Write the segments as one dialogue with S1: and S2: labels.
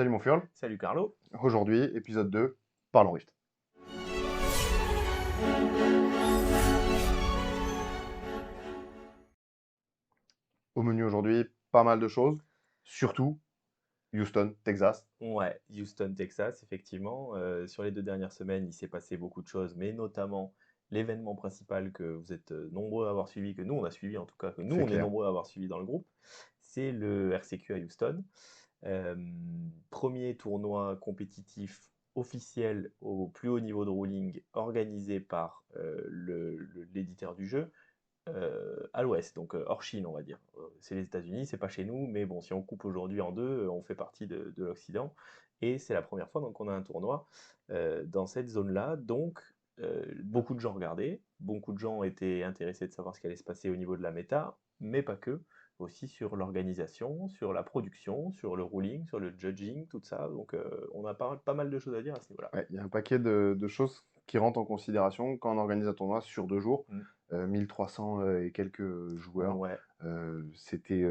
S1: Salut mon Furl,
S2: Salut Carlo.
S1: aujourd'hui, épisode 2, Parlons Rift. Au menu aujourd'hui, pas mal de choses, surtout Houston, Texas.
S2: Ouais, Houston, Texas, effectivement. Sur les 2 dernières semaines, il s'est passé beaucoup de choses, mais notamment l'événement principal que vous êtes nombreux à avoir suivi, que nous on a suivi en tout cas, que nous
S1: C'est
S2: on est
S1: clair.
S2: nombreux à avoir suivi dans le groupe, c'est le RCQ à Houston. Euh, Premier tournoi compétitif officiel au plus haut niveau de ruling organisé par l'éditeur du jeu. À l'ouest, donc hors Chine, on va dire. C'est les États-Unis, c'est pas chez nous, mais bon, si on coupe aujourd'hui en deux, on fait partie de l'Occident. Et c'est la première fois donc qu'on a un tournoi dans cette zone-là. Donc, beaucoup de gens regardaient, beaucoup de gens étaient intéressés de savoir ce qui allait se passer au niveau de la méta, mais pas que, aussi sur l'organisation, sur la production, sur le ruling, sur le judging, tout ça. Donc, on a pas mal de choses à dire à ce niveau-là.
S1: Ouais, il y a un paquet de choses qui rentrent en considération quand on organise un tournoi sur 2 jours.
S2: Mm.
S1: 1300 et quelques joueurs.
S2: Ouais,
S1: C'était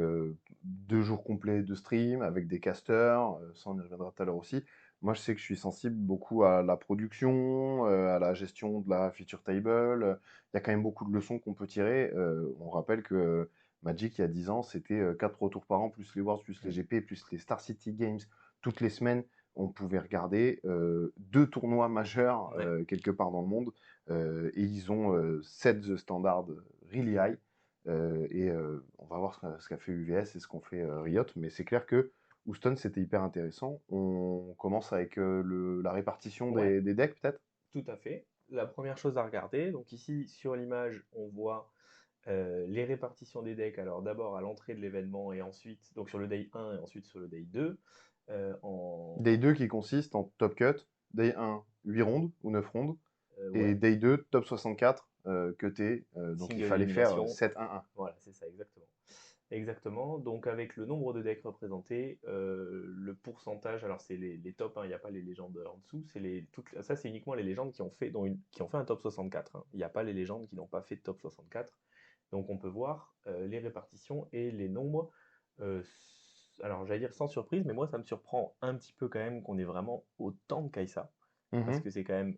S1: 2 jours complets de stream avec des casters, ça on y reviendra tout à l'heure aussi. Moi je sais que je suis sensible beaucoup à la production, à la gestion de la feature table. Il y a quand même beaucoup de leçons qu'on peut tirer. On rappelle que Magic il y a 10 ans c'était 4 retours par an, plus les Worlds, plus les
S2: mm,
S1: GP, plus les Star City Games. Toutes les semaines on pouvait regarder 2 tournois majeurs
S2: ouais.
S1: quelque part dans le monde. Et ils ont set the standard really high. On va voir ce qu'a fait UVS et ce qu'ont fait Riot. Mais c'est clair que Houston, c'était hyper intéressant. On commence avec la répartition
S2: Ouais.
S1: des decks, peut-être.
S2: Tout à fait. La première chose à regarder, donc ici sur l'image, on voit les répartitions des decks. Alors d'abord à l'entrée de l'événement et ensuite, donc sur le day 1 et ensuite sur le day 2.
S1: Day 2 qui consiste en top cut. Day 1, 8 rondes ou 9 rondes. Et
S2: Ouais,
S1: Day 2, top 64 cuté. Donc il
S2: single
S1: fallait faire
S2: élimination.
S1: 7-1-1.
S2: Voilà, c'est ça, exactement. Exactement. Donc avec le nombre de decks représentés, le pourcentage, alors c'est les tops, hein, il n'y a pas les légendes en dessous, ça c'est uniquement les légendes qui ont fait un top 64, hein. Il n'y a pas les légendes qui n'ont pas fait de top 64. Donc on peut voir les répartitions et les nombres. Alors j'allais dire sans surprise, mais moi ça me surprend un petit peu quand même qu'on ait vraiment autant de Kai'Sa, parce
S1: Mhm.
S2: que c'est quand même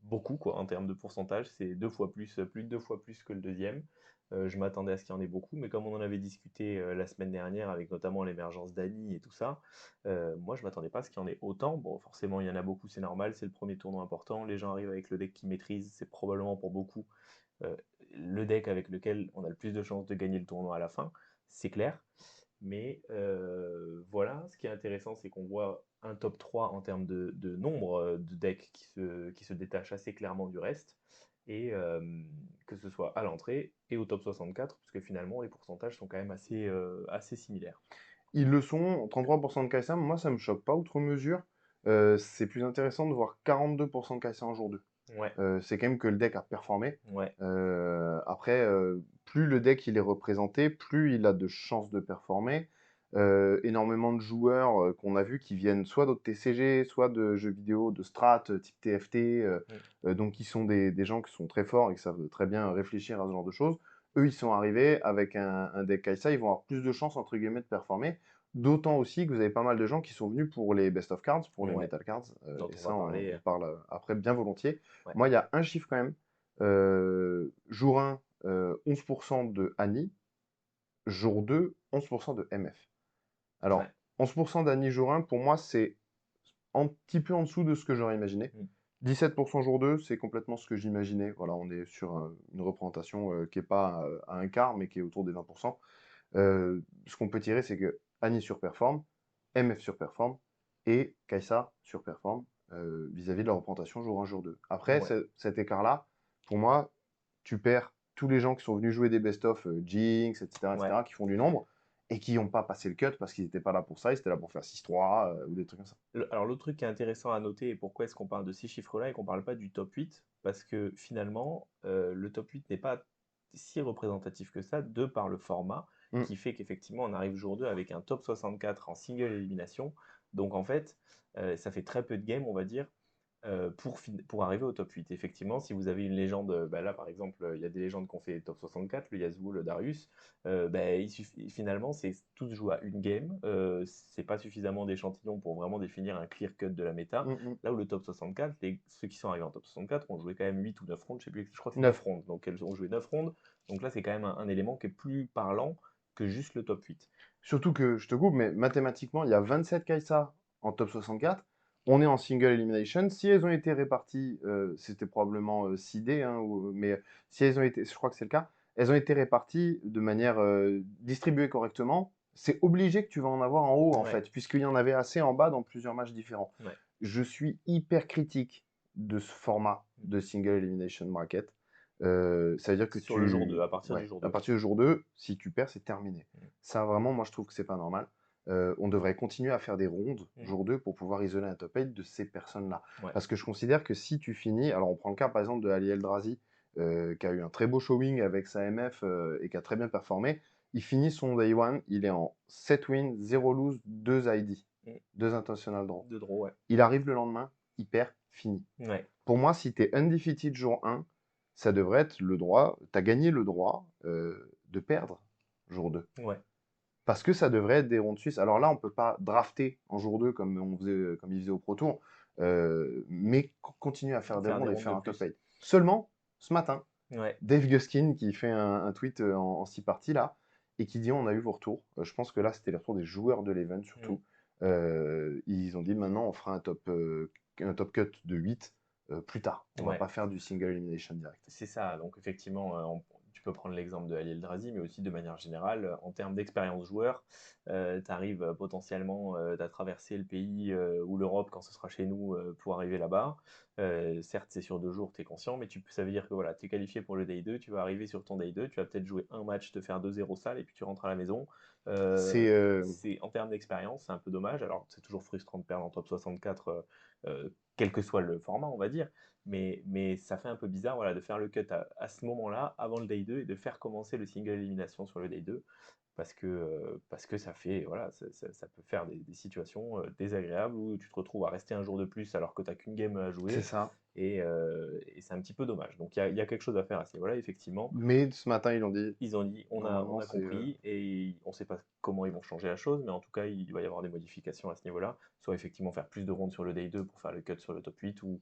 S2: beaucoup quoi en termes de pourcentage. C'est 2 fois plus, plus de 2 fois plus que le deuxième. Je m'attendais à ce qu'il y en ait beaucoup, mais comme on en avait discuté la semaine dernière avec notamment l'émergence d'Annie et tout ça, moi je m'attendais pas à ce qu'il y en ait autant. Bon, forcément il y en a beaucoup, c'est normal, c'est le premier tournoi important. Les gens arrivent avec le deck qu'ils maîtrisent, c'est probablement pour beaucoup euh, le deck avec lequel on a le plus de chances de gagner le tournoi à la fin, c'est clair. Mais voilà, ce qui est intéressant, c'est qu'on voit un top 3 en termes de nombre de decks qui se détache assez clairement du reste, et que ce soit à l'entrée et au top 64, parce que finalement les pourcentages sont quand même assez similaires.
S1: Ils le sont, 33% de Kai'Sa, moi ça me choque pas outre mesure. C'est plus intéressant de voir 42% de Kai'Sa en jour 2.
S2: Ouais,
S1: C'est quand même que le deck a performé.
S2: ouais,
S1: Après, plus le deck il est représenté, plus il a de chances de performer. Énormément de joueurs qu'on a vus qui viennent soit d'autres TCG, soit de jeux vidéo, de strat, type TFT,
S2: mm,
S1: donc qui sont des gens qui sont très forts et qui savent très bien réfléchir à ce genre de choses. Eux, ils sont arrivés avec un deck Kai'Sa, ils vont avoir plus de chances, entre guillemets, de performer. D'autant aussi que vous avez pas mal de gens qui sont venus pour les best of cards, pour les
S2: ouais,
S1: metal cards,
S2: dont
S1: et
S2: on
S1: ça,
S2: va
S1: on
S2: parler.
S1: en parle après bien volontiers.
S2: Ouais,
S1: Moi, il y a un chiffre quand même. Jour 1, 11% de Annie. Jour 2, 11% de MF.
S2: ouais,
S1: Alors, 11% d'Annie jour 1, pour moi, c'est un petit peu en dessous de ce que j'aurais imaginé.
S2: mm,
S1: 17% jour 2, c'est complètement ce que j'imaginais. Voilà, on est sur une représentation qui n'est pas à un quart, mais qui est autour des 20%. Ce qu'on peut tirer, c'est que Annie surperforme, MF surperforme et Kai'Sa surperforme vis-à-vis de la représentation jour 1, jour 2. Après,
S2: ouais.
S1: cet écart-là, pour moi, tu perds tous les gens qui sont venus jouer des best-of, Jinx, etc.,
S2: Ouais.
S1: etc., qui font du nombre et qui n'ont pas passé le cut parce qu'ils n'étaient pas là pour ça, ils étaient là pour faire 6-3 ou des trucs comme ça.
S2: Alors l'autre truc qui est intéressant à noter, et pourquoi est-ce qu'on parle de ces chiffres-là et qu'on ne parle pas du top 8, parce que finalement, le top 8 n'est pas si représentatif que ça, de par le format,
S1: Mm.
S2: qui fait qu'effectivement on arrive jour 2 avec un top 64 en single élimination. Donc en fait, ça fait très peu de games, on va dire, pour arriver au top 8. Effectivement, si vous avez une légende, bah là par exemple, il y a des légendes qui ont fait top 64, le Yasuo, le Darius, bah, finalement, c'est tous jouent à une game, c'est pas suffisamment d'échantillons pour vraiment définir un clear cut de la méta.
S1: Mm, mm.
S2: Là où le top 64, ceux qui sont arrivés en top 64 ont joué quand même 8 ou 9 rondes, je sais plus, je crois que c'est 9
S1: 9.
S2: rondes, donc elles ont joué 9 rondes, donc là c'est quand même un élément qui est plus parlant que juste le top 8.
S1: Surtout que, je te coupe, mais mathématiquement, il y a 27 Kai'Sa en top 64. On est en single elimination. Si elles ont été réparties, c'était probablement seedé, hein, mais si elles ont été, je crois que c'est le cas, elles ont été réparties de manière distribuée correctement. C'est obligé que tu vas en avoir en haut, en
S2: Ouais,
S1: fait, puisqu'il y en avait assez en bas dans plusieurs matchs différents.
S2: ouais.
S1: Je suis hyper critique de ce format de single elimination bracket. Ça veut dire que
S2: Sur le jour 2,
S1: tu...
S2: à partir du
S1: Ouais,
S2: jour
S1: à
S2: 2.
S1: partir du jour 2, si tu perds, c'est terminé.
S2: Mm.
S1: Ça, vraiment, moi, je trouve que c'est pas normal. On devrait continuer à faire des rondes
S2: Mm.
S1: jour 2 pour pouvoir isoler un top 8 de ces personnes-là.
S2: Ouais,
S1: Parce que je considère que si tu finis, alors on prend le cas par exemple de Ali Eldrazi, qui a eu un très beau showing avec sa MF et qui a très bien performé. Il finit son day one, il est en 7 wins, 0 lose, 2 ID,
S2: mm.
S1: 2 intentional draw.
S2: De draw, ouais.
S1: Il arrive le lendemain, il perd, fini.
S2: Ouais,
S1: Pour moi, si tu es undefeated jour 1, ça devrait être le droit, tu as gagné le droit de perdre jour 2.
S2: ouais.
S1: Parce que ça devrait être des rondes suisses. Alors là, on ne peut pas drafter en jour 2 comme ils faisaient au Pro Tour, mais continuer à faire des
S2: Faire des
S1: rondes et
S2: rondes
S1: faire
S2: de
S1: un top
S2: plus.
S1: 8. Seulement, ce matin,
S2: Ouais.
S1: Dave Guskin qui fait un tweet en 6 parties là, et qui dit on a eu vos retours. Je pense que là, c'était les retours des joueurs de l'event
S2: Mm.
S1: surtout. Ils ont dit maintenant, on fera un top cut de 8 plus tard. On va
S2: Ouais.
S1: pas faire du single elimination direct.
S2: C'est ça, donc effectivement, tu peux prendre l'exemple de Ali Eldrazi, mais aussi de manière générale, en termes d'expérience joueur, tu arrives potentiellement, tu as traversé le pays ou l'Europe quand ce sera chez nous pour arriver là-bas. Certes, c'est sur 2 jours, tu es conscient, mais ça veut dire que voilà, tu es qualifié pour le Day 2, tu vas arriver sur ton Day 2, tu vas peut-être jouer un match, te faire 2-0 sale, et puis tu rentres à la maison.
S1: C'est
S2: En termes d'expérience, c'est un peu dommage. Alors, c'est toujours frustrant de perdre en top 64, quel que soit le format, on va dire. Mais ça fait un peu bizarre voilà, de faire le cut à ce moment-là, avant le day 2, et de faire commencer le single élimination sur le day 2, parce que ça fait, voilà, ça peut faire des situations désagréables où tu te retrouves à rester un jour de plus alors que tu n'as qu'une game à
S1: c'est
S2: jouer,
S1: ça.
S2: et c'est un petit peu dommage. Donc il y a quelque chose à faire à ce niveau-là, effectivement.
S1: Mais ce matin, ils ont dit
S2: Ils ont dit, on
S1: normalement,
S2: a
S1: c'est
S2: compris, et on ne sait pas comment ils vont changer la chose, mais en tout cas, il va y avoir des modifications à ce niveau-là. Soit effectivement faire plus de rondes sur le day 2 pour faire le cut sur le top 8, ou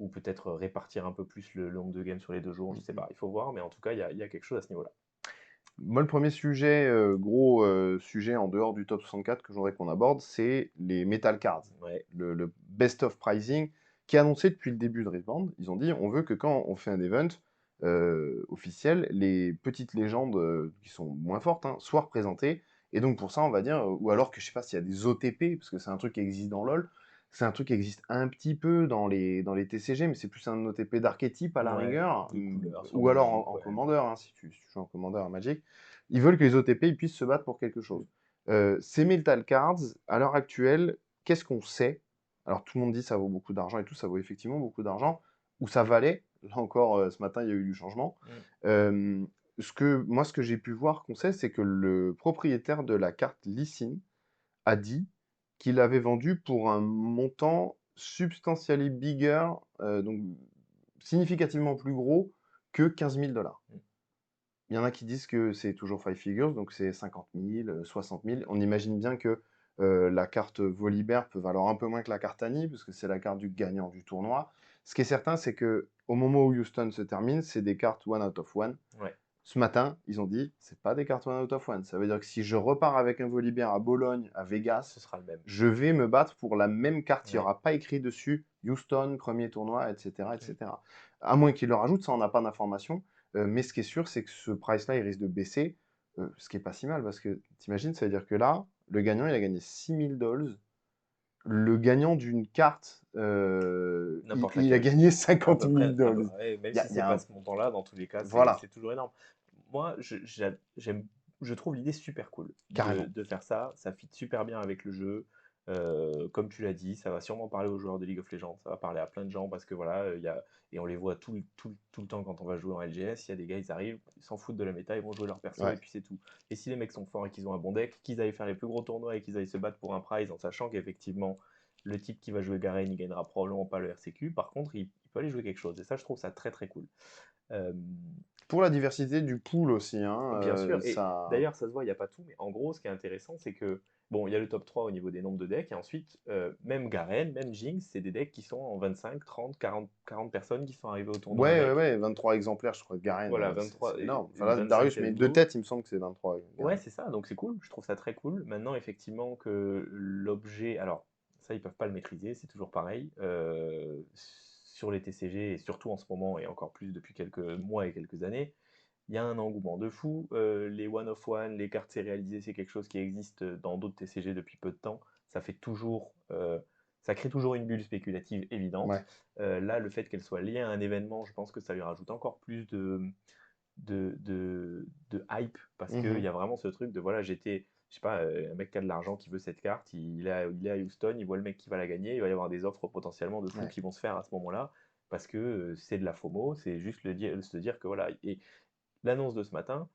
S2: peut-être répartir un peu plus le nombre de games sur les 2 jours, je sais pas, il faut voir, mais en tout cas, il y a quelque chose à ce niveau-là.
S1: Moi, le premier sujet, gros sujet en dehors du top 64 que je voudrais qu'on aborde, c'est les Metal Cards,
S2: Ouais,
S1: le best of pricing qui est annoncé depuis le début de Riftband. Ils ont dit on veut que quand on fait un event officiel, les petites légendes qui sont moins fortes soient représentées. Et donc pour ça, on va dire, ou alors que je sais pas s'il y a des OTP, parce que c'est un truc qui existe dans LoL, c'est un truc qui existe un petit peu dans les TCG, mais c'est plus un OTP d'archétype à la
S2: ouais,
S1: rigueur,
S2: de couleurs sur
S1: ou alors
S2: Magic,
S1: en
S2: ouais.
S1: commandeur, si tu joues en commandeur à Magic. Ils veulent que les OTP ils puissent se battre pour quelque chose. Ces Metal Cards, à l'heure actuelle, qu'est-ce qu'on sait? Alors tout le monde dit ça vaut beaucoup d'argent et tout, ça vaut effectivement beaucoup d'argent, ou ça valait. Là encore, ce matin, il y a eu du changement.
S2: Mm.
S1: Euh, ce que j'ai pu voir qu'on sait, c'est que le propriétaire de la carte Lee Sin a dit qu'il avait vendu pour un montant substantially bigger, donc significativement plus gros que 15 000 $.
S2: Mm.
S1: Il y en a qui disent que c'est toujours five figures, donc c'est 50 000, 60 000. On imagine bien que la carte Volibear peut valoir un peu moins que la carte Annie, parce que c'est la carte du gagnant du tournoi. Ce qui est certain, c'est que au moment où Houston se termine, c'est des cartes one out of one.
S2: Ouais,
S1: Ce matin, ils ont dit, c'est pas des cartes one out of one. Ça veut dire que si je repars avec un Volibear à Bologne, à Vegas,
S2: ce sera le même.
S1: je vais me battre pour la même carte. Il n'y
S2: Ouais.
S1: aura pas écrit dessus Houston, premier tournoi, etc.
S2: Mm.
S1: etc. À moins qu'ils le rajoutent, ça, on n'a pas d'informations. Mais ce qui est sûr, c'est que ce price-là, il risque de baisser. Ce qui est pas si mal, parce que t'imagines, ça veut dire que là, le gagnant, il a gagné 6000 $. Le gagnant d'une carte,
S2: N'importe
S1: il a
S2: laquelle.
S1: gagné
S2: À
S1: 50
S2: peu
S1: 000
S2: près,
S1: $.
S2: ouais, même si
S1: Il y
S2: c'est
S1: a
S2: pas
S1: un...
S2: ce montant-là, dans tous les cas,
S1: Voilà,
S2: c'est toujours énorme. Moi, je trouve l'idée super cool
S1: carrément.
S2: de faire ça. Ça fit super bien avec le jeu. Comme tu l'as dit, ça va sûrement parler aux joueurs de League of Legends. Ça va parler à plein de gens parce que voilà, et on les voit tout le temps quand on va jouer en LGS. Il y a des gars, ils arrivent, ils s'en foutent de la méta, ils vont jouer leur perso et
S1: Ouais.
S2: puis c'est tout. Et si les mecs sont forts et qu'ils ont un bon deck, qu'ils aillent faire les plus gros tournois et qu'ils aillent se battre pour un prize en sachant qu'effectivement, le type qui va jouer Garen, il gagnera probablement pas le RCQ. Par contre, il peut aller jouer quelque chose. Et ça, je trouve ça très très cool. Euh,
S1: Pour la diversité du pool aussi, hein,
S2: Bien sûr, et
S1: ça...
S2: d'ailleurs, ça se voit, il n'y a pas tout, mais en gros, ce qui est intéressant, c'est que, bon, il y a le top 3 au niveau des nombres de decks, et ensuite, même Garen, même Jinx, c'est des decks qui sont en 25, 30, 40 personnes qui sont arrivées au tournoi
S1: Ouais, ouais,
S2: avec.
S1: ouais, 23 exemplaires, je crois, de Garen,
S2: Voilà,
S1: c'est
S2: 23,
S1: énorme. Enfin,
S2: une
S1: là, Darius, mais
S2: 25e
S1: deux
S2: go.
S1: têtes, il me semble que c'est 23
S2: Ouais,
S1: Garen.
S2: c'est ça, donc c'est cool, je trouve ça très cool. Maintenant, effectivement, que l'objet, alors, ça, ils peuvent pas le maîtriser, c'est toujours pareil. Sur les TCG, et surtout en ce moment, et encore plus depuis quelques mois et quelques années, il y a un engouement de fou. Les one of one, les cartes sérialisées, c'est quelque chose qui existe dans d'autres TCG depuis peu de temps. Ça fait toujours, ça crée toujours une bulle spéculative évidente.
S1: Ouais.
S2: Là, le fait qu'elle soit liée à un événement, je pense que ça lui rajoute encore plus de hype parce qu'il
S1: Mhm.
S2: y a vraiment ce truc de voilà, je sais pas, un mec qui a de l'argent qui veut cette carte, il est à Houston, il voit le mec qui va la gagner, il va y avoir des offres potentiellement de fous
S1: Ouais.
S2: qui vont se faire à ce moment-là parce que c'est de la FOMO, c'est juste se dire que voilà. Et l'annonce de ce matin,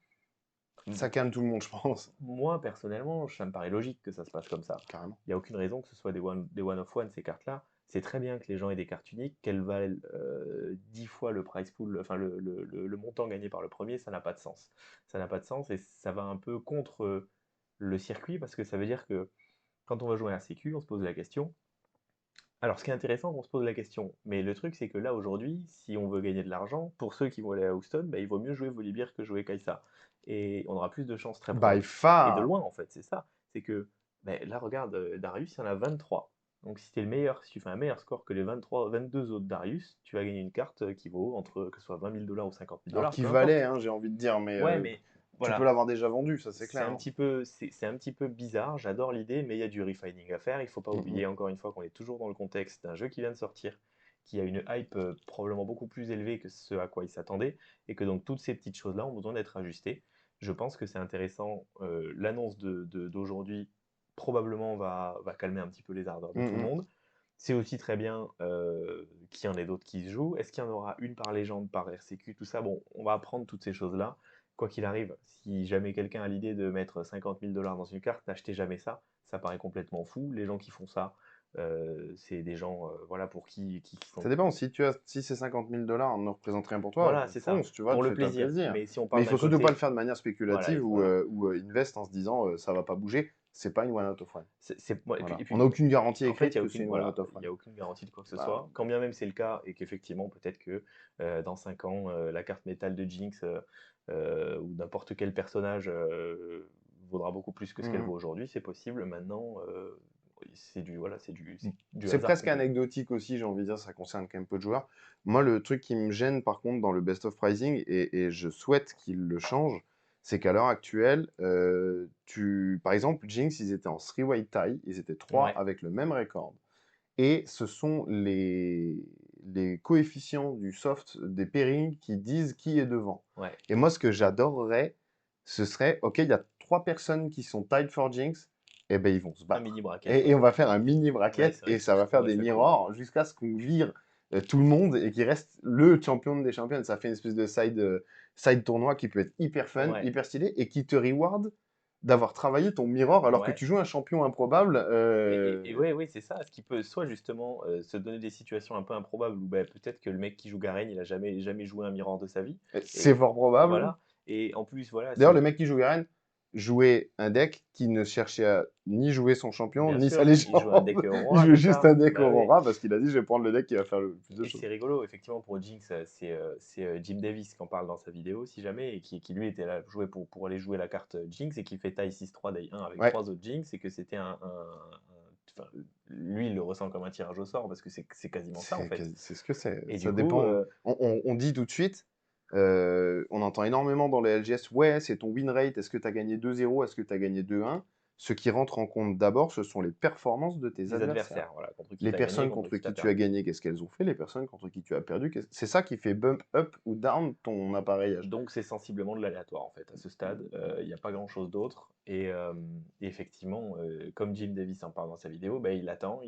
S1: Ça calme tout le monde, je pense.
S2: moi personnellement, ça me paraît logique que ça se passe comme ça.
S1: Carrément.
S2: Il n'y a aucune raison que ce soit des one of one ces cartes-là. C'est très bien que les gens aient des cartes uniques, qu'elles valent 10 fois le price pool, enfin le montant gagné par le premier, ça n'a pas de sens. Ça n'a pas de sens et ça va un peu contre le circuit parce que ça veut dire que quand on va jouer à un CQ, on se pose la question. Alors, ce qui est intéressant, on se pose la question. Mais le truc, c'est que là, aujourd'hui, si on veut gagner de l'argent, pour ceux qui vont aller à Houston, bah, il vaut mieux jouer Volibear que jouer Kai'Sa. Et on aura plus de chances, très
S1: By
S2: probablement. Et de
S1: far.
S2: loin, en fait, c'est ça. C'est que, bah, là, regarde, Darius, il y en a 23. Donc, si t'es le meilleur, si tu fais un meilleur score que les 23, 22 autres Darius, tu vas gagner une carte qui vaut entre, que ce soit 20 000 dollars ou 50 000
S1: Alors
S2: dollars,
S1: qu'il
S2: peu
S1: valait,
S2: importe.
S1: hein, j'ai envie de dire, mais
S2: Ouais, mais
S1: tu peux
S2: voilà,
S1: l'avoir déjà vendu, ça c'est
S2: c'est
S1: clair,
S2: un
S1: hein.
S2: petit peu, c'est un petit peu bizarre, j'adore l'idée, mais il y a du refining à faire. Il ne faut pas
S1: Mhm.
S2: oublier encore une fois qu'on est toujours dans le contexte d'un jeu qui vient de sortir, qui a une hype probablement beaucoup plus élevée que ce à quoi il s'attendait, et que donc toutes ces petites choses-là ont besoin d'être ajustées. Je pense que c'est intéressant. L'annonce d'aujourd'hui probablement va calmer un petit peu les ardeurs de tout le
S1: Mhm.
S2: monde. C'est aussi très bien qu'il y en ait d'autres qui se jouent. Est-ce qu'il y en aura une par légende, par RCQ, tout ça? Bon, on va apprendre toutes ces choses-là. Quoi qu'il arrive, si jamais quelqu'un a l'idée de mettre 50 000 dollars dans une carte, n'achetez jamais ça. Ça paraît complètement fou. Les gens qui font ça, c'est des gens voilà, pour qui
S1: Ça
S2: sont.
S1: dépend, si ces 50 000 dollars ne représentent rien pour toi,
S2: Voilà, c'est ça.
S1: fonce, tu vois,
S2: Pour le
S1: fais-toi
S2: plaisir.
S1: plaisir.
S2: Mais si on
S1: Mais
S2: parle
S1: il
S2: d'un
S1: faut surtout pas le
S2: côté.
S1: faire de manière
S2: Voilà,
S1: spéculative
S2: voilà.
S1: ou invest en se disant ça va pas bouger. C'est pas une one out of one.
S2: Et puis,
S1: Voilà.
S2: et
S1: On
S2: puis,
S1: n'a aucune garantie
S2: en fait,
S1: écrite que c'est une one
S2: voilà,
S1: out of
S2: il
S1: one.
S2: y a aucune garantie de quoi que ce
S1: Bah,
S2: soit. Quand bien même c'est le cas, et qu'effectivement, peut-être que dans 5 ans, la carte métal de Jinx ou n'importe quel personnage vaudra beaucoup plus que ce qu'elle
S1: mhm.
S2: vaut aujourd'hui, c'est possible. Maintenant, voilà, c'est du
S1: C'est
S2: hasard
S1: presque
S2: complet.
S1: anecdotique aussi, j'ai envie de dire, ça concerne quand même peu de joueurs. Moi, le truc qui me gêne par contre dans le best of pricing, et je souhaite qu'il le change, c'est qu'à l'heure actuelle, par exemple, Jinx, ils étaient en 3-way tie, ils étaient 3
S2: Ouais,
S1: avec le même record. Et ce sont les coefficients du soft des pairings qui disent qui est devant.
S2: ouais,
S1: Et moi, ce que j'adorerais, ce serait, OK, il y a 3 personnes qui sont tied for Jinx, et ben ils vont se
S2: un mini
S1: battre.
S2: bracket,
S1: Et
S2: ouais.
S1: on va faire un mini
S2: Ouais,
S1: bracket,
S2: c'est vrai
S1: et
S2: que
S1: ça
S2: je
S1: va faire
S2: trouverais
S1: des
S2: ça cool.
S1: mirrors jusqu'à ce qu'on vire tout le monde et qu'il reste le champion des champions. Ça fait une espèce de side tournoi qui peut être hyper fun,
S2: Ouais,
S1: hyper stylé, et qui te reward d'avoir travaillé ton mirror alors que
S2: ouais.
S1: tu joues un champion improbable.
S2: Et ouais, oui, c'est ça. Ce qui peut soit justement se donner des situations un peu improbables où bah, peut-être que le mec qui joue Garen, il a jamais joué un mirror de sa vie.
S1: C'est
S2: Et
S1: fort probable.
S2: voilà. Et en plus, voilà,
S1: D'ailleurs, le
S2: si,
S1: mec qui joue Garen jouait un deck qui ne cherchait à ni jouer son champion,
S2: bien
S1: ni sa
S2: sûr, il joue un deck
S1: légende. Il
S2: roi,
S1: jouait
S2: c'est
S1: juste
S2: ça.
S1: un deck
S2: Bah oui.
S1: Aurora parce qu'il a dit je vais prendre le deck qui va faire le plus de
S2: Et
S1: choses.
S2: c'est rigolo, effectivement, pour Jinx, c'est Jim Davis qui en parle dans sa vidéo, si jamais, et qui lui était là joué pour aller jouer la carte Jinx et qui fait taille 6-3 day 1 avec
S1: Ouais,
S2: 3 autres Jinx et que c'était enfin, lui, il le ressent comme un tirage au sort parce que c'est quasiment ça en fait.
S1: c'est ce que c'est.
S2: Et
S1: Ça
S2: du coup,
S1: dépend. On dit tout de suite, on entend énormément dans les LGS, ouais, c'est ton win rate, est-ce que tu as gagné 2-0, est-ce que tu as gagné 2-1. Ce qui rentre en compte d'abord, ce sont les performances de tes
S2: des
S1: adversaires.
S2: adversaires, voilà, contre qui
S1: Les
S2: tu as gagné,
S1: personnes
S2: contre
S1: contre
S2: qui tu
S1: qui
S2: as
S1: tu as
S2: perdu.
S1: gagné, qu'est-ce qu'elles ont fait, les personnes contre qui tu as perdu, c'est ça qui fait bump up ou down ton appareillage.
S2: Donc c'est sensiblement de l'aléatoire en fait à ce stade. Il n'y a pas grand-chose d'autre. Et effectivement, comme Jim Davis en parle dans sa vidéo, bah, il attend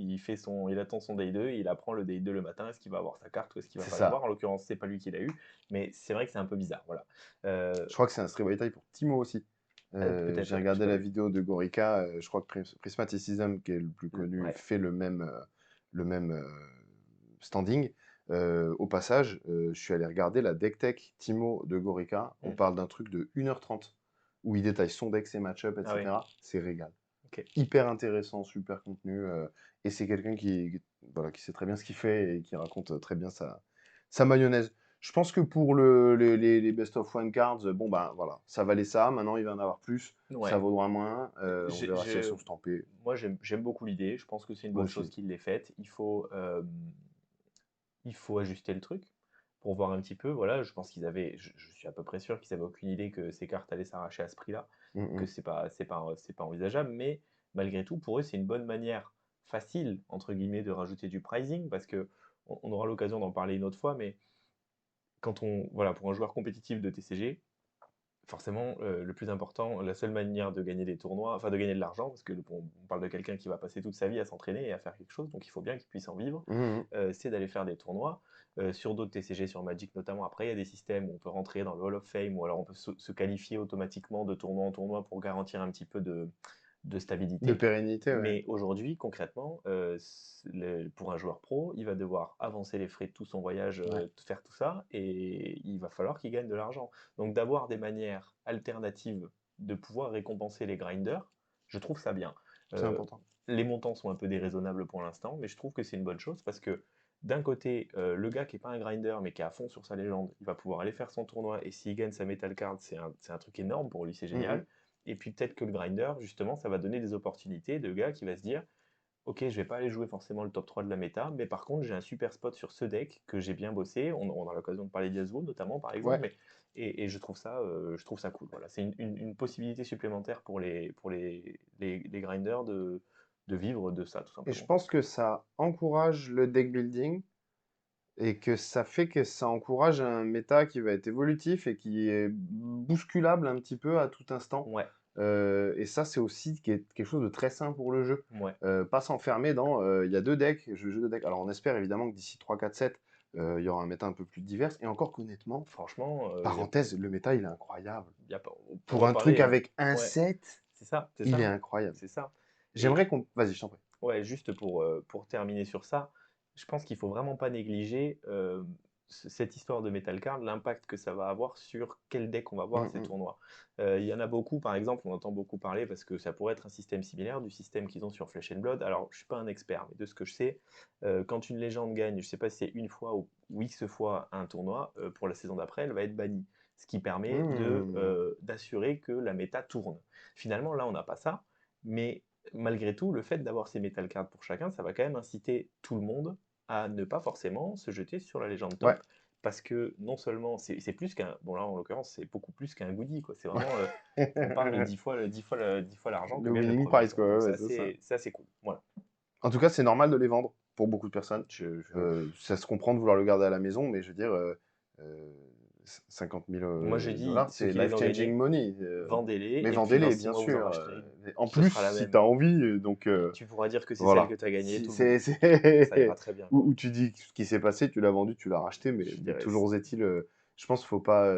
S2: son day 2, et il apprend le day 2 le matin. Est-ce qu'il va avoir sa carte ou est-ce qu'il va
S1: C'est
S2: pas
S1: ça.
S2: l'avoir? En l'occurrence, c'est pas lui qui l'a eu, mais c'est vrai que c'est un peu bizarre. Voilà.
S1: Je crois que c'est un Street Fighter pour Timo aussi.
S2: Peut-être,
S1: J'ai
S2: ouais, j'ai
S1: regardé
S2: pas
S1: la
S2: vu.
S1: vidéo de Gorica. Je crois que Prismatism, qui est le plus connu,
S2: Ouais.
S1: fait le même standing. Au passage, je suis allé regarder la deck tech Timo de Gorica. On
S2: Mmh.
S1: parle d'un truc de 1h30 où il détaille son deck, ses match-ups,
S2: Ah oui,
S1: etc. C'est régal.
S2: OK.
S1: Hyper intéressant, super contenu. Et c'est quelqu'un voilà, qui sait très bien ce qu'il fait et qui raconte très bien sa mayonnaise. Je pense que pour les best of one cards, bon ben voilà, ça valait ça. Maintenant, il va en avoir plus. Ça
S2: Ouais.
S1: vaudra moins. On
S2: J'ai
S1: verra si elles sont stampées.
S2: moi, j'aime beaucoup l'idée. Je pense que c'est une
S1: Moi
S2: bonne chose
S1: aussi.
S2: qu'il l'ait faite. Il faut ajuster le truc pour voir un petit peu. Voilà, je pense qu'ils avaient, je suis à peu près sûr qu'ils avaient aucune idée que ces cartes allaient s'arracher à ce prix-là,
S1: Mm,
S2: que
S1: mm.
S2: c'est pas envisageable. Mais malgré tout, pour eux, c'est une bonne manière facile entre guillemets de rajouter du pricing parce que on aura l'occasion d'en parler une autre fois. Mais voilà, pour un joueur compétitif de TCG, forcément, le plus important, la seule manière de gagner des tournois, enfin de gagner de l'argent, parce que on parle de quelqu'un qui va passer toute sa vie à s'entraîner et à faire quelque chose, donc il faut bien qu'il puisse en vivre,
S1: Mm, mm.
S2: c'est d'aller faire des tournois. Sur d'autres TCG, sur Magic notamment, après il y a des systèmes où on peut rentrer dans le Hall of Fame, ou alors on peut se qualifier automatiquement de tournoi en tournoi pour garantir un petit peu de
S1: De
S2: stabilité.
S1: pérennité, ouais.
S2: Mais aujourd'hui, concrètement, pour un joueur pro, il va devoir avancer les frais de tout son voyage,
S1: Ouais,
S2: faire tout ça, et il va falloir qu'il gagne de l'argent. Donc d'avoir des manières alternatives de pouvoir récompenser les grinders, je trouve ça bien.
S1: c'est
S2: Euh,
S1: important.
S2: les montants sont un peu déraisonnables pour l'instant, mais je trouve que c'est une bonne chose parce que d'un côté, le gars qui n'est pas un grinder mais qui est à fond sur sa légende, il va pouvoir aller faire son tournoi et s'il gagne sa metal card, c'est un truc énorme pour lui, c'est
S1: Mm, mm.
S2: génial. Et puis peut-être que le grinder, justement, ça va donner des opportunités de gars qui va se dire, ok, je vais pas aller jouer forcément le top 3 de la méta, mais par contre, j'ai un super spot sur ce deck que j'ai bien bossé. On a l'occasion de parler d'Yasuo notamment, par exemple,
S1: Ouais,
S2: et je trouve ça cool. Voilà, c'est une possibilité supplémentaire pour les grinders de vivre de ça, tout
S1: et je
S2: simplement.
S1: pense que ça encourage le deck building et que ça fait que ça encourage un méta qui va être évolutif et qui est bousculable un petit peu à tout instant.
S2: Ouais,
S1: Et ça, c'est aussi quelque chose de très sain pour le jeu.
S2: ouais,
S1: Pas s'enfermer dans il y a deux decks, je joue deux decks. Alors on espère évidemment que d'ici 3, 4, 7, il y aura un méta un peu plus divers. Et encore qu'honnêtement,
S2: franchement, il y a,
S1: parenthèse, le méta il est incroyable.
S2: y a pas, on pourrait
S1: Pour
S2: en
S1: un truc
S2: parler, hein.
S1: avec un
S2: Ouais,
S1: set,
S2: c'est ça, c'est
S1: il est
S2: ça,
S1: incroyable.
S2: c'est ça. Et
S1: J'aimerais qu'on. Vas-y, je t'en prie.
S2: ouais, juste pour terminer sur ça, je pense qu'il faut vraiment pas négliger cette histoire de Metal Card, l'impact que ça va avoir sur quel deck on va voir à
S1: Hum,
S2: ces
S1: hum.
S2: tournois. Il y en a beaucoup, par exemple, on entend beaucoup parler parce que ça pourrait être un système similaire du système qu'ils ont sur Flesh and Blood. Alors, je suis pas un expert, mais de ce que je sais, quand une légende gagne, je sais pas si c'est une fois ou X fois un tournoi, pour la saison d'après, elle va être bannie. Ce qui permet
S1: Hum.
S2: d'assurer que la méta tourne. Finalement, là, on n'a pas ça, mais malgré tout, le fait d'avoir ces metal cards pour chacun, ça va quand même inciter tout le monde à ne pas forcément se jeter sur la légende
S1: Ouais.
S2: top. Parce que non seulement c'est plus qu'un. Bon, là en l'occurrence, c'est beaucoup plus qu'un goodie, quoi. C'est vraiment. On parle de 10 fois, 10 fois l'argent que
S1: Le
S2: gagne le
S1: winning
S2: premier,
S1: prize,
S2: quoi.
S1: quoi.
S2: Donc
S1: Ouais,
S2: c'est
S1: ouais, c'est ça.
S2: assez, c'est assez cool. Voilà.
S1: En tout cas, c'est normal de les vendre pour beaucoup de personnes.
S2: Je-
S1: Ça se comprend de vouloir le garder à la maison, mais je veux dire, 50 000
S2: Moi, j'ai dit,
S1: dollars,
S2: ceux
S1: c'est
S2: qui les ont
S1: life-changing
S2: gagnés,
S1: money.
S2: vendez-les,
S1: Mais
S2: et puis dans
S1: vendez-les,
S2: 6
S1: bien
S2: mois, vous en
S1: sûr.
S2: racheterez une.
S1: En
S2: Ce
S1: plus,
S2: sera la
S1: si tu as
S2: même.
S1: envie, donc
S2: Tu pourras dire que c'est celle que
S1: voilà.
S2: tu as gagnée
S1: Si
S2: tout le long.
S1: c'est,
S2: Ça ira très bien, quoi.
S1: où tu dis ce qui s'est passé, tu l'as vendu, tu l'as racheté, mais,
S2: Je
S1: mais
S2: dirais.
S1: toujours est-il, je pense qu'il faut pas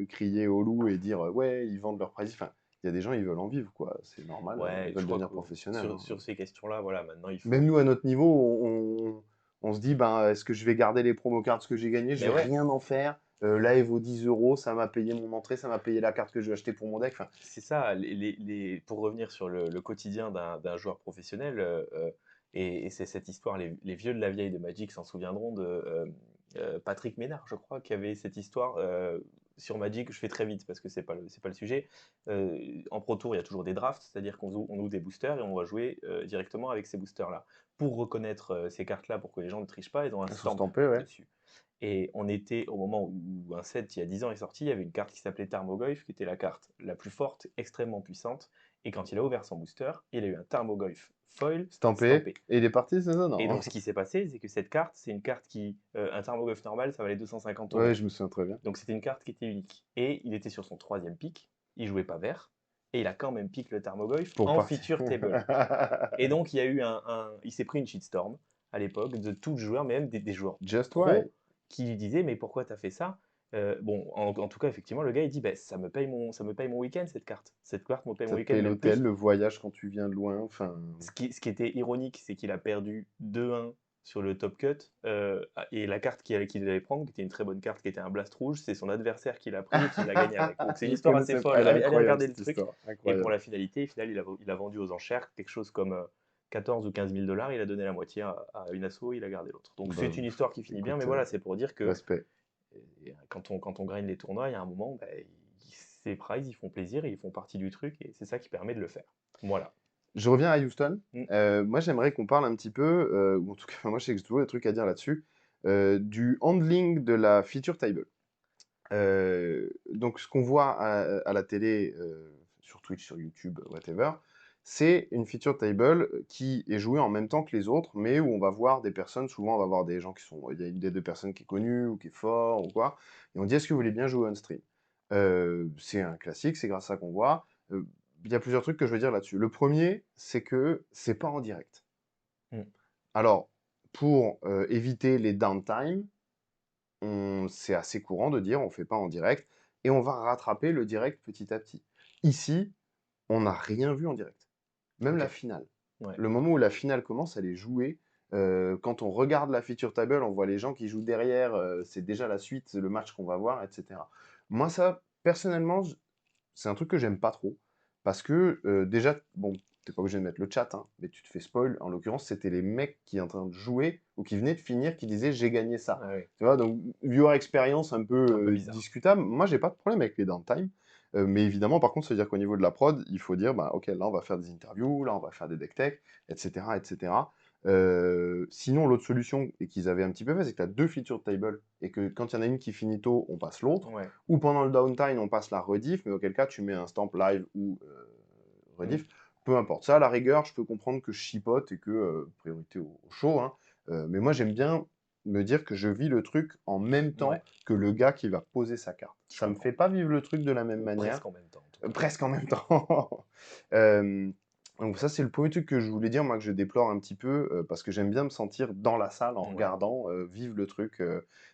S1: crier au loup et dire ouais, ils vendent leur price. Enfin, il y a des gens, ils veulent en vivre, quoi. C'est normal, ils
S2: Ouais, je
S1: veulent
S2: crois
S1: devenir
S2: que
S1: professionnels,
S2: sur,
S1: hein.
S2: sur ces questions-là, voilà, maintenant il
S1: Même
S2: faut.
S1: nous, à notre niveau, on se dit, ben, est-ce que je vais garder les promo cards que j'ai gagnées? Je
S2: Mais
S1: vais
S2: ouais,
S1: rien en faire. Là, il vaut 10 euros, ça m'a payé mon entrée, ça m'a payé la carte que je vais acheter pour mon deck. Enfin,
S2: c'est ça. Pour revenir sur le quotidien d'un joueur professionnel, et c'est cette histoire, les vieux de la vieille de Magic s'en souviendront de Patrick Ménard, je crois, qui avait cette histoire sur Magic. Je fais très vite parce que c'est pas le sujet. En Pro Tour, il y a toujours des drafts, c'est-à-dire on ouvre des boosters et on va jouer directement avec ces boosters-là. Pour reconnaître ces cartes-là, pour que les gens ne trichent pas, ils ont un
S1: elles sont
S2: stamp
S1: stampées, ouais.
S2: dessus. Et on était au moment où un set, il y a 10 ans, est sorti, il y avait une carte qui s'appelait Tarmogoyf, qui était la carte la plus forte, extrêmement puissante. Et quand il a ouvert son booster, il a eu un Tarmogoyf foil
S1: Stampées.
S2: stampé.
S1: Et il est parti, c'est ça?
S2: Et
S1: Non.
S2: donc, ce qui s'est passé, c'est que cette carte, c'est une carte qui. Un Tarmogoyf normal, ça valait 250
S1: Ouais,
S2: euros.
S1: je me souviens très bien.
S2: Donc, c'était une carte qui était unique. Et il était sur son troisième pick, il jouait pas vert, et il a quand même pick le Tarmogoyf
S1: Pour
S2: en
S1: partir.
S2: feature table. Et donc, il y a eu il s'est pris une shitstorm à l'époque de tout joueur, même des joueurs
S1: Just why?
S2: pros, qui lui disaient mais pourquoi t'as fait ça? Bon, en tout cas, effectivement, le gars, il dit: «Beh, ça me paye mon week-end cette carte. Cette carte me paye mon
S1: Ça te
S2: week-end»,
S1: paye
S2: même
S1: l'hôtel,
S2: plus.
S1: le voyage quand tu viens de loin, enfin,
S2: Ce qui était ironique, c'est qu'il a perdu 2-1 sur le top cut, et la carte qu'il allait prendre, qui était une très bonne carte, qui était un blast rouge, c'est son adversaire qui l'a pris et qui l'a gagné avec. Donc c'est une
S1: je
S2: histoire assez
S1: connaissais pas,
S2: folle.
S1: elle est
S2: Allez
S1: incroyable
S2: regarder le
S1: cette
S2: truc.
S1: histoire,
S2: Et pour
S1: incroyable.
S2: la finalité, au final, il a vendu aux enchères quelque chose comme 14 ou 15 000 dollars. Il a donné la moitié à une asso, il a gardé l'autre. Donc
S1: Bah,
S2: c'est une histoire qui finit bien, mais
S1: écoute,
S2: voilà, c'est pour dire que
S1: respect.
S2: quand on gagne les tournois, il y a un moment, bah, ces prizes, ils font plaisir et ils font partie du truc, et c'est ça qui permet de le faire. Voilà.
S1: Je reviens à Houston.
S2: Mm.
S1: Moi, j'aimerais qu'on parle un petit peu, ou en tout cas, moi, je sais que j'ai toujours des trucs à dire là-dessus, du handling de la feature table. Donc, ce qu'on voit à la télé, sur Twitch, sur YouTube, whatever, c'est une feature table qui est jouée en même temps que les autres, mais où on va voir des personnes, souvent on va voir des gens qui sont, il y a une des deux personnes qui est connue ou qui est fort ou quoi, et on dit est-ce que vous voulez bien jouer on stream? C'est un classique, c'est grâce à ça qu'on voit. Il y a plusieurs trucs que je veux dire là-dessus. Le premier, c'est que c'est pas en direct.
S2: Mm.
S1: Alors, pour éviter les downtime, c'est assez courant de dire on fait pas en direct et on va rattraper le direct petit à petit. Ici, on n'a rien vu en direct. Même la
S2: Ok.
S1: finale.
S2: Ouais.
S1: Le moment où la finale commence, elle est jouée. Quand on regarde la feature table, on voit les gens qui jouent derrière. C'est déjà la suite, c'est le match qu'on va voir, etc. Moi, ça, personnellement, c'est un truc que j'aime pas trop. Parce que déjà, bon, t'es pas obligé de mettre le chat, hein, mais tu te fais spoil. En l'occurrence, c'était les mecs qui étaient en train de jouer ou qui venaient de finir qui disaient j'ai gagné ça.
S2: Ah oui.
S1: Tu vois, donc viewer expérience un peu
S2: Un peu bizarre.
S1: discutable. Moi, j'ai pas de problème avec les downtime. Mais évidemment, par contre, ça veut dire qu'au niveau de la prod, il faut dire, bah, ok, là, on va faire des interviews, là, on va faire des deck tech, etc., etc. Sinon, l'autre solution, et qu'ils avaient un petit peu fait, c'est que tu as deux feature tables, et que quand il y en a une qui finit tôt, on passe l'autre,
S2: Ouais.
S1: ou pendant le downtime, on passe la rediff, mais auquel cas, tu mets un stamp live ou
S2: Mm.
S1: rediff. Peu importe. Ça, à la rigueur, je peux comprendre que je chipote et que, priorité au show, hein. Mais moi, j'aime bien me dire que je vis le truc en même
S2: Ouais.
S1: temps que le gars qui va poser sa carte.
S2: Je
S1: Ça me fait
S2: comprends.
S1: pas vivre le truc de la même
S2: Ou
S1: manière.
S2: presque en même temps, en tout cas.
S1: Presque en même temps. Hem, donc ça, c'est le premier truc que je voulais dire, moi, que je déplore un petit peu, parce que j'aime bien me sentir dans la salle en
S2: Ouais.
S1: regardant, vivre le truc,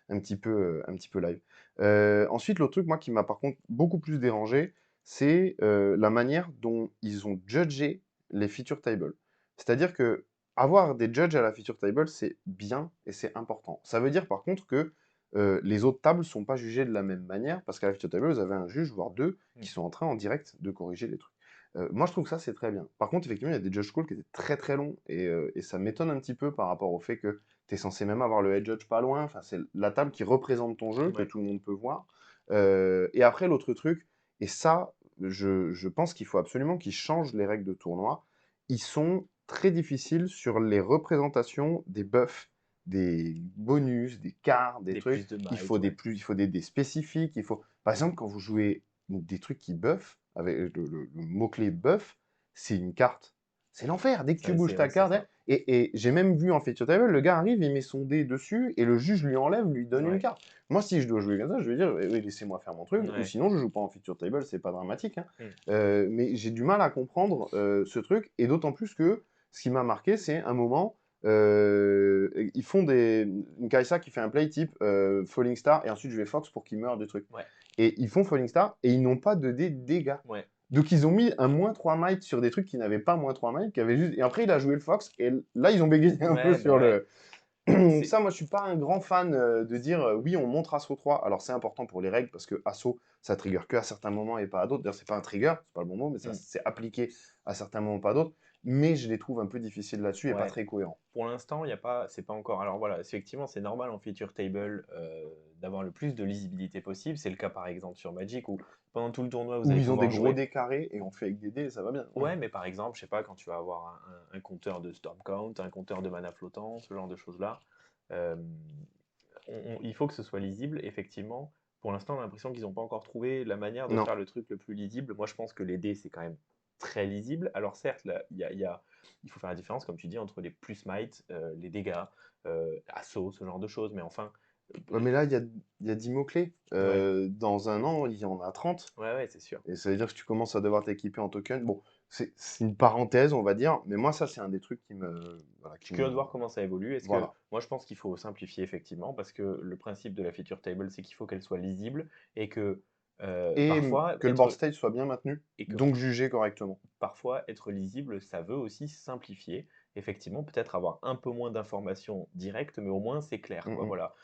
S1: un petit peu live. Ensuite, l'autre truc, moi, qui m'a par contre beaucoup plus dérangé, c'est, la manière dont ils ont judgé les feature tables. C'est-à-dire que avoir des judges à la feature table, c'est bien et c'est important. Ça veut dire par contre que, les autres tables sont pas jugées de la même manière, parce qu'à la feature table, vous avez un juge, voire 2
S2: Mm.
S1: qui sont en train en direct de corriger les trucs. Moi, je trouve que ça, c'est très bien. Par contre, effectivement, il y a des judge calls qui étaient très très longs et ça m'étonne un petit peu par rapport au fait que tu es censé même avoir le head judge pas loin. Enfin, c'est la table qui représente ton jeu, que
S2: Ouais.
S1: tout le monde peut voir. Et après, l'autre truc, et ça, je pense qu'il faut absolument qu'ils changent les règles de tournoi. Ils sont très difficiles sur les représentations des buffs, des bonus, des cartes, des
S2: Des
S1: trucs.
S2: plus de
S1: Il
S2: might,
S1: faut des
S2: ouais.
S1: plus, il faut des dés spécifiques. Il faut, par exemple, quand vous jouez des trucs qui buffent, avec le mot-clé buff, c'est une carte. C'est l'enfer. Dès que tu
S2: Ouais,
S1: bouges ta
S2: c'est
S1: carte, hein,
S2: ça.
S1: et j'ai même vu en feature table, le gars arrive, il met son dé dessus, et le juge lui enlève, lui donne une
S2: Ouais.
S1: carte. Moi, si je dois jouer comme ça, je vais dire, oui, laissez-moi faire mon truc, ou
S2: Ouais.
S1: sinon je joue pas en feature table, c'est pas dramatique, hein.
S2: Mm.
S1: Mais j'ai du mal à comprendre ce truc, et d'autant plus que ce qui m'a marqué, c'est un moment, ils font une Kaisa qui fait un play type Falling Star, et ensuite je vais Fox pour qu'il meure du truc.
S2: Ouais.
S1: Et ils font Falling Star, et ils n'ont pas de dé dégâts.
S2: Ouais.
S1: Donc ils ont mis un -3 might sur des trucs qui n'avaient pas -3 might, qui avaient juste. Et après il a joué le Fox, et là ils ont bégayé un peu
S2: Ouais,
S1: sur
S2: bah ouais.
S1: le.
S2: C'est.
S1: Ça, moi je suis pas un grand fan de dire oui, on montre Asso 3. Alors c'est important pour les règles parce que Asso ça trigger que à certains moments et pas à d'autres. D'ailleurs, c'est pas un trigger, c'est pas le bon mot, mais ça
S2: Mm.
S1: c'est appliqué à certains moments, pas d'autres. Mais je les trouve un peu difficiles là-dessus et pas
S2: Ouais.
S1: très cohérents.
S2: Pour l'instant, il y a pas, c'est pas encore. Alors voilà, effectivement, c'est normal en feature table d'avoir le plus de lisibilité possible. C'est le cas par exemple sur Magic où pendant tout le tournoi, vous
S1: Où
S2: allez
S1: ils ont des
S2: pouvoir
S1: gros
S2: jouer.
S1: dés carrés et on fait avec des dés, ça va bien. Ouais.
S2: Ouais, mais par exemple, je sais pas, quand tu vas avoir un compteur de Storm Count, un compteur de mana flottant, ce genre de choses-là, euh, il faut que ce soit lisible, effectivement. Pour l'instant, on a l'impression qu'ils n'ont pas encore trouvé la manière de
S1: Non.
S2: faire le truc le plus lisible. Moi, je pense que les dés, c'est quand même très lisible. Alors certes, là, il faut faire la différence, comme tu dis, entre les plus might, les dégâts, assaut, ce genre de choses. Mais enfin,
S1: Ouais, mais là, il y a 10 mots-clés.
S2: ouais,
S1: Dans un an, il y en a 30.
S2: ouais, ouais, c'est sûr.
S1: Et ça veut dire que tu commences à devoir t'équiper en token. Bon, c'est une parenthèse, on va dire, mais moi, ça, c'est un des trucs voilà,
S2: Je suis curieux de voir comment ça évolue. Est-ce que
S1: voilà.
S2: moi je pense qu'il faut simplifier effectivement parce que le principe de la feature table c'est qu'il faut qu'elle soit lisible et que
S1: Et
S2: parfois
S1: que le board state soit bien maintenu,
S2: et que
S1: donc jugé correctement.
S2: parfois être lisible ça veut aussi simplifier. Effectivement, peut-être avoir un peu moins d'informations directes, mais au moins c'est clair,
S1: Mmh
S2: quoi.
S1: mh.
S2: Voilà.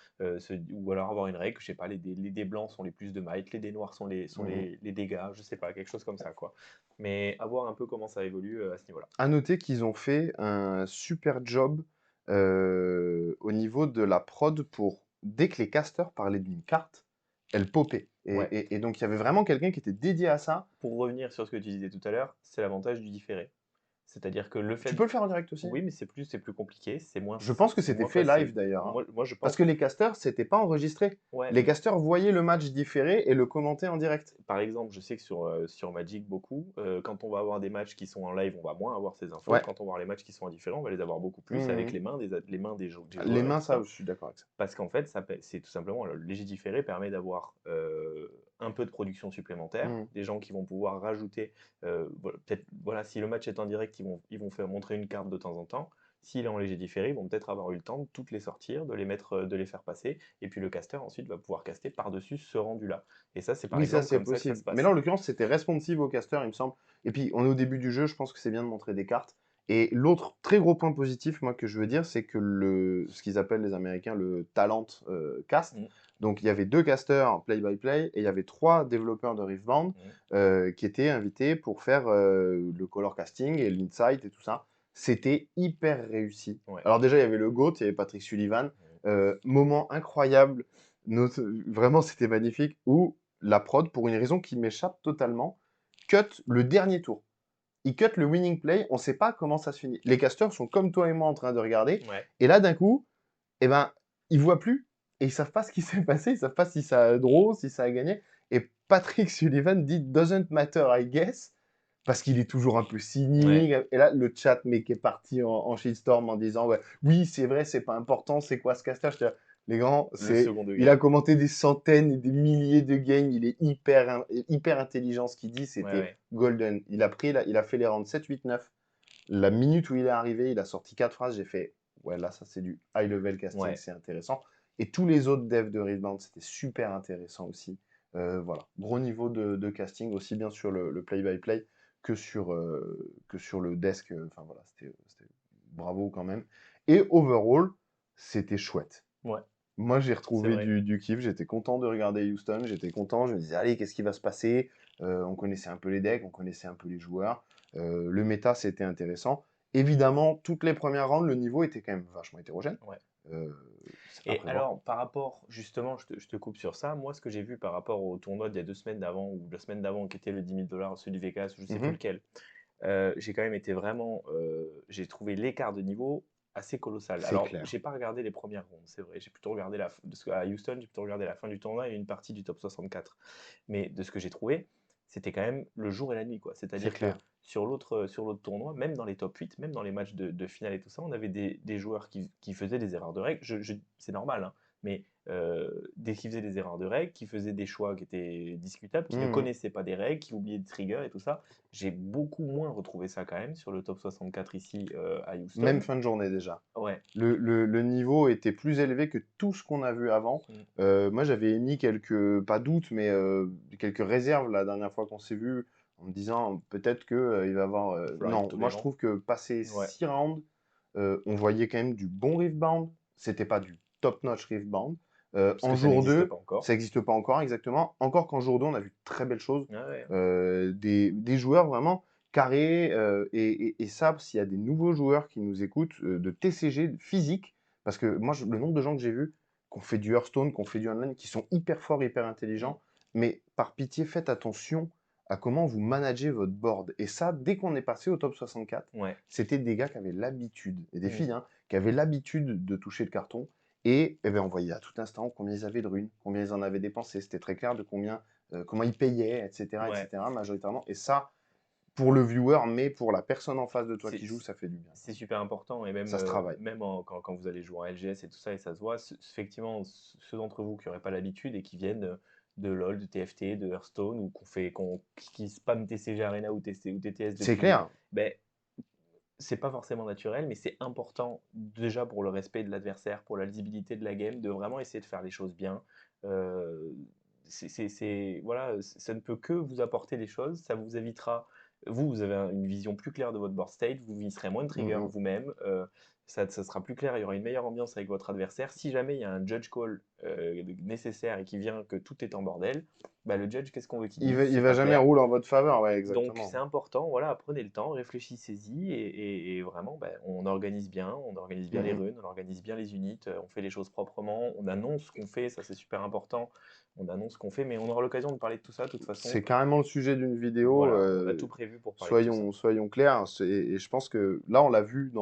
S2: Ou alors avoir une règle, je sais pas, les dés blancs sont les plus de might, les dés noirs sont
S1: Mmh mh.
S2: les dégâts, je sais pas, quelque chose comme ça, quoi. Mais à voir un peu comment ça évolue à ce niveau-là.
S1: À noter qu'ils ont fait un super job, au niveau de la prod pour dès que les casters parlaient d'une carte, elle popait
S2: Ouais.
S1: et donc il y avait vraiment quelqu'un qui était dédié à ça.
S2: Pour revenir sur ce que tu disais tout à l'heure, c'est l'avantage du différé. C'est-à-dire que le
S1: Tu
S2: fait
S1: peux le faire en direct aussi?
S2: oui, mais c'est plus compliqué,
S1: Je pense que
S2: c'est
S1: c'était
S2: moins
S1: fait live
S2: facile.
S1: d'ailleurs, hein.
S2: Moi je
S1: Parce que
S2: pense
S1: les casters, c'était pas enregistré.
S2: ouais,
S1: Les casters voyaient le match différé et le commentaient en direct.
S2: par exemple, je sais que sur Magic beaucoup, quand on va avoir des matchs qui sont en live, on va moins avoir ces infos.
S1: Ouais.
S2: Quand on va avoir les matchs qui sont en différé, on va les avoir beaucoup
S1: Mmh
S2: plus avec
S1: mh.
S2: les mains des
S1: Les
S2: joueurs et
S1: mains,
S2: tout
S1: ça,
S2: ça.
S1: je suis d'accord avec ça.
S2: Parce qu'en fait, c'est tout simplement le léger différé permet d'avoir un peu de production supplémentaire,
S1: Mmh.
S2: des gens qui vont pouvoir rajouter, peut-être, voilà, si le match est en direct, ils vont faire montrer une carte de temps en temps. S'il est en léger différé, ils vont peut-être avoir eu le temps de toutes les sortir, de les mettre, de les faire passer, et puis le caster ensuite va pouvoir caster par-dessus ce rendu-là. Et ça, c'est par
S1: Oui, ça,
S2: exemple
S1: c'est
S2: comme ça que ça
S1: possible.
S2: se
S1: Mais là,
S2: passe.
S1: en l'occurrence, c'était responsive au caster, il me semble. Et puis, on est au début du jeu, je pense que c'est bien de montrer des cartes. Et l'autre très gros point positif, moi, que je veux dire, c'est que ce qu'ils appellent les Américains le talent cast.
S2: Mmh,
S1: Donc, il y avait deux casters play-by-play et il y avait trois développeurs de Riftbound
S2: mmh,
S1: qui étaient invités pour faire le color casting et l'insight et tout ça. C'était hyper réussi.
S2: ouais,
S1: Alors déjà, il y avait le GOAT, il y avait Patrick Sullivan.
S2: mmh,
S1: Moment incroyable, vraiment, c'était magnifique, où la prod, pour une raison qui m'échappe totalement, cut le dernier tour. Il cut le winning play, on ne sait pas comment ça se finit. Les casters sont comme toi et moi en train de regarder,
S2: ouais,
S1: et là, d'un coup, eh ben, ils voient plus, et ils savent pas ce qui s'est passé, ils savent pas si ça a draw, si ça a gagné. Et Patrick Sullivan dit «Doesn't matter, I guess», parce qu'il est toujours un peu
S2: ouais,
S1: cynique. Et là, le chat, mec, est parti en shitstorm en disant ouais, oui, c'est vrai, c'est pas important, c'est quoi ce caster? J'étais là, les grands,
S2: le
S1: c'est,
S2: second
S1: il a
S2: degré.
S1: commenté des centaines et des milliers de games, il est hyper intelligent, ce qu'il dit,
S2: Ouais,
S1: c'était
S2: ouais,
S1: golden. Il a fait les rounds 7, 8, 9. La minute où il est arrivé, il a sorti 4 phrases, j'ai fait ouais, là, ça c'est du high level casting,
S2: ouais.
S1: c'est intéressant. Et tous les autres devs de Rebound, c'était super intéressant aussi. Voilà, gros niveau de casting, aussi bien sur le play-by-play que sur le desk. Enfin voilà, c'était bravo quand même. Et overall, c'était chouette.
S2: Ouais,
S1: Moi, j'ai
S2: c'est
S1: retrouvé
S2: vrai.
S1: du kiff. J'étais content de regarder Houston. J'étais content. Je me disais, allez, qu'est-ce qui va se passer? On connaissait un peu les decks, on connaissait un peu les joueurs. Le méta, c'était intéressant. Évidemment, toutes les premières rounds, le niveau était quand même vachement hétérogène.
S2: Ouais.
S1: Euh, à
S2: Et
S1: prévoir.
S2: alors, par rapport, justement, je te coupe sur ça. Moi, ce que j'ai vu par rapport au tournoi d'il y a 2 semaines d'avant, ou la semaine d'avant, qui était le 10 000 $, celui du Vegas, je sais plus
S1: Mhm,
S2: lequel, j'ai quand même été vraiment. J'ai trouvé l'écart de niveau assez colossal.
S1: c'est
S2: Alors,
S1: clair.
S2: j'ai pas regardé les premières rondes, c'est vrai. J'ai plutôt regardé parce qu'à Houston, j'ai plutôt regardé la fin du tournoi et une partie du top 64. Mais de ce que j'ai trouvé, c'était quand même le jour et la nuit, quoi.
S1: C'est
S2: C'est-à-dire que
S1: clair.
S2: sur l'autre tournoi, même dans les top 8, même dans les matchs de finale et tout ça, on avait des joueurs qui faisaient des erreurs de règles. C'est normal, hein, mais dès qu'ils faisaient des erreurs de règles, qui faisaient des choix qui étaient discutables, qui ne
S1: Mhm.
S2: connaissaient pas des règles, qui oubliaient de trigger et tout ça, j'ai beaucoup moins retrouvé ça quand même sur le top 64 ici à
S1: Même
S2: Houston.
S1: fin de journée déjà.
S2: Ouais.
S1: Le niveau était plus élevé que tout ce qu'on a vu avant.
S2: Mm.
S1: Moi, j'avais émis quelques, pas doutes, mais quelques réserves la dernière fois qu'on s'est vu, en me disant peut-être que il va y avoir.
S2: Fly
S1: Non, moi je
S2: tolérant.
S1: trouve que passé
S2: Ouais.
S1: 6 rounds, on voyait quand même du bon Riftbound. C'était pas du top-notch Riftbound.
S2: Parce
S1: En
S2: que ça
S1: jour
S2: n'existe
S1: 2,
S2: pas encore.
S1: ça n'existe pas encore exactement. Encore qu'en jour 2, on a vu de très belles choses.
S2: Ah ouais.
S1: Des joueurs vraiment carré, et ça, s'il y a des nouveaux joueurs qui nous écoutent, de TCG physique, parce que moi, le nombre de gens que j'ai vus, qui ont fait du Hearthstone, qui ont fait du online, qui sont hyper forts, hyper
S2: Mm.
S1: intelligents, mais par pitié, faites attention à comment vous managez votre board. Et ça, dès qu'on est passé au top 64,
S2: Ouais.
S1: c'était des gars qui avaient l'habitude, et des
S2: Mm.
S1: filles, hein, qui avaient l'habitude de toucher le carton, et, eh ben, on voyait à tout instant combien ils avaient de runes, combien ils en avaient dépensé. C'était très clair de comment ils payaient, etc.,
S2: Ouais.
S1: etc., majoritairement. Et ça, pour le viewer, mais pour la personne en face de toi
S2: C'est
S1: qui joue, ça fait du bien.
S2: c'est super important et même,
S1: Ça se travaille.
S2: même quand vous allez jouer en LGS et tout ça et ça se voit, effectivement, ceux d'entre vous qui n'auraient pas l'habitude et qui viennent de LoL, de TFT, de Hearthstone, ou qui spam TCG Arena ou TTS
S1: C'est
S2: depuis,
S1: clair.
S2: ben, c'est pas forcément naturel, mais c'est important déjà pour le respect de l'adversaire, pour la lisibilité de la game, de vraiment essayer de faire les choses bien. Euh, voilà, ça ne peut que vous apporter des choses, ça vous évitera. Vous avez une vision plus claire de votre board state, vous visserez moins de triggers
S1: Mhm.
S2: vous-même, ça sera plus clair, il y aura une meilleure ambiance avec votre adversaire. Si jamais il y a un judge call nécessaire et qui vient que tout est en bordel, bah le judge, qu'est-ce qu'on veut qu'il dise?
S1: Il
S2: C'est
S1: va
S2: pas
S1: jamais
S2: clair.
S1: rouler en votre faveur, ouais,
S2: Donc
S1: exactement.
S2: c'est important, voilà, prenez le temps, réfléchissez-y et vraiment, ben, on organise bien les
S1: Mhm.
S2: runes, on organise bien les units, on fait les choses proprement, on annonce ce qu'on fait, ça c'est super important, on annonce ce qu'on fait, mais on aura l'occasion de parler de tout ça, de toute façon,
S1: C'est carrément le sujet d'une vidéo.
S2: voilà, on a tout prévu pour parler de tout ça.
S1: Soyons clairs. Et je pense que là, on l'a vu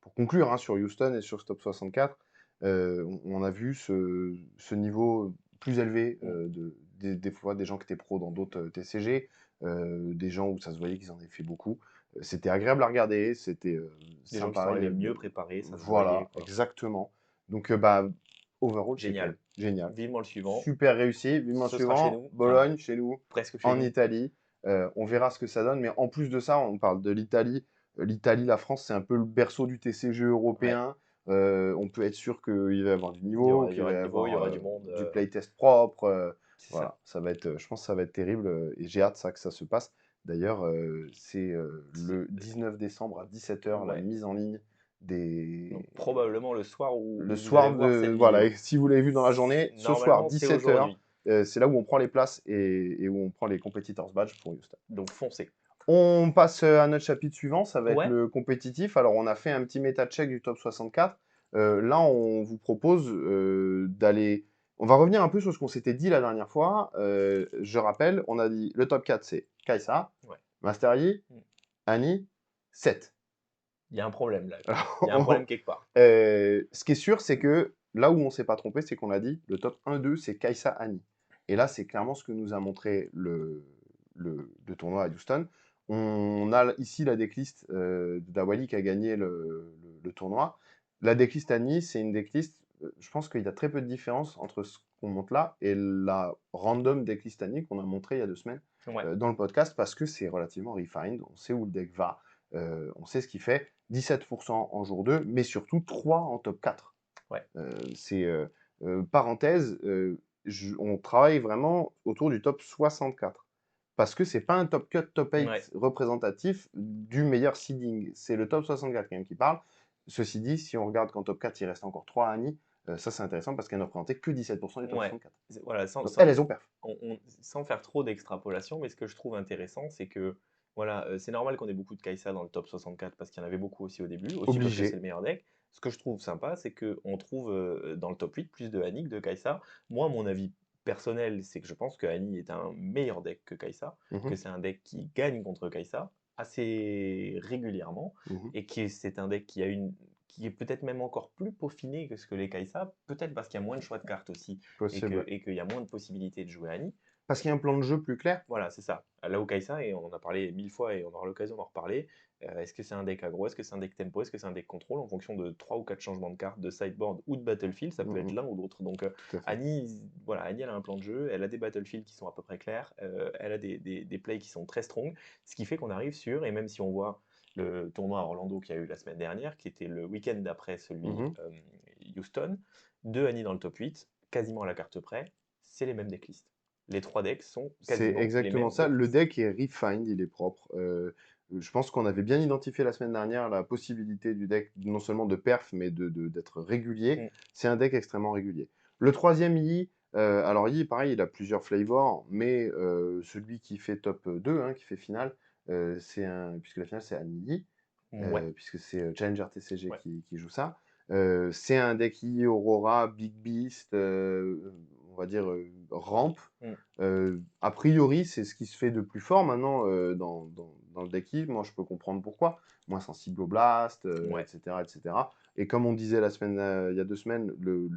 S1: pour conclure, hein, sur Houston et sur Stop 64, on a vu ce niveau plus élevé,
S2: Mm.
S1: des fois des gens qui étaient pros dans d'autres TCG, des gens où ça se voyait qu'ils en avaient fait beaucoup. C'était agréable à regarder, c'était
S2: Des gens qui sont
S1: sympa.
S2: arrivés mieux préparés, ça se voyait,
S1: Voilà,
S2: quoi.
S1: exactement. Donc, bah, overall, c'est cool.
S2: Génial.
S1: Génial.
S2: Vivement le suivant,
S1: Super réussi. Vivement le
S2: ce sera chez
S1: suivant.
S2: nous, enfin,
S1: Bologne, chez nous,
S2: presque chez
S1: en
S2: nous.
S1: Italie. On verra ce que ça donne. Mais en plus de ça, on parle de l'Italie. L'Italie, la France, c'est un peu le berceau du TCG
S2: Ouais,
S1: européen. On peut être sûr qu'il va y avoir du niveau,
S2: il y
S1: qu'il
S2: aura
S1: va y
S2: du niveau, il y
S1: avoir
S2: aura du monde,
S1: du playtest propre.
S2: c'est ça.
S1: Voilà, ça va être, je pense que ça va être terrible. Et j'ai hâte que ça se passe. D'ailleurs, c'est le 19 décembre à 17 h la
S2: Ouais.
S1: mise en ligne des,
S2: Donc probablement le soir
S1: le
S2: où vous allez
S1: soir
S2: voir
S1: de.
S2: cette
S1: Voilà, et
S2: vidéo.
S1: si vous l'avez vu dans la journée, ce soir,
S2: Normalement, c'est
S1: 17 h,
S2: aujourd'hui.
S1: c'est là où on prend les places et où on prend les competitors badge pour Houston.
S2: Donc foncez.
S1: On passe à notre chapitre suivant, ça va être
S2: Ouais,
S1: le compétitif. Alors, on a fait un petit méta-check du top 64. Là, on vous propose d'aller. On va revenir un peu sur ce qu'on s'était dit la dernière fois. Je rappelle, on a dit le top 4, c'est Kaisa,
S2: ouais.
S1: Master Yi,
S2: Mm.
S1: Annie, 7.
S2: Il y a un problème là. Il y a un problème quelque part.
S1: Ce qui est sûr, c'est que là où on s'est pas trompé, c'est qu'on a dit le top 1-2, c'est Kaisa Annie. Et là, c'est clairement ce que nous a montré le tournoi à Houston. On a ici la decklist de Dawali qui a gagné le tournoi. La decklist Annie, c'est une decklist, je pense qu'il y a très peu de différence entre ce qu'on montre là et la random decklist Annie qu'on a montré il y a 2 semaines
S2: Ouais,
S1: dans le podcast parce que c'est relativement refined. On sait où le deck va, on sait ce qu'il fait. 17% en jour 2, mais surtout 3 en top 4.
S2: ouais,
S1: C'est parenthèse, on travaille vraiment autour du top 64. Parce que c'est pas un top cut, top
S2: ouais.
S1: 8 représentatif du meilleur seeding. C'est le top 64 quand même qui parle. Ceci dit, si on regarde qu'en top 4, il reste encore 3 à Annie, ça c'est intéressant parce qu'elle ne représentait que 17% du top
S2: Ouais.
S1: 64.
S2: Voilà,
S1: Donc elles ont perf.
S2: sans faire trop d'extrapolation, mais ce que je trouve intéressant, c'est que voilà, c'est normal qu'on ait beaucoup de Kai'Sa dans le top 64 parce qu'il y en avait beaucoup aussi au début, aussi parce que c'est
S1: Obligé.
S2: le meilleur deck. Ce que je trouve sympa, c'est qu'on trouve dans le top 8 plus de Annie que de Kai'Sa. Moi, mon avis personnel, c'est que je pense que Annie est un meilleur deck que Kai'Sa, que
S1: Mhm,
S2: c'est un deck qui gagne contre Kai'Sa assez régulièrement,
S1: mhm.
S2: et que c'est un deck qui est peut-être même encore plus peaufiné que ce que les Kai'Sa, peut-être parce qu'il y a moins de choix de cartes aussi
S1: Possible, ouais.
S2: et qu'il y a moins de possibilités de jouer Annie.
S1: Parce qu'il y a un plan de jeu plus clair.
S2: Voilà, c'est ça. Là où Kai'Sa, et on en a parlé 1000 fois et on aura l'occasion d'en reparler, est-ce que c'est un deck aggro, est-ce que c'est un deck tempo, est-ce que c'est un deck contrôle en fonction de 3 ou 4 changements de cartes, de sideboard ou de battlefield, ça peut être
S1: Mhm,
S2: l'un ou l'autre. Donc
S1: tout à fait.
S2: Annie, voilà, Annie, elle a un plan de jeu, elle a des battlefields qui sont à peu près clairs, elle a des plays qui sont très strong, ce qui fait qu'on arrive sur, et même si on voit le tournoi à Orlando qu'il y a eu la semaine dernière, qui était le week-end d'après celui
S1: Mhm.
S2: Houston, deux Annie dans le top 8, quasiment à la carte près, c'est les mêmes decklists. Les trois decks sont
S1: C'est
S2: quasiment les
S1: exactement
S2: mêmes
S1: ça. Le
S2: decklists.
S1: deck est refined, il est propre. Je pense qu'on avait bien identifié la semaine dernière la possibilité du deck non seulement de perf, mais d'être régulier.
S2: Mm.
S1: C'est un deck extrêmement régulier. Le troisième Yi, alors Yi, pareil, il a plusieurs flavors, mais celui qui fait top 2, hein, qui fait finale, puisque la finale c'est Annie Yi,
S2: Ouais,
S1: puisque c'est Challenger TCG
S2: ouais.
S1: qui joue ça. C'est un deck Yi Aurora, Big Beast, on va dire rampe.
S2: Mm.
S1: A priori, c'est ce qui se fait de plus fort maintenant dans le deck Eve. Moi, je peux comprendre pourquoi. Moins sensible au blast,
S2: Ouais.
S1: etc., etc. Et comme on disait il y a 2 semaines, le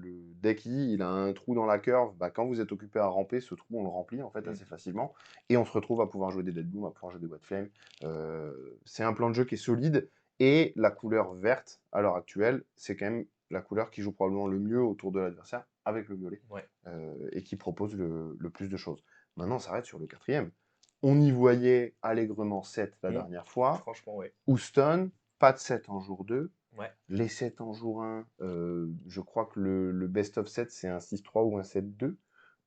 S1: deck E, il a un trou dans la curve. Bah, quand vous êtes occupé à ramper, ce trou, on le remplit en fait
S2: Mm.
S1: assez facilement. Et on se retrouve à pouvoir jouer des Dead Bloom, à pouvoir jouer des White Flame. C'est un plan de jeu qui est solide. Et la couleur verte, à l'heure actuelle, c'est quand même la couleur qui joue probablement le mieux autour de l'adversaire. avec le violet
S2: Ouais.
S1: et qui propose le plus de choses. Maintenant, on s'arrête sur le quatrième. On y voyait allègrement 7 la
S2: Mmh.
S1: dernière fois.
S2: Franchement, ouais.
S1: Houston, pas de 7 en jour 2.
S2: Ouais.
S1: Les 7 en jour 1, je crois que le best of 7, c'est un 6-3 ou un 7-2.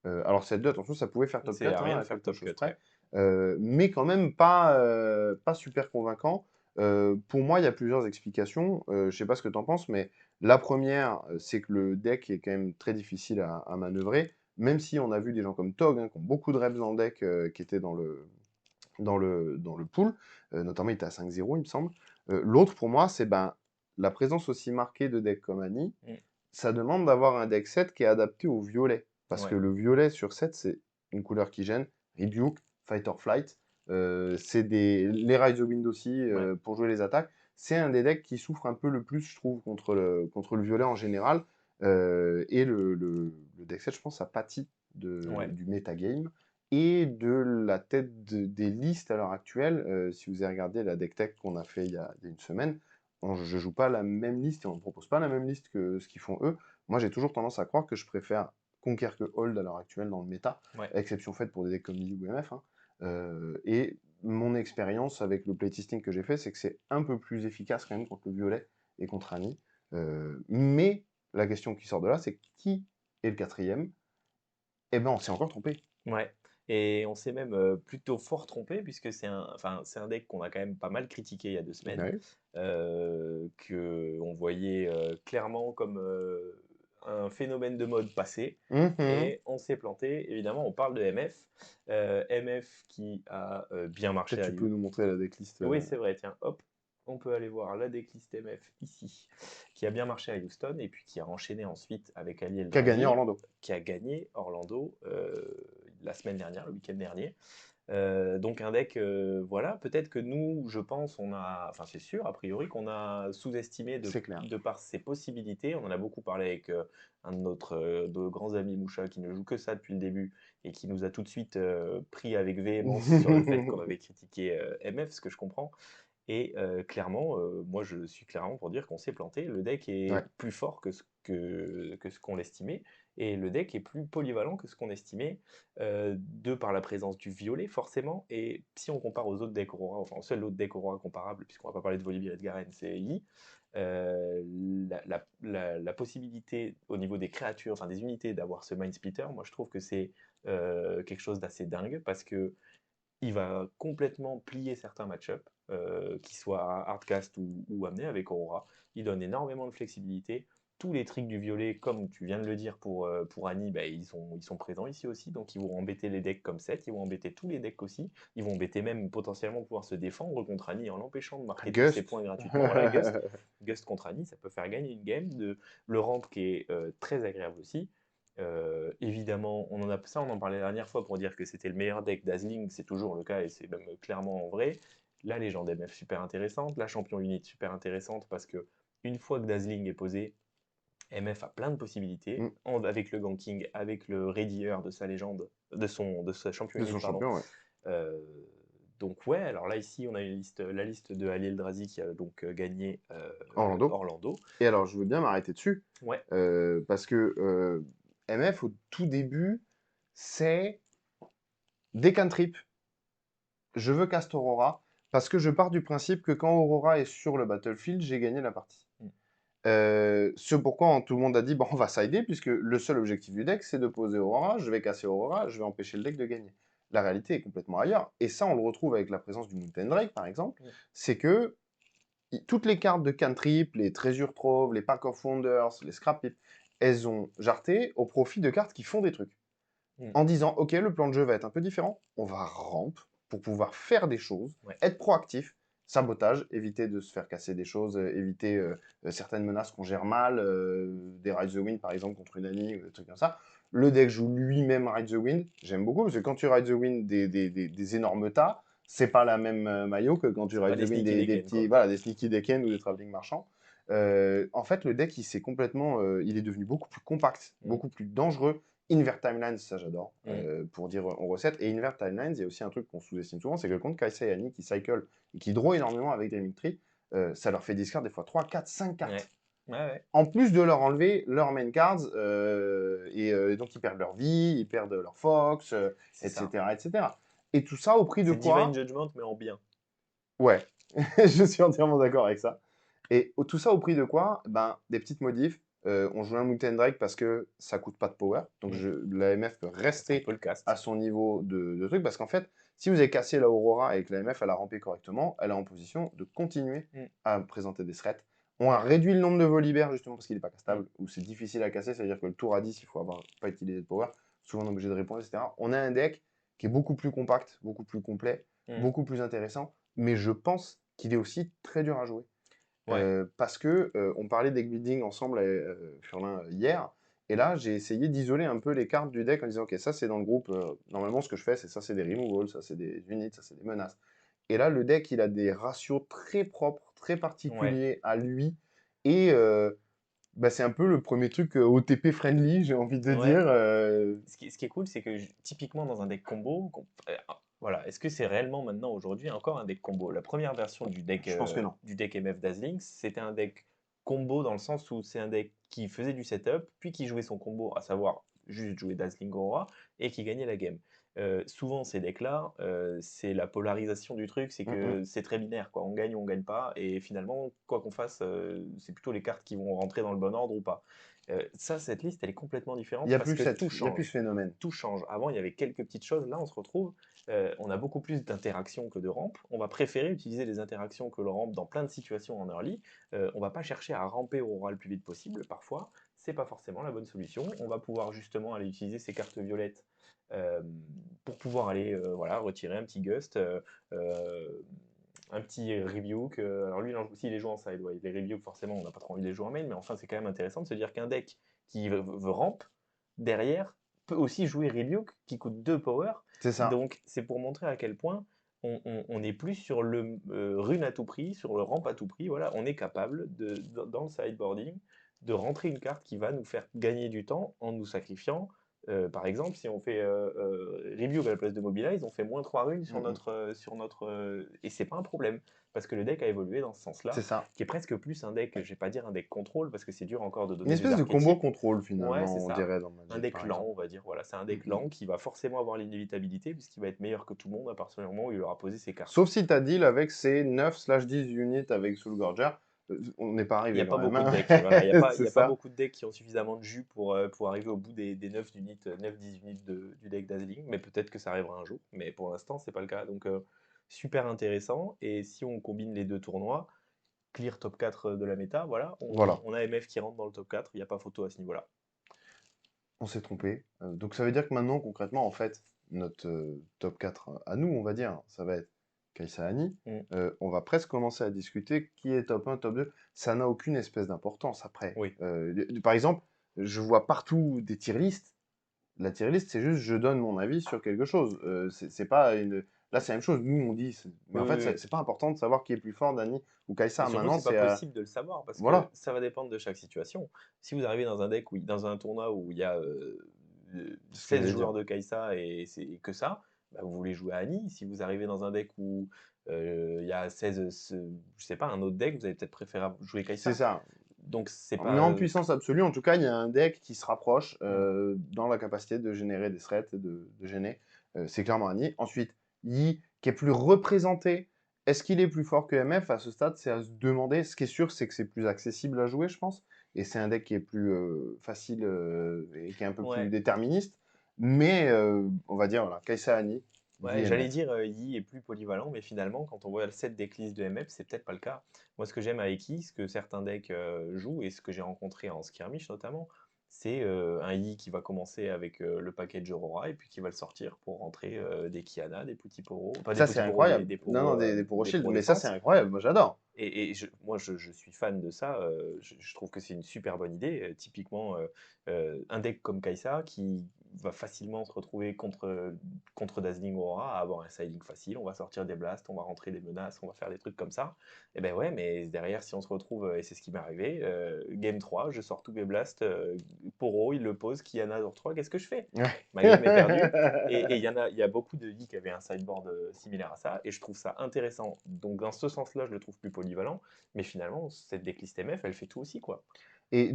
S1: Alors 7-2, attention, ça pouvait faire top
S2: C'est
S1: 4
S2: à rien
S1: hein,
S2: de
S1: à
S2: faire
S1: quelque
S2: top
S1: chose
S2: cut,
S1: près.
S2: ouais.
S1: Mais quand même pas super convaincant. Pour moi, il y a plusieurs explications. Je ne sais pas ce que tu en penses, mais la première, c'est que le deck est quand même très difficile à manœuvrer. Même si on a vu des gens comme Tog, hein, qui ont beaucoup de reps dans le deck, qui étaient dans le pool. Notamment, il était à 5-0, il me semble. L'autre, pour moi, c'est la présence aussi marquée de decks comme Annie.
S2: Mmh.
S1: Ça demande d'avoir un deck 7 qui est adapté au violet. Parce que
S2: Ouais.
S1: le violet sur 7, c'est une couleur qui gêne. Rebuke, Fight or Flight. C'est les Rise of Wind aussi,
S2: Ouais.
S1: pour jouer les attaques. C'est un des decks qui souffre un peu le plus, je trouve, contre le violet en général. Et le deck 7, je pense, ça pâtit
S2: Ouais.
S1: du metagame et de la tête des listes à l'heure actuelle. Si vous avez regardé la deck tech qu'on a fait il y a une semaine, je joue pas la même liste et on ne propose pas la même liste que ce qu'ils font eux. Moi, j'ai toujours tendance à croire que je préfère Conquer que Hold à l'heure actuelle dans le méta,
S2: Ouais.
S1: exception faite pour des decks comme Lily ou MF. Hein. Et mon expérience avec le playtesting que j'ai fait, c'est que c'est un peu plus efficace quand même contre le violet et contre Annie. Mais la question qui sort de là, c'est qui est le quatrième? Eh ben, on s'est encore trompé.
S2: Ouais. Et on s'est même plutôt fort trompé, puisque c'est un deck qu'on a quand même pas mal critiqué il y a 2 semaines,
S1: Ouais.
S2: qu'on voyait clairement comme un phénomène de mode passé.
S1: Mhm.
S2: Et on s'est planté. Évidemment, on parle de MF. MF qui a bien marché
S1: Peut-être
S2: à
S1: tu peux nous montrer la decklist.
S2: Oui, c'est vrai, tiens, hop, on peut aller voir la decklist MF ici, qui a bien marché à Houston et puis qui a enchaîné ensuite avec Ali
S1: Qui a gagné
S2: Eldrazi,
S1: Orlando.
S2: qui a gagné Orlando la semaine dernière, le week-end dernier. Donc un deck, voilà, peut-être que nous, je pense, enfin c'est sûr, a priori, qu'on a sous-estimé
S1: C'est clair.
S2: de par ses possibilités. On en a beaucoup parlé avec un de grands amis, Moucha, qui ne joue que ça depuis le début et qui nous a tout de suite pris avec véhémence sur le fait qu'on avait critiqué MF, ce que je comprends. Et clairement, moi je suis clairement pour dire qu'on s'est planté. Le deck est
S1: Ouais.
S2: plus fort que ce qu'on l'estimait, et le deck est plus polyvalent que ce qu'on estimait, de par la présence du violet forcément. Et si on compare aux autres decks Aurora, enfin au seul autre deck Aurora comparable, puisqu'on va pas parler de Volibear et de Garen, c'est Yi, la possibilité au niveau des créatures, enfin des unités, d'avoir ce Mind Splitter, moi je trouve que c'est quelque chose d'assez dingue, parce que il va complètement plier certains match-up, qu'ils soient hardcast ou amenés avec Aurora. Il donne énormément de flexibilité. Tous les tricks du violet, comme tu viens de le dire pour Annie, bah, ils sont présents ici aussi. Donc ils vont embêter les decks comme 7, ils vont embêter tous les decks aussi. Ils vont embêter même potentiellement pouvoir se défendre contre Annie en l'empêchant de marquer tous ses
S1: Gust.
S2: points gratuitement. Voilà, Gust. Gust contre Annie, ça peut faire gagner une game. Le ramp qui est très agréable aussi. Évidemment, ça on en parlait la dernière fois pour dire que c'était le meilleur deck Dazzling, c'est toujours le cas et c'est même clairement vrai. La légende MF super intéressante, la champion unit super intéressante, parce que une fois que Dazzling est posé, MF a plein de possibilités,
S1: Mm.
S2: avec le ganking, avec le readier de sa légende, de sa champion
S1: De
S2: unit,
S1: son
S2: pardon.
S1: champion, ouais.
S2: Euh, donc ouais, alors là ici on a la liste de Ali Eldrazi qui a donc gagné
S1: Orlando.
S2: Orlando.
S1: Et alors, je veux bien m'arrêter dessus.
S2: Ouais,
S1: Parce que MF, au tout début, c'est des cantrips. Je veux cast Aurora. Parce que je pars du principe que quand Aurora est sur le battlefield, j'ai gagné la partie.
S2: mm,
S1: Ce pourquoi tout le monde a dit bon, on va sider, puisque le seul objectif du deck, c'est de poser Aurora. Je vais casser Aurora, je vais empêcher le deck de gagner. La réalité est complètement ailleurs. Et ça, on le retrouve avec la présence du Mountain Drake, par exemple.
S2: mm,
S1: C'est que toutes les cartes de cantrip, les Treasure Trove, les Pack of Wonders, les Scrap Heap, elles ont jarté au profit de cartes qui font des trucs.
S2: mm,
S1: En disant, ok, le plan de jeu va être un peu différent, on va ramp pour pouvoir faire des choses,
S2: ouais.
S1: être proactif, sabotage, éviter de se faire casser des choses, éviter certaines menaces qu'on gère mal, des Ride the Wind par exemple contre une Annie, des trucs comme ça. Le deck joue lui-même Ride the Wind, j'aime beaucoup, parce que quand tu Ride the Wind des énormes tas, c'est pas la même maillot que quand tu
S2: C'est pas
S1: Ride
S2: des
S1: the Wind
S2: sneaky
S1: des
S2: decken,
S1: petits,
S2: quoi.
S1: voilà, des Sneaky Decken ou des Traveling Marchands. En fait, le deck, il s'est complètement, il est devenu beaucoup plus compact,
S2: Mm,
S1: beaucoup plus dangereux. Invert Timelines, ça j'adore,
S2: mm.
S1: pour dire on recette. Et Invert Timelines, il y a aussi un truc qu'on sous-estime souvent, c'est que contre Kaisa et Annie qui cycle et qui draw énormément avec Dreaming Tree, ça leur fait discard des fois 3, 4, 5
S2: Ouais.
S1: cartes.
S2: Ouais, ouais,
S1: En plus de leur enlever leurs main cards, donc ils perdent leur vie, ils perdent leur fox,
S2: c'est
S1: et
S2: ça.
S1: cetera, et cetera. Et tout ça au prix de
S2: C'est Divine
S1: quoi?
S2: Judgment, mais en bien.
S1: Ouais, je suis entièrement d'accord avec ça. Et tout ça au prix de quoi? Ben, des petites modifs. On joue un Mountain Drake parce que ça coûte pas de power. Donc
S2: Mm.
S1: l'AMF peut
S2: Parce qu'on
S1: rester
S2: peut le
S1: à
S2: cast.
S1: son niveau de truc. Parce qu'en fait, si vous avez cassé la Aurora et que l'AMF elle a rampé correctement, elle est en position de continuer
S2: Mm.
S1: à présenter des threats. On a
S2: Ouais.
S1: réduit le nombre de Volibear justement parce qu'il n'est pas
S2: Mm.
S1: castable, ou c'est difficile à casser, c'est-à-dire que le tour à 10, il faut avoir pas utilisé de power. Souvent on est obligé de répondre, etc. On a un deck qui est beaucoup plus compact, beaucoup plus complet,
S2: Mm.
S1: beaucoup plus intéressant, mais je pense qu'il est aussi très dur à jouer.
S2: Ouais.
S1: Parce que on parlait deck building ensemble, Furlin, hier, et là j'ai essayé d'isoler un peu les cartes du deck en disant ok, ça c'est dans le groupe, normalement ce que je fais c'est ça, c'est des removals, ça c'est des units, ça c'est des menaces. Et là le deck il a des ratios très propres, très
S2: Ouais.
S1: particuliers à lui, et bah, c'est un peu le premier truc OTP friendly, j'ai envie de
S2: Ouais.
S1: dire.
S2: Ce qui est cool, c'est que typiquement dans un deck combo, voilà, est-ce que c'est réellement maintenant aujourd'hui encore un deck combo? La première version
S1: Je pense que non.
S2: du deck MF Dazzling, c'était un deck combo dans le sens où c'est un deck qui faisait du setup, puis qui jouait son combo, à savoir juste jouer Dazzling Aurora, et qui gagnait la game. Souvent ces decks-là, c'est la polarisation du truc, c'est
S1: Mm, mm.
S2: que c'est très binaire, quoi. On gagne ou on gagne pas, et finalement, quoi qu'on fasse, c'est plutôt les cartes qui vont rentrer dans le bon ordre ou pas. Cette liste, elle est complètement différente parce que tout
S1: Il y a plus ce
S2: change.
S1: phénomène.
S2: Tout change. Avant, il y avait quelques petites choses. Là, on se retrouve, on a beaucoup plus d'interactions que de rampes. On va préférer utiliser les interactions que le ramp dans plein de situations en early. On va pas chercher à ramper Aurora le plus vite possible. Parfois, c'est pas forcément la bonne solution. On va pouvoir justement aller utiliser ces cartes violettes euh, pour pouvoir aller voilà, retirer un petit gust. Euh, un petit Rebuke. Alors lui, s'il les joue en side, ouais, les Rebuke, forcément, on n'a pas trop envie de les jouer en main, mais enfin, c'est quand même intéressant de se dire qu'un deck qui veut ramp, derrière, peut aussi jouer Rebuke, qui coûte 2 power.
S1: C'est ça.
S2: Donc, c'est pour montrer à quel point on n'est plus sur le rune à tout prix, sur le ramp à tout prix. Voilà, on est capable, dans le sideboarding, de rentrer une carte qui va nous faire gagner du temps en nous sacrifiant. Par exemple, si on fait Rebuke à la place de Mobilize, on fait moins 3 runes
S1: Mm, mm.
S2: sur notre et c'est pas un problème, parce que le deck a évolué dans ce
S1: C'est
S2: sens-là,
S1: ça.
S2: qui est presque plus un deck, je vais pas dire un deck contrôle, parce que c'est dur encore de
S1: Une
S2: donner des
S1: espèce de combo
S2: archétypes.
S1: contrôle
S2: Ouais, c'est
S1: finalement, on
S2: ça.
S1: dirait dans
S2: Un
S1: Magic
S2: deck
S1: par
S2: lent,
S1: exemple.
S2: on va dire. Voilà, c'est un
S1: Mm,
S2: deck
S1: mm.
S2: lent qui va forcément avoir l'inévitabilité, puisqu'il va être meilleur que tout le monde à partir du moment où il aura posé ses cartes.
S1: Sauf si tu as deal avec ces 9/10 units avec Soulgorger, on n'est pas
S2: Il n'y a
S1: arrivé quand
S2: pas
S1: même,
S2: beaucoup de
S1: hein.
S2: decks, voilà. Il
S1: C'est
S2: y a pas
S1: ça.
S2: beaucoup de decks qui ont suffisamment de jus pour arriver au bout des 9 unités, 9-10 unités du deck Dazzling, mais peut-être que ça arrivera un jour. Mais pour l'instant, c'est pas le cas. Donc, super intéressant. Et si on combine les deux tournois, clear top 4 de la méta, voilà,
S1: Voilà,
S2: on a MF qui rentre dans le top 4, il n'y a pas photo à ce niveau-là.
S1: on s'est trompé. Donc ça veut dire que maintenant, concrètement, en fait, notre top 4 à nous, on va dire, ça va être Kaisa Hani.
S2: Mm.
S1: On va presque commencer à discuter qui est top 1, top 2. Ça n'a aucune espèce d'importance après.
S2: Oui.
S1: Par exemple, je vois partout des tier lists. La tier list, c'est juste je donne mon avis sur quelque chose. C'est pas une. Là, c'est la même chose. Nous, on dit. Mais
S2: Oui,
S1: en
S2: oui,
S1: fait,
S2: oui.
S1: c'est pas important de savoir qui est plus fort, Dani ou
S2: Et
S1: Kaisa.
S2: surtout,
S1: Maintenant,
S2: c'est pas
S1: c'est.
S2: possible de le savoir parce que
S1: Voilà.
S2: ça va dépendre de chaque situation. Si vous arrivez dans un deck, dans un tournoi où il y a
S1: C'est ce que
S2: 16
S1: j'allais dire.
S2: joueurs de Kai'Sa et c'est que ça, bah, vous voulez jouer à Annie. Si vous arrivez dans un deck où il y a 16, je sais pas, un autre deck, vous allez peut-être préférer jouer
S1: C'est
S2: Kai'Sa.
S1: ça.
S2: Donc c'est
S1: Mais
S2: pas.
S1: en puissance absolue, en tout cas, il y a un deck qui se rapproche
S2: Hmm.
S1: dans la capacité de générer des threats et de gêner. C'est clairement Annie. Ensuite, Yi, qui est plus représenté. Est-ce qu'il est plus fort que MF? À ce stade, c'est à se demander. Ce qui est sûr, c'est que c'est plus accessible à jouer, je pense. Et c'est un deck qui est plus facile et qui est un peu plus
S2: Ouais.
S1: déterministe. Mais on va dire, voilà, Kaisa Annie, Yi
S2: Ouais, j'allais
S1: MF.
S2: dire Yi est plus polyvalent, mais finalement, quand on voit le set decklist de MF, c'est peut-être pas le cas. Moi, ce que j'aime avec Yi, ce que certains decks jouent, et ce que j'ai rencontré en skirmish notamment, c'est un Yi qui va commencer avec le package Aurora, et puis qui va le sortir pour rentrer des Kiana, des petits poros, pas des
S1: Ça, c'est
S2: petits poros,
S1: incroyable.
S2: des
S1: Non, non,
S2: poros,
S1: des Poro
S2: des
S1: Shield.
S2: poros
S1: Mais ça, c'est
S2: défense.
S1: incroyable. Moi, j'adore.
S2: Et moi, je suis fan de ça. Je trouve que c'est une super bonne idée. Typiquement, un deck comme Kai'Sa, va facilement se retrouver contre Dazzling Aura à avoir un siding facile. On va sortir des blasts, on va rentrer des menaces, on va faire des trucs comme ça. Et ben ouais, mais derrière, si on se retrouve, et c'est ce qui m'est arrivé, game 3, je sors tous mes blasts, Poro, il le pose, Kiana sur 3, qu'est-ce que je fais?
S1: Ouais.
S2: Ma game est perdue. Et il y a beaucoup de ligues qui avaient un sideboard similaire à ça, et je trouve ça intéressant. Donc dans ce sens-là, je le trouve plus polyvalent, mais finalement, cette decklist MF, elle fait tout aussi, quoi.
S1: Et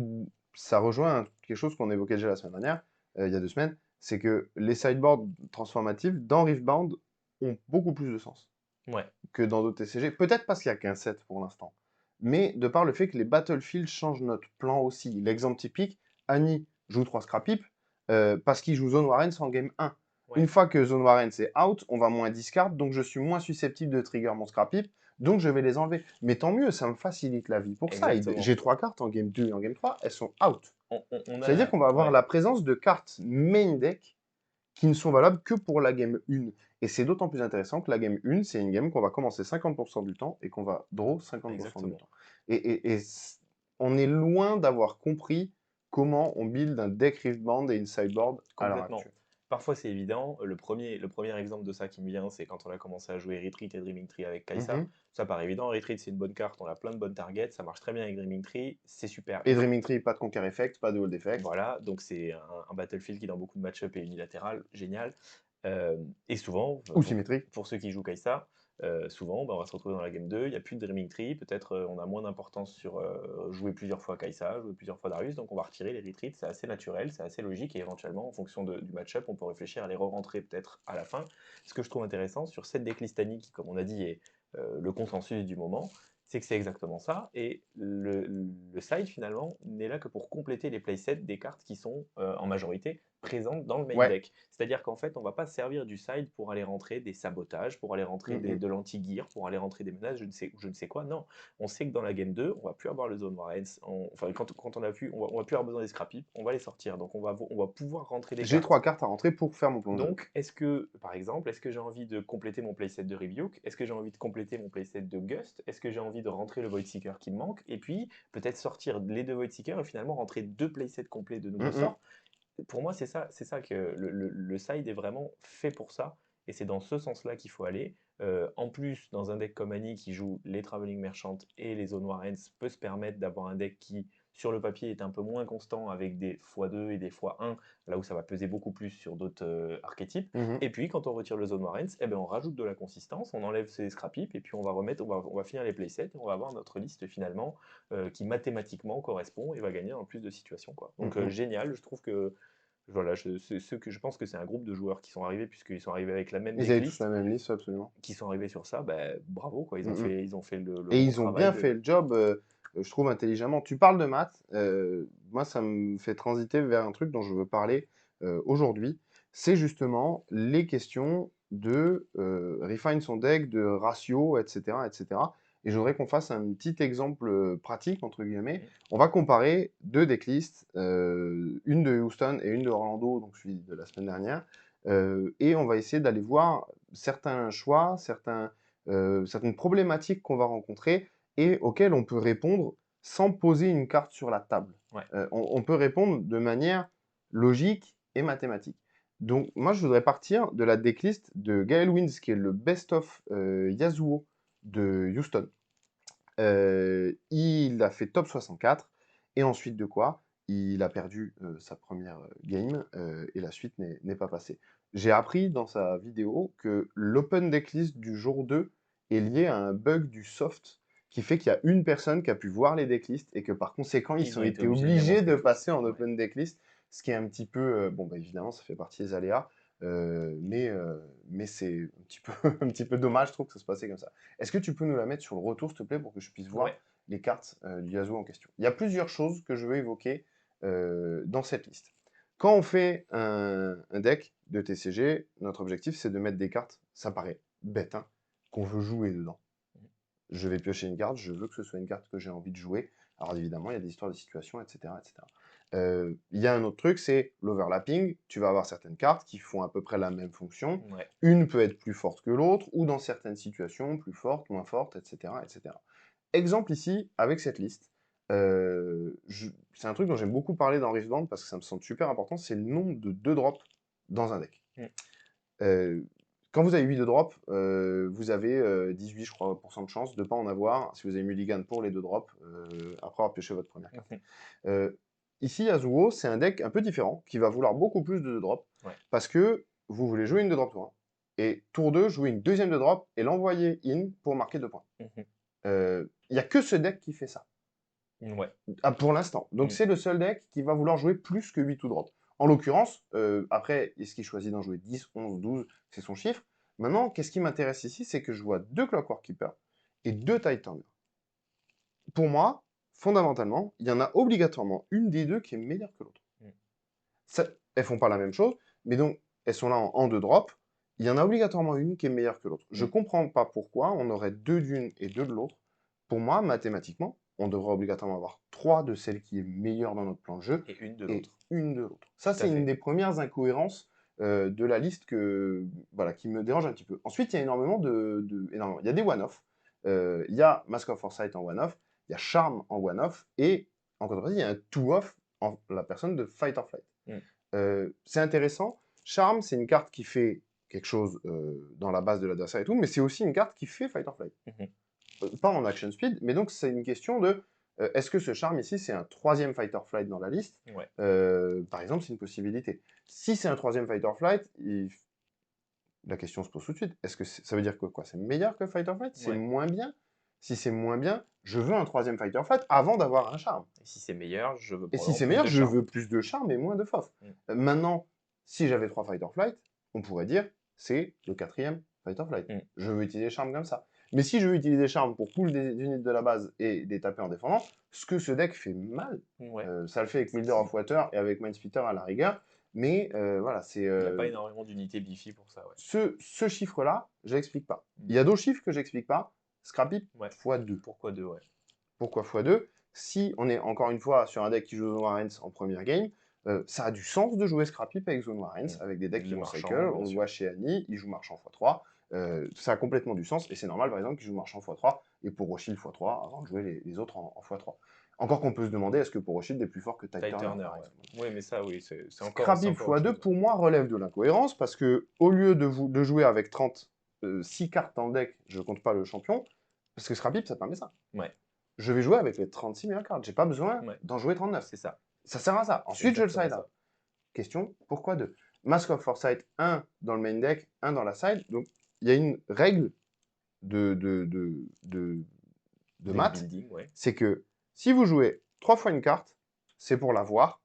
S1: ça rejoint quelque chose qu'on évoquait déjà la semaine dernière, il y a 2 semaines, c'est que les sideboards transformatifs dans Riftbound ont beaucoup plus de sens
S2: Ouais,
S1: que dans d'autres TCG. Peut-être parce qu'il n'y a qu'un set pour l'instant, mais de par le fait que les battlefields changent notre plan aussi. L'exemple typique, Annie joue 3 Scrap Heap parce qu'il joue Zone Warren en game 1. Une
S2: ouais,
S1: fois que Zone Warren c'est out, on va moins discard, donc je suis moins susceptible de trigger mon Scrap Heap, donc je vais les enlever. Mais tant mieux, ça me facilite la vie. Pour ça,
S2: exactement.
S1: j'ai 3 cartes en game 2 et en game 3, elles sont out.
S2: On
S1: Ça veut dire
S2: a...
S1: qu'on va avoir
S2: Ouais,
S1: la présence de cartes main deck qui ne sont valables que pour la game 1. Et c'est d'autant plus intéressant que la game 1, c'est une game qu'on va commencer 50% du temps et qu'on va draw 50% du
S2: exactement.
S1: temps. On est loin d'avoir compris comment on build un deck Riftbound et une sideboard à l'heure
S2: Complètement.
S1: actuelle.
S2: Parfois, c'est évident. Le premier exemple de ça qui me vient, c'est quand on a commencé à jouer Retreat et Dreaming Tree avec Kai'Sa.
S1: Mhm.
S2: Ça paraît évident. Retreat, c'est une bonne carte, on a plein de bonnes targets, ça marche très bien avec Dreaming Tree, c'est super.
S1: Et Dreaming Tree, pas de Conquer Effect, pas de Hold Effect.
S2: Voilà, donc c'est un battlefield qui, dans beaucoup de match-up, est unilatéral, génial. Et souvent,
S1: Ou symétrique.
S2: pour ceux qui jouent Kai'Sa, souvent, bah, on va se retrouver dans la game 2, il n'y a plus de Dreaming Tree, peut-être on a moins d'importance sur jouer plusieurs fois Kai'Sa, jouer plusieurs fois Darius, donc on va retirer les retreats, c'est assez naturel, c'est assez logique, et éventuellement, en fonction du match-up, on peut réfléchir à les re-rentrer peut-être à la fin. Ce que je trouve intéressant sur cette decklist Annie, qui, comme on a dit, est le consensus du moment, c'est que c'est exactement ça, et le side, finalement, n'est là que pour compléter les playsets des cartes qui sont en majorité présentes dans le main
S1: Ouais.
S2: deck. C'est-à-dire qu'en fait, on va pas se servir du side pour aller rentrer des sabotages, pour aller rentrer
S1: Mhm.
S2: de l'anti-gear, pour aller rentrer des menaces, je ne sais quoi. Non, on sait que dans la game 2, on va plus avoir le zone warrens. Enfin, quand on a vu, on va plus avoir besoin des scrap heaps, on va les sortir. Donc on va pouvoir rentrer des
S1: J'ai
S2: cartes.
S1: 3 cartes à rentrer pour faire mon plan de jeu.
S2: Donc, est-ce que, par exemple, est-ce que j'ai envie de compléter mon playset de Rebuke? Est-ce que j'ai envie de compléter mon playset de Gust? Est-ce que j'ai envie de rentrer le Voidseeker qui me manque? Et puis, peut-être sortir les deux Voidseekers et finalement rentrer deux playsets complets de nouveaux
S1: Mhm.
S2: sorts. Pour moi, c'est ça que le side est vraiment fait pour ça. Et c'est dans ce sens-là qu'il faut aller. En plus, dans un deck comme Annie qui joue les Traveling Merchants et les Zone Warrens, peut se permettre d'avoir un deck qui, sur le papier, est un peu moins constant avec des x2 et des x1, là où ça va peser beaucoup plus sur d'autres archétypes.
S1: Mhm.
S2: Et puis, quand on retire le Zone Warrens, eh ben, on rajoute de la consistance, on enlève ses scrap heaps, et puis on va remettre, on va finir les playsets, et on va avoir notre liste finalement qui mathématiquement correspond et va gagner dans le plus de situations, quoi. Donc
S1: Mhm.
S2: génial, je trouve que voilà, c'est ceux que je pense que c'est un groupe de joueurs qui sont arrivés, puisqu'ils sont arrivés avec la même
S1: Ils avaient tous la
S2: decklist,
S1: même liste, absolument.
S2: qui sont arrivés sur ça, ben, bravo, quoi.
S1: Mhm.
S2: Ils ont fait le
S1: Et
S2: bon
S1: ils ont
S2: travail
S1: bien fait
S2: de.
S1: le job, je trouve, intelligemment. Tu parles de maths, moi, ça me fait transiter vers un truc dont je veux parler aujourd'hui. C'est justement les questions de refine son deck, de ratio, etc., etc. Et je voudrais qu'on fasse un petit exemple pratique, entre guillemets.
S2: Mhm.
S1: On va comparer deux decklists, une de Houston et une de Orlando, donc celui de la semaine dernière. Et on va essayer d'aller voir certains choix, certaines problématiques qu'on va rencontrer et auxquelles on peut répondre sans poser une carte sur la table.
S2: Ouais.
S1: On peut répondre de manière logique et mathématique. Donc moi, je voudrais partir de la decklist de Gael Wins, qui est le best-of Yasuo de Houston. Il a fait top 64, et ensuite de quoi il a perdu sa première game, et la suite n'est pas passée. J'ai appris dans sa vidéo que l'open decklist du jour 2 est lié à un bug du soft qui fait qu'il y a une personne qui a pu voir les decklists et que par conséquent ils
S2: Ils
S1: ont
S2: ont été
S1: été
S2: obligés de les
S1: obligés de
S2: montrer
S1: passer
S2: tous.
S1: en
S2: Ouais.
S1: open decklist, ce qui est un petit peu, bon bah évidemment ça fait partie des aléas, mais c'est un petit peu, un petit peu dommage, je trouve que ça se passait comme ça. Est-ce que tu peux nous la mettre sur le retour, s'il te plaît, pour que je puisse voir
S2: Ouais.
S1: les cartes du Yasuo en question? Il y a plusieurs choses que je veux évoquer dans cette liste. Quand on fait un deck de TCG, notre objectif, c'est de mettre des cartes, ça paraît bête, hein, qu'on veut jouer dedans. Je vais piocher une carte, je veux que ce soit une carte que j'ai envie de jouer. Alors évidemment, il y a des histoires de situation, etc. etc. Il y a un autre truc, c'est l'overlapping. Tu vas avoir certaines cartes qui font à peu près la même fonction.
S2: Ouais.
S1: Une peut être plus forte que l'autre, ou dans certaines situations, plus forte, moins forte, etc. etc. Exemple ici, avec cette liste, C'est un truc dont j'aime beaucoup parler dans Riftbound parce que ça me semble super important, c'est le nombre de 2 drops dans un deck.
S2: Mm.
S1: Quand vous avez 8 de drop, vous avez 18, je crois, % de chance de ne pas en avoir si vous avez mulligan pour les 2 drops après avoir pioché votre première carte.
S2: Mhm.
S1: Ici, Yasuo, c'est un deck un peu différent qui va vouloir beaucoup plus de 2 drops
S2: Ouais.
S1: parce que vous voulez jouer une 2 drop tour 1 et tour 2, jouer une deuxième 2 drop et l'envoyer in pour marquer 2 points.
S2: Mhm.
S1: Il n'y a que ce deck qui fait ça.
S2: Ouais.
S1: Pour l'instant. Donc c'est le seul deck qui va vouloir jouer plus que 8 to drop. En l'occurrence, après, est-ce qu'il choisit d'en jouer 10, 11, 12, c'est son chiffre. Maintenant, qu'est-ce qui m'intéresse ici, c'est que je vois 2 Clockwork Keeper et 2 Titan. Pour moi, fondamentalement, il y en a obligatoirement une des deux qui est meilleure que l'autre. Elles font pas la même chose, mais donc elles sont là en 2 drop. Il y en a obligatoirement une qui est meilleure que l'autre. Je comprends pas pourquoi on aurait 2 d'une et 2 de l'autre. Pour moi, mathématiquement, on devrait obligatoirement avoir 3 de celle qui est meilleure dans notre plan de jeu
S2: et une de l'autre.
S1: Une de l'autre. Ça, c'est une des premières incohérences de la liste voilà, qui me dérange un petit peu. Ensuite, il y a énormément énormément. Il y a des one-off. Il y a Mask of Foresight en one-off. Il y a Charm en one-off. Et en contrepartie, il y a un two-off en la personne de Fight or Flight. C'est intéressant. Charm, c'est une carte qui fait quelque chose dans la base de l'adversaire et tout, mais c'est aussi une carte qui fait Fight or Flight. Pas en action speed, mais donc c'est une question de est-ce que ce charme ici, c'est un troisième Fight or Flight dans la liste Par exemple, c'est une possibilité. Si c'est un troisième Fight or Flight, la question se pose tout de suite. Est-ce que ça veut dire que quoi? C'est meilleur que Fight or Flight? C'est moins bien? Si c'est moins bien, je veux un troisième Fight or Flight avant d'avoir un charme.
S2: Et si c'est meilleur, je veux
S1: Et si c'est meilleur, je veux plus de charme et moins de fauve. Maintenant, si j'avais 3 Fight or Flight, on pourrait dire c'est le quatrième Fight or Flight. Je veux utiliser charme comme ça. Mais si je veux utiliser charme pour pull des unités de la base et les taper en défendant, ce que ce deck fait mal, ça le fait avec Milder of Water et avec Mindsplitter à la rigueur, mais voilà, c'est...
S2: Il n'y a pas énormément d'unités Bifi pour ça,
S1: Ce chiffre-là, je l'explique pas. Il y a d'autres chiffres que j'explique pas. Scrappy, x2.
S2: Pourquoi 2,
S1: Pourquoi x2? Si on est encore une fois sur un deck qui joue Zone Warrens en première game, ça a du sens de jouer Scrappy avec Zone Warrens, avec des decks qui vont cycle. On le voit chez Annie, il joue Marchand x3. Ça a complètement du sens, et c'est normal par exemple qu'il joue Marchand x3 et pour Rothschild x3 avant de jouer les autres en x3. Encore qu'on peut se demander, est-ce que pour Rothschild est plus fort que Tide Turner
S2: Oui, mais ça, oui, c'est encore...
S1: Scrappy x2, pour moi, relève de l'incohérence, parce que au lieu de jouer avec 6 cartes dans le deck, je compte pas le champion, parce que Scrappy, ça permet ça. Je vais jouer avec les 36 meilleures cartes. J'ai pas besoin d'en jouer 39.
S2: C'est ça.
S1: Ça sert à ça. Ensuite, je le side out. Question, pourquoi 2? Mask of Foresight, 1 dans le main deck, 1 dans la side. Donc, il y a une règle de maths. C'est que si vous jouez 3 fois une carte, c'est pour l'avoir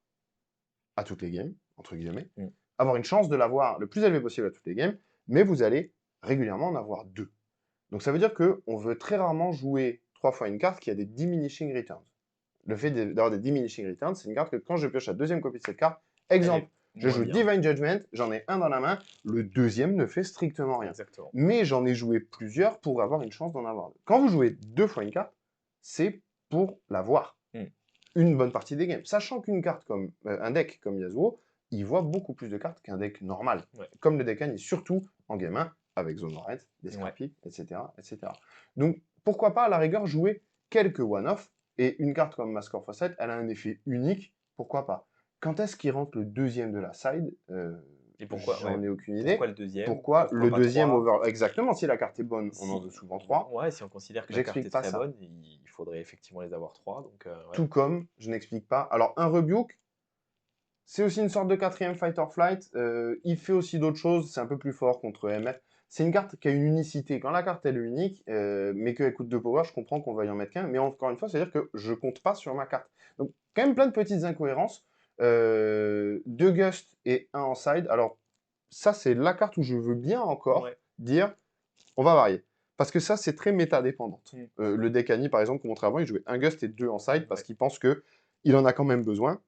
S1: à toutes les games, entre guillemets. Avoir une chance de l'avoir le plus élevé possible à toutes les games, mais vous allez régulièrement en avoir 2. Donc ça veut dire qu'on veut très rarement jouer 3 fois une carte qui a des diminishing returns. Le fait d'avoir des diminishing returns, c'est une carte que quand je pioche la deuxième copie de cette carte, exemple, je joue Divine Judgment, j'en ai un dans la main, le deuxième ne fait strictement rien. Mais j'en ai joué plusieurs pour avoir une chance d'en avoir deux. Quand vous jouez 2 fois une carte, c'est pour l'avoir. Une bonne partie des games. Sachant qu'une carte comme un deck comme Yasuo, il voit beaucoup plus de cartes qu'un deck normal. Comme le deck Annie, surtout en game 1, avec Zone Warrens, des Scrappy, etc., etc. Donc, pourquoi pas, à la rigueur, jouer quelques one-off, et une carte comme Mask of Foresight, elle a un effet unique, pourquoi pas. Quand est-ce qu'il rentre le deuxième de la side
S2: et pourquoi
S1: J'en ai aucune idée.
S2: Pourquoi le deuxième?
S1: Pourquoi le deuxième over... Exactement, si la carte est bonne, on en veut souvent 3.
S2: Ouais, si on considère que la carte est très bonne, il faudrait effectivement les avoir 3. Donc,
S1: Tout comme, je n'explique pas. Alors, un Rebuke, c'est aussi une sorte de quatrième Fight or Flight. Il fait aussi d'autres choses, c'est un peu plus fort contre MF. C'est une carte qui a une unicité. Quand la carte elle est unique, mais qu'elle coûte 2 power, je comprends qu'on va y en mettre qu'un. Mais encore une fois, c'est-à-dire que je compte pas sur ma carte. Donc, quand même plein de petites incohérences. 2 Gust et 1 en side. Alors, ça, c'est la carte où je veux bien encore dire, on va varier. Parce que ça, c'est très méta-dépendante. Le deck Annie, par exemple, qu'on montrait avant, il jouait 1 Gust et 2 en side parce qu'il pense qu'il en a quand même besoin.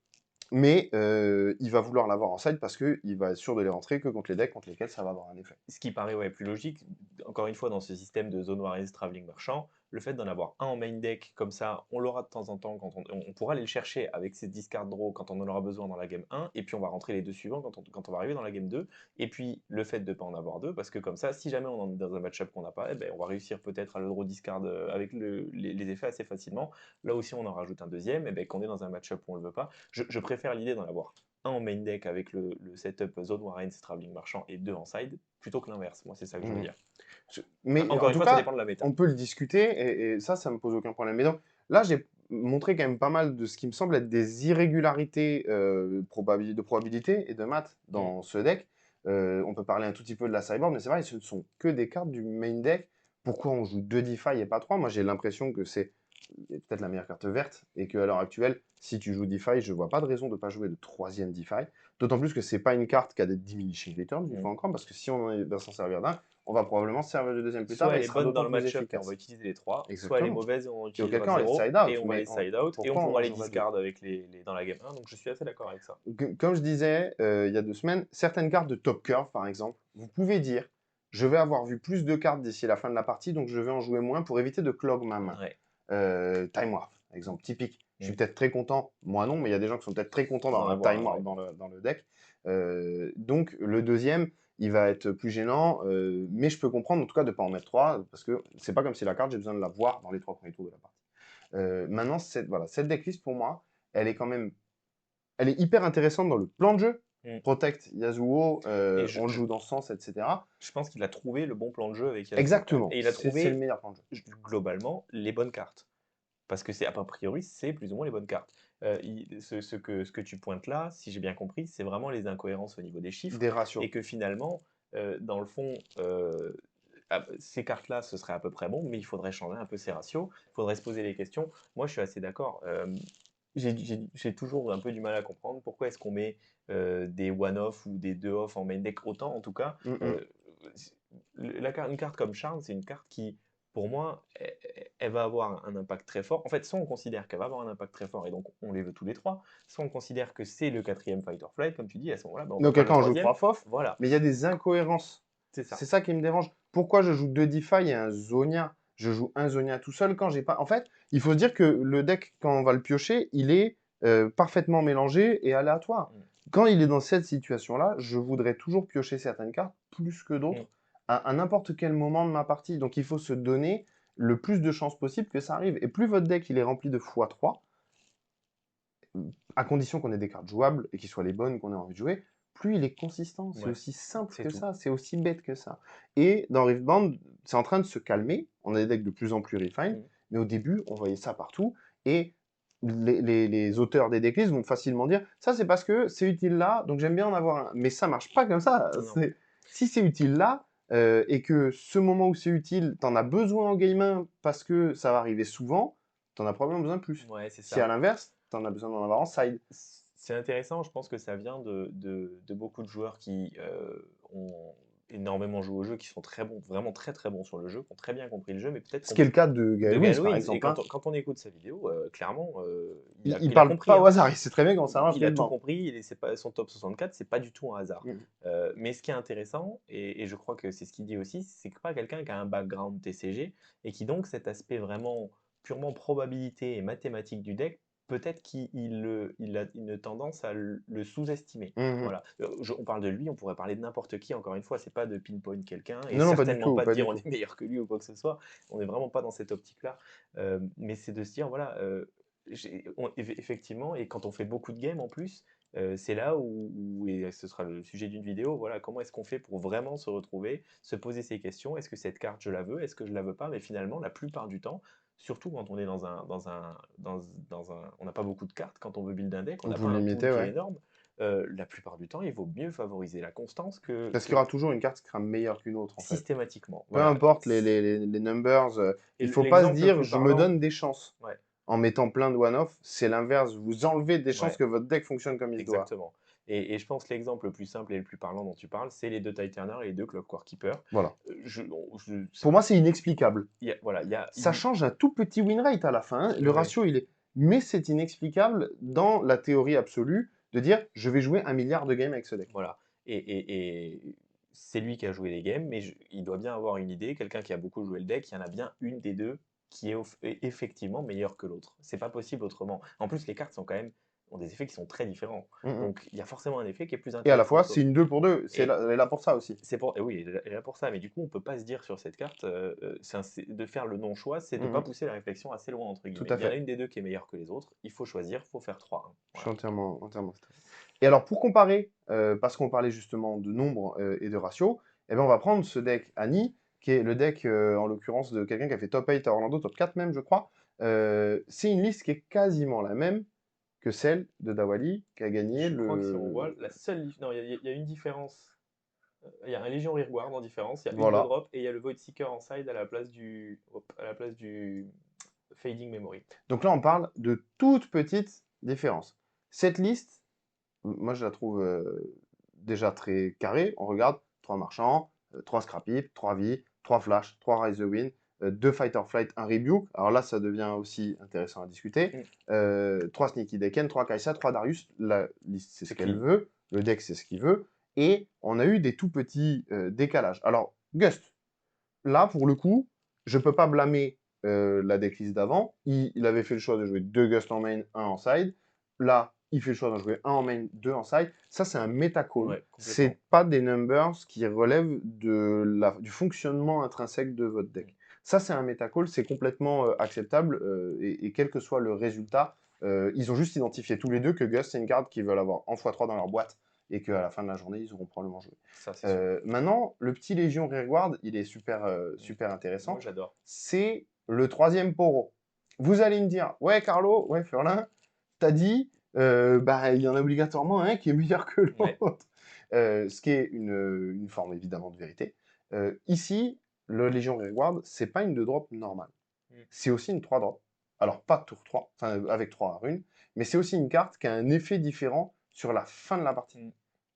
S1: Mais il va vouloir l'avoir en side parce qu'il va être sûr de les rentrer que contre les decks contre lesquels ça va avoir un effet.
S2: Ce qui paraît plus logique, encore une fois, dans ce système de Zone Warrens Traveling Merchant, le fait d'en avoir un en main deck, comme ça, on l'aura de temps en temps, quand on pourra aller le chercher avec ses discard draw quand on en aura besoin dans la game 1, et puis on va rentrer les deux suivants quand on va arriver dans la game 2, et puis le fait de ne pas en avoir deux, parce que comme ça, si jamais on en est dans un match-up qu'on n'a pas, eh ben, on va réussir peut-être à le draw discard avec les effets assez facilement. Là aussi, on en rajoute un deuxième, et ben, qu'on est dans un match-up où on ne le veut pas. Je préfère l'idée d'en avoir un en main deck avec le setup Zone Warren, Traveling Marchand et deux en side, plutôt que l'inverse. Moi, c'est ça que je veux
S1: Mhm.
S2: dire.
S1: Mais
S2: Encore
S1: en
S2: une
S1: tout
S2: fois, ça
S1: cas,
S2: dépend de la méta.
S1: on peut le discuter et ça me pose aucun problème. Mais donc, là, j'ai montré quand même pas mal de ce qui me semble être des irrégularités de probabilité et de maths
S2: Mm.
S1: dans ce deck. On peut parler un tout petit peu de la sideboard, mais c'est vrai, ce ne sont que des cartes du main deck. Pourquoi on joue 2 DeFi et pas 3? Moi, j'ai l'impression que c'est peut-être la meilleure carte verte et qu'à l'heure actuelle, si tu joues DeFi, je vois pas de raison de ne pas jouer le troisième DeFi. D'autant plus que c'est pas une carte qui a des diminishing returns, une
S2: Mm.
S1: fois encore, parce que si on va s'en servir d'un, on va probablement se servir du deuxième plus tard
S2: Soit
S1: et
S2: elle
S1: il
S2: est
S1: sera
S2: bonne dans
S1: d'autant
S2: le
S1: plus
S2: match-up et on va
S1: efficace.
S2: utiliser les trois, soit elle est
S1: Exactement.
S2: mauvaise et on
S1: Et auquel
S2: utilisera
S1: cas, on les
S2: zéro
S1: side
S2: et
S1: out.
S2: on va
S1: Mais
S2: les side out et on
S1: pourquoi on
S2: pourra
S1: en
S2: les
S1: jouerait deux?
S2: discard avec dans la game 1. Donc je suis assez d'accord avec ça.
S1: Comme je disais il y a 2 semaines, certaines cartes de top curve, par exemple, vous pouvez dire je vais avoir vu plus de cartes d'ici la fin de la partie, donc je vais en jouer moins pour éviter de clog ma main.
S2: Ouais.
S1: Time Warp, exemple typique. Je suis
S2: Mm.
S1: peut-être très content, moi non, mais il y a des gens qui sont peut-être très contents
S2: D'en
S1: d'avoir un
S2: avoir
S1: Time
S2: un,
S1: Warp
S2: ouais.
S1: dans le deck. Donc le deuxième, il va être plus gênant, mais je peux comprendre en tout cas de ne pas en mettre trois, parce que c'est pas comme si la carte, j'ai besoin de la voir dans les 3 premiers tours de la partie. Maintenant, cette decklist pour moi, elle est quand même, elle est hyper intéressante dans le plan de jeu.
S2: Mm.
S1: Protect Yasuo,
S2: Et
S1: on le joue dans ce sens, etc.
S2: je pense qu'il a trouvé le bon plan de jeu avec Yasuo quand même.
S1: Exactement,
S2: Et il a
S1: c'est le
S2: trouvé
S1: meilleur plan de jeu.
S2: globalement les bonnes cartes. Parce que c'est, a priori, c'est plus ou moins les bonnes cartes. Ce que tu pointes là, si j'ai bien compris, c'est vraiment les incohérences au niveau des chiffres,
S1: Des ratios.
S2: et que finalement, dans le fond, ces cartes-là, ce serait à peu près bon, mais il faudrait changer un peu ces ratios, il faudrait se poser les questions. Moi, je suis assez d'accord. J'ai toujours un peu du mal à comprendre pourquoi est-ce qu'on met des one-off ou des deux-off en main deck autant, en tout cas.
S1: Mm, mm.
S2: Une carte comme Charm, c'est une carte qui, pour moi, elle va avoir un impact très fort. En fait, soit on considère qu'elle va avoir un impact très fort et donc on les veut tous les trois, soit on considère que c'est le quatrième Fight or Flight, comme tu dis, à ce moment-là, ben, on va
S1: Donc,
S2: faire le
S1: quelqu'un en joue
S2: troisième.
S1: 3 FOF,
S2: Voilà,
S1: mais il y a des incohérences.
S2: c'est ça.
S1: C'est ça qui me dérange. Pourquoi je joue 2 DeFi et un Zonia? Je joue un Zonia tout seul quand j'ai pas. En fait, il faut se dire que le deck, quand on va le piocher, il est parfaitement mélangé et aléatoire.
S2: Mm.
S1: Quand il est dans cette situation-là, je voudrais toujours piocher certaines cartes plus que
S2: Mm.
S1: d'autres à n'importe quel moment de ma partie. Donc, il faut se donner le plus de chances possible que ça arrive. Et plus votre deck il est rempli de x3, à condition qu'on ait des cartes jouables et qu'ils soient les bonnes qu'on ait envie de jouer, plus il est consistant. C'est
S2: Ouais,
S1: aussi simple
S2: c'est
S1: que
S2: tout.
S1: ça, c'est aussi bête que ça. Et dans Riftbound, c'est en train de se calmer. On a des decks de plus en plus refined,
S2: Mm.
S1: mais au début, on voyait ça partout. Et les auteurs des decklists vont facilement dire ça, c'est parce que c'est utile là, donc j'aime bien en avoir un. Mais ça marche pas comme ça.
S2: Non.
S1: Si c'est utile là, et que ce moment où c'est utile, t'en as besoin en game 1 parce que ça va arriver souvent, t'en as probablement besoin de plus.
S2: Ouais, c'est
S1: Si à
S2: ça.
S1: l'inverse, t'en as besoin d'en avoir en side.
S2: C'est intéressant, je pense que ça vient de beaucoup de joueurs qui ont énormément joué au jeu, qui sont très bons, vraiment très très bons sur le jeu, qui ont très bien compris le jeu, mais peut-être
S1: Ce
S2: qu'on
S1: qui est le cas de
S2: de
S1: Gaël Wins,
S2: Gaël
S1: par
S2: Wings. Et
S1: exemple. Hein.
S2: quand on écoute sa vidéo, clairement,
S1: Il
S2: il a
S1: parle
S2: compris,
S1: pas au
S2: hein.
S1: hasard, il sait très bien comment ça marche
S2: Il a tout
S1: Riftbound.
S2: compris, c'est pas, son top 64, c'est pas du tout un hasard.
S1: Mm.
S2: Mais ce qui est intéressant, et je crois que c'est ce qu'il dit aussi, c'est que pas quelqu'un qui a un background TCG, et qui donc cet aspect vraiment purement probabilité et mathématique du deck, peut-être qu'il a une tendance à le sous-estimer.
S1: Mhm.
S2: Voilà. On parle de lui, on pourrait parler de n'importe qui, encore une fois, c'est pas de pinpoint quelqu'un, et
S1: Non, non, pas du
S2: certainement
S1: tout,
S2: pas de
S1: pas
S2: dire
S1: du
S2: on
S1: tout.
S2: est meilleur que lui ou quoi que ce soit, on n'est vraiment pas dans cette optique-là. Mais c'est de se dire, voilà, effectivement, et quand on fait beaucoup de games en plus, c'est là et ce sera le sujet d'une vidéo, voilà, comment est-ce qu'on fait pour vraiment se retrouver, se poser ces questions, est-ce que cette carte je la veux, est-ce que je la veux pas, mais finalement, la plupart du temps, surtout quand on est on n'a pas beaucoup de cartes, quand on veut build un deck, on
S1: On
S2: n'a
S1: peut
S2: pas
S1: le
S2: un pool
S1: limiter,
S2: qui est
S1: ouais.
S2: énorme, la plupart du temps, il vaut mieux favoriser la constance
S1: Parce qu'il y aura toujours une carte qui sera meilleure qu'une autre, en fait.
S2: systématiquement.
S1: Peu
S2: Voilà.
S1: importe les numbers,
S2: Et
S1: il faut pas se
S2: l'exemple le
S1: dire
S2: plus
S1: je me
S2: parlant,
S1: donne des chances.
S2: ouais,
S1: En mettant plein de one-off, c'est l'inverse. Vous enlevez des chances
S2: ouais.
S1: que votre deck fonctionne comme il se doit.
S2: Exactement. Et je pense que l'exemple le plus simple et le plus parlant dont tu parles, c'est les deux Titaners et les deux Clockwork Keeper.
S1: Voilà.
S2: Je-
S1: Pour moi, c'est inexplicable.
S2: voilà,
S1: Ça change un tout petit win rate à la fin. Hein. Le
S2: ouais.
S1: ratio, il est. Mais c'est inexplicable dans la théorie absolue de dire je vais jouer 1 milliard de games avec ce deck.
S2: Voilà. Et c'est lui qui a joué les games, mais il doit bien avoir une idée. Quelqu'un qui a beaucoup joué le deck, il y en a bien une des deux qui est effectivement meilleur que l'autre. C'est pas possible autrement. En plus, les cartes sont quand même ont des effets qui sont très différents.
S1: Mmh mh.
S2: Donc, il y a forcément un effet qui est plus
S1: Et à la
S2: intéressant
S1: fois,
S2: que
S1: c'est
S2: l'autre.
S1: une 2 pour 2.
S2: Et
S1: Elle est là pour ça aussi.
S2: c'est pour, et oui, elle est là pour ça. Mais du coup, on peut pas se dire sur cette carte, de faire le non-choix, c'est de
S1: Mmh
S2: pas
S1: mh.
S2: pousser la réflexion assez loin, entre
S1: Tout
S2: guillemets.
S1: à
S2: Il y en a
S1: fait.
S2: une des deux qui est meilleure que les autres. Il faut choisir, il faut faire 3, hein.
S1: Je suis
S2: Voilà.
S1: entièrement d'accord. Et alors pour comparer, parce qu'on parlait justement de nombres, et de ratios, et ben, on va prendre ce deck Annie, qui est le deck, en l'occurrence de quelqu'un qui a fait top 8 à Orlando, top 4 même je crois. C'est une liste qui est quasiment la même que celle de Dawali, qui a gagné
S2: Je crois que si on voit,
S1: le
S2: la seule non, il y a une différence. Il y a un Légion Rearguard en différence, il y a une
S1: voilà.
S2: 2-drop et il y a le Void Seeker en side à la place du Fading Memory.
S1: Donc là, on parle de toutes petites différences. Cette liste, moi je la trouve, déjà très carrée. On regarde 3 marchands, 3 scrap heap, 3 vies, 3 flash, 3 rise the wind, 2 fight or flight, 1 rebuke. Alors là, ça devient aussi intéressant à discuter.
S2: Mm.
S1: 3 sneaky deken, 3 Kai'Sa, 3 Darius. La liste, c'est ce
S2: C'est
S1: qu'elle
S2: clean.
S1: veut. Le deck, c'est ce qu'il veut. Et on a eu des tout petits décalages. Alors, Gust, là, pour le coup, je peux pas blâmer la decklist d'avant. Il avait fait le choix de jouer 2 Gust en main, 1 en side. Là, il fait le choix d'en jouer 1 en main, 2 en side. Ça, c'est un meta call.
S2: Ouais, complètement.
S1: C'est pas des numbers qui relèvent du fonctionnement intrinsèque de votre
S2: Mm.
S1: deck. Ça, c'est un meta call, c'est complètement acceptable. Et quel que soit le résultat, ils ont juste identifié tous les deux que Gust, c'est une carte qu'ils veulent avoir en x3 dans leur boîte et qu'à la fin de la journée, ils auront probablement joué.
S2: Ça, c'est sûr.
S1: Maintenant, le petit Légion Rearguard, il est super,
S2: Mm.
S1: super
S2: Moi,
S1: intéressant.
S2: j'adore.
S1: C'est le troisième poro. Vous allez me dire, ouais, Carlo, ouais, Furlin, t'as dit, bah, il y en a obligatoirement un qui est meilleur que
S2: Ouais.
S1: l'autre. Ce qui est une forme évidemment de vérité. Ici, le Légion Rearguard, c'est pas une 2-drop normale.
S2: Mm.
S1: C'est aussi une 3-drop. Alors, pas tour 3, enfin, avec 3 runes, mais c'est aussi une carte qui a un effet différent sur la fin de la partie.
S2: Mm.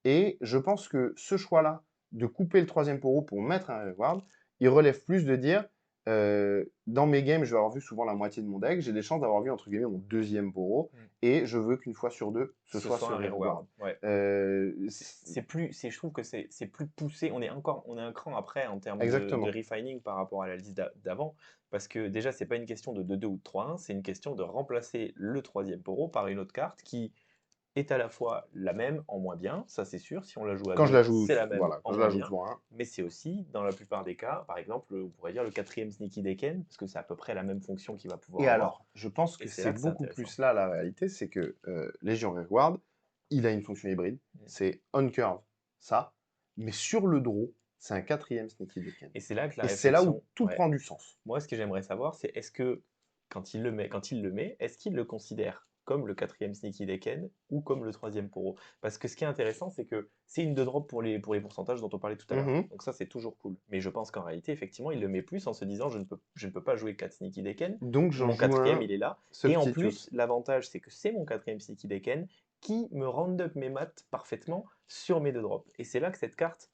S1: Et je pense que ce choix-là, de couper le troisième poro pour mettre un Rearguard, il relève plus de dire, dans mes games, je vais avoir vu souvent la moitié de mon deck, j'ai des chances d'avoir vu, entre guillemets, mon deuxième poro,
S2: Mm.
S1: et je veux qu'une fois sur deux, ce
S2: Ce
S1: soit
S2: soit
S1: ce
S2: un
S1: Rearguard.
S2: Rearguard. Ouais. Je trouve que c'est plus poussé. On est un cran après en termes de
S1: Exactement.
S2: refining par rapport à la liste d'avant. Parce que déjà, c'est pas une question de 2-2 ou de 3-1, c'est une question de remplacer le troisième poro par une autre carte qui est à la fois la même en moins bien, ça c'est sûr. Si on la joue à
S1: Quand je
S2: 2,
S1: la joue,
S2: c'est la même
S1: voilà, quand
S2: en
S1: je la
S2: moins
S1: joue
S2: bien.
S1: souvent, hein.
S2: Mais c'est aussi, dans la plupart des cas, par exemple, on pourrait dire le quatrième Sneaky Deken, parce que c'est à peu près la même fonction qu'il va
S1: Et
S2: pouvoir avoir.
S1: alors, je pense
S2: Et
S1: que
S2: c'est
S1: c'est
S2: là que c'est
S1: beaucoup
S2: intéressant.
S1: plus là la réalité, c'est que Légion Rearguard, il a une fonction hybride,
S2: Mm.
S1: c'est on curve, ça, mais sur le draw, c'est un quatrième Sneaky Deken.
S2: Et c'est là que la
S1: Et c'est là où
S2: réflexion.
S1: tout
S2: Ouais.
S1: prend du sens.
S2: Moi, ce que j'aimerais savoir, c'est est-ce que quand il le met, est-ce qu'il le considère comme le quatrième Sneaky Deken ou comme le troisième Poro? Parce que ce qui est intéressant, c'est que c'est une 2-drop pour les pourcentages dont on parlait tout à l'heure.
S1: Mhm.
S2: Donc ça, c'est toujours cool. Mais je pense qu'en réalité, effectivement, il le met plus en se disant je ne peux pas jouer 4 Sneaky Deken.
S1: Donc j'en
S2: Mon
S1: joue
S2: quatrième,
S1: un
S2: il est là. Et en
S1: substitute.
S2: plus, l'avantage, c'est que c'est mon quatrième Sneaky Deken qui me round up mes maths parfaitement sur mes 2 drops. Et c'est là que cette carte,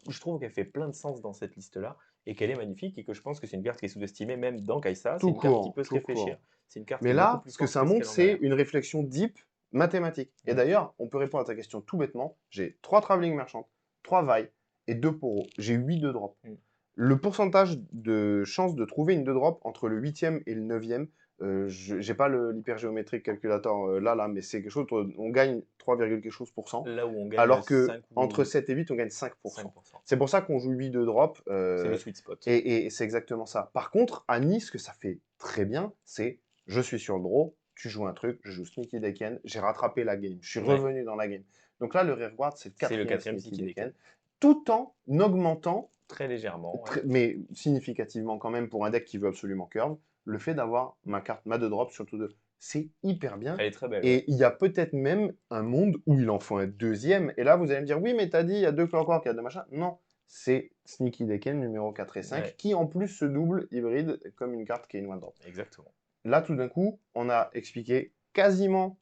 S2: je trouve qu'elle fait plein de sens dans cette liste-là et qu'elle est magnifique et que je pense que c'est une carte qui est sous-estimée même dans Kai'Sa. C'est
S1: Tout
S2: une carte qui
S1: court,
S2: peut se
S1: tout
S2: réfléchir.
S1: court.
S2: C'est une carte qui
S1: Mais
S2: est beaucoup
S1: là,
S2: plus
S1: ce que
S2: forte
S1: ça
S2: que ce
S1: montre,
S2: qu'elle en a
S1: c'est
S2: l'air.
S1: une réflexion deep mathématique. Et
S2: Mm.
S1: d'ailleurs, on peut répondre à ta question tout bêtement. J'ai 3 Travelling Merchants, 3 Vi et 2 Poro. J'ai 8 de drop.
S2: Mm.
S1: Le pourcentage de chance de trouver une 2 drop entre le 8e et le 9e, je n'ai pas l'hypergéométrique calculator là, mais c'est quelque chose, on gagne 3, quelque chose pour cent,
S2: Là où on gagne
S1: alors que
S2: 5
S1: entre
S2: ou
S1: 7 et 8, on gagne 5%.
S2: 5%.
S1: C'est pour ça qu'on joue 8 de drop,
S2: C'est le sweet spot.
S1: et c'est exactement ça. Par contre, à Nice, ce que ça fait très bien, c'est je suis sur le draw, tu joues un truc, je joue Sneaky Deken, j'ai rattrapé la game, je suis
S2: Ouais.
S1: revenu dans la game. Donc là, le Rearguard, c'est le
S2: C'est le
S1: quatrième
S2: quatrième
S1: Sneaky
S2: Sneaky
S1: Deken,
S2: Deken.
S1: tout en augmentant
S2: Très légèrement, ouais.
S1: mais significativement quand même pour un deck qui veut absolument curve, le fait d'avoir ma 2 drop sur tout deux. C'est hyper bien.
S2: Elle est très belle, ouais.
S1: Et il y a peut-être même un monde où il en faut un deuxième. Et là, vous allez me dire, oui, mais t'as dit, il y a 2 Clockwork, il y a 2 machins. Non, c'est Sneaky Deken numéro 4 et 5,
S2: Ouais,
S1: qui en plus se double hybride comme une carte qui est une one drop.
S2: exactement.
S1: Là, tout d'un coup, on a expliqué quasiment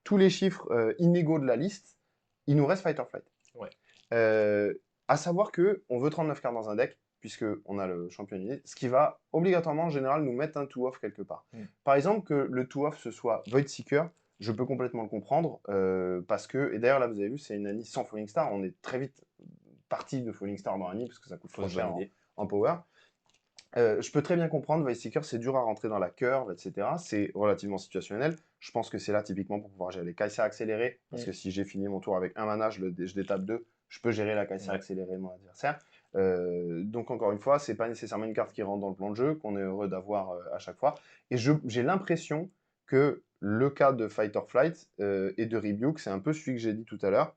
S1: tous les chiffres inégaux de la liste. Il nous reste Fight or Flight.
S2: Ouais.
S1: À savoir que on veut 39 cartes dans un deck, puisqu'on a le champion unité, ce qui va obligatoirement en général nous mettre un 2-off quelque part.
S2: Mm.
S1: Par exemple, que le 2-off ce soit Void Seeker, je peux complètement le comprendre, parce que, et d'ailleurs là vous avez vu, c'est une Annie sans Falling Star, on est très vite parti de Falling Star dans Annie, parce que ça coûte trop
S2: Fausse bonne
S1: cher
S2: idée.
S1: en power. Je peux très bien comprendre, Vice Seeker, c'est dur à rentrer dans la curve, etc. C'est relativement situationnel. Je pense que c'est là typiquement pour pouvoir gérer les Kai'Sa accélérés, parce
S2: Mm.
S1: que si j'ai fini mon tour avec un mana, je détape 2, je peux gérer la Kai'Sa
S2: Ouais.
S1: accélérée de mon adversaire. Donc encore une fois, c'est pas nécessairement une carte qui rentre dans le plan de jeu, qu'on est heureux d'avoir à chaque fois. Et j'ai l'impression que le cas de Fight or Flight et de Rebuke, c'est un peu celui que j'ai dit tout à l'heure.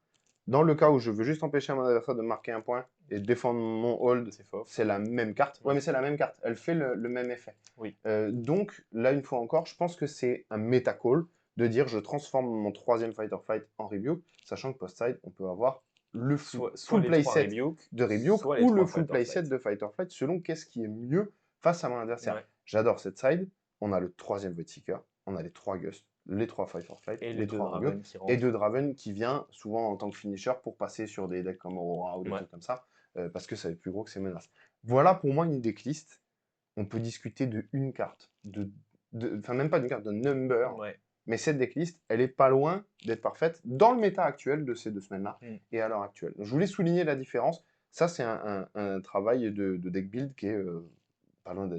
S1: Dans le cas où je veux juste empêcher mon adversaire de marquer un point et défendre mon hold,
S2: C'est fauve.
S1: c'est la même carte. Ouais,
S2: Ouais.
S1: mais c'est la même carte. Elle fait le même effet.
S2: Oui.
S1: Donc, là, une fois encore, je pense que c'est un meta call de dire je transforme mon troisième Fight or Flight en Rebuke, sachant que post-side, on peut avoir le
S2: Soit
S1: full
S2: les
S1: play
S2: 3
S1: set
S2: Rebuke,
S1: de Rebuke
S2: soit les
S1: ou le
S2: 3
S1: full
S2: Fight or
S1: play set
S2: Flight.
S1: de Fight or Flight, selon qu'est-ce qui est mieux face à mon adversaire.
S2: Ouais.
S1: J'adore cette side. On a le troisième Void Seeker, on a les 3 Gust, les 3 Fight or Flight,
S2: Et
S1: les
S2: les 2
S1: 3 Rebuke,
S2: Draven qui
S1: et
S2: rentrent.
S1: 2 Draven qui vient souvent en tant que finisher pour passer sur des decks comme Aurora ou des
S2: Ouais.
S1: trucs comme ça, parce que ça va être plus gros que ses menaces. Voilà pour moi une decklist. On peut discuter de une carte, enfin même pas d'une carte, de number,
S2: Ouais.
S1: mais cette decklist, elle est pas loin d'être parfaite dans le méta actuel de ces 2 semaines-là
S2: Mm.
S1: et à l'heure actuelle. Je voulais souligner la différence. Ça, c'est un travail de deck build qui est pas loin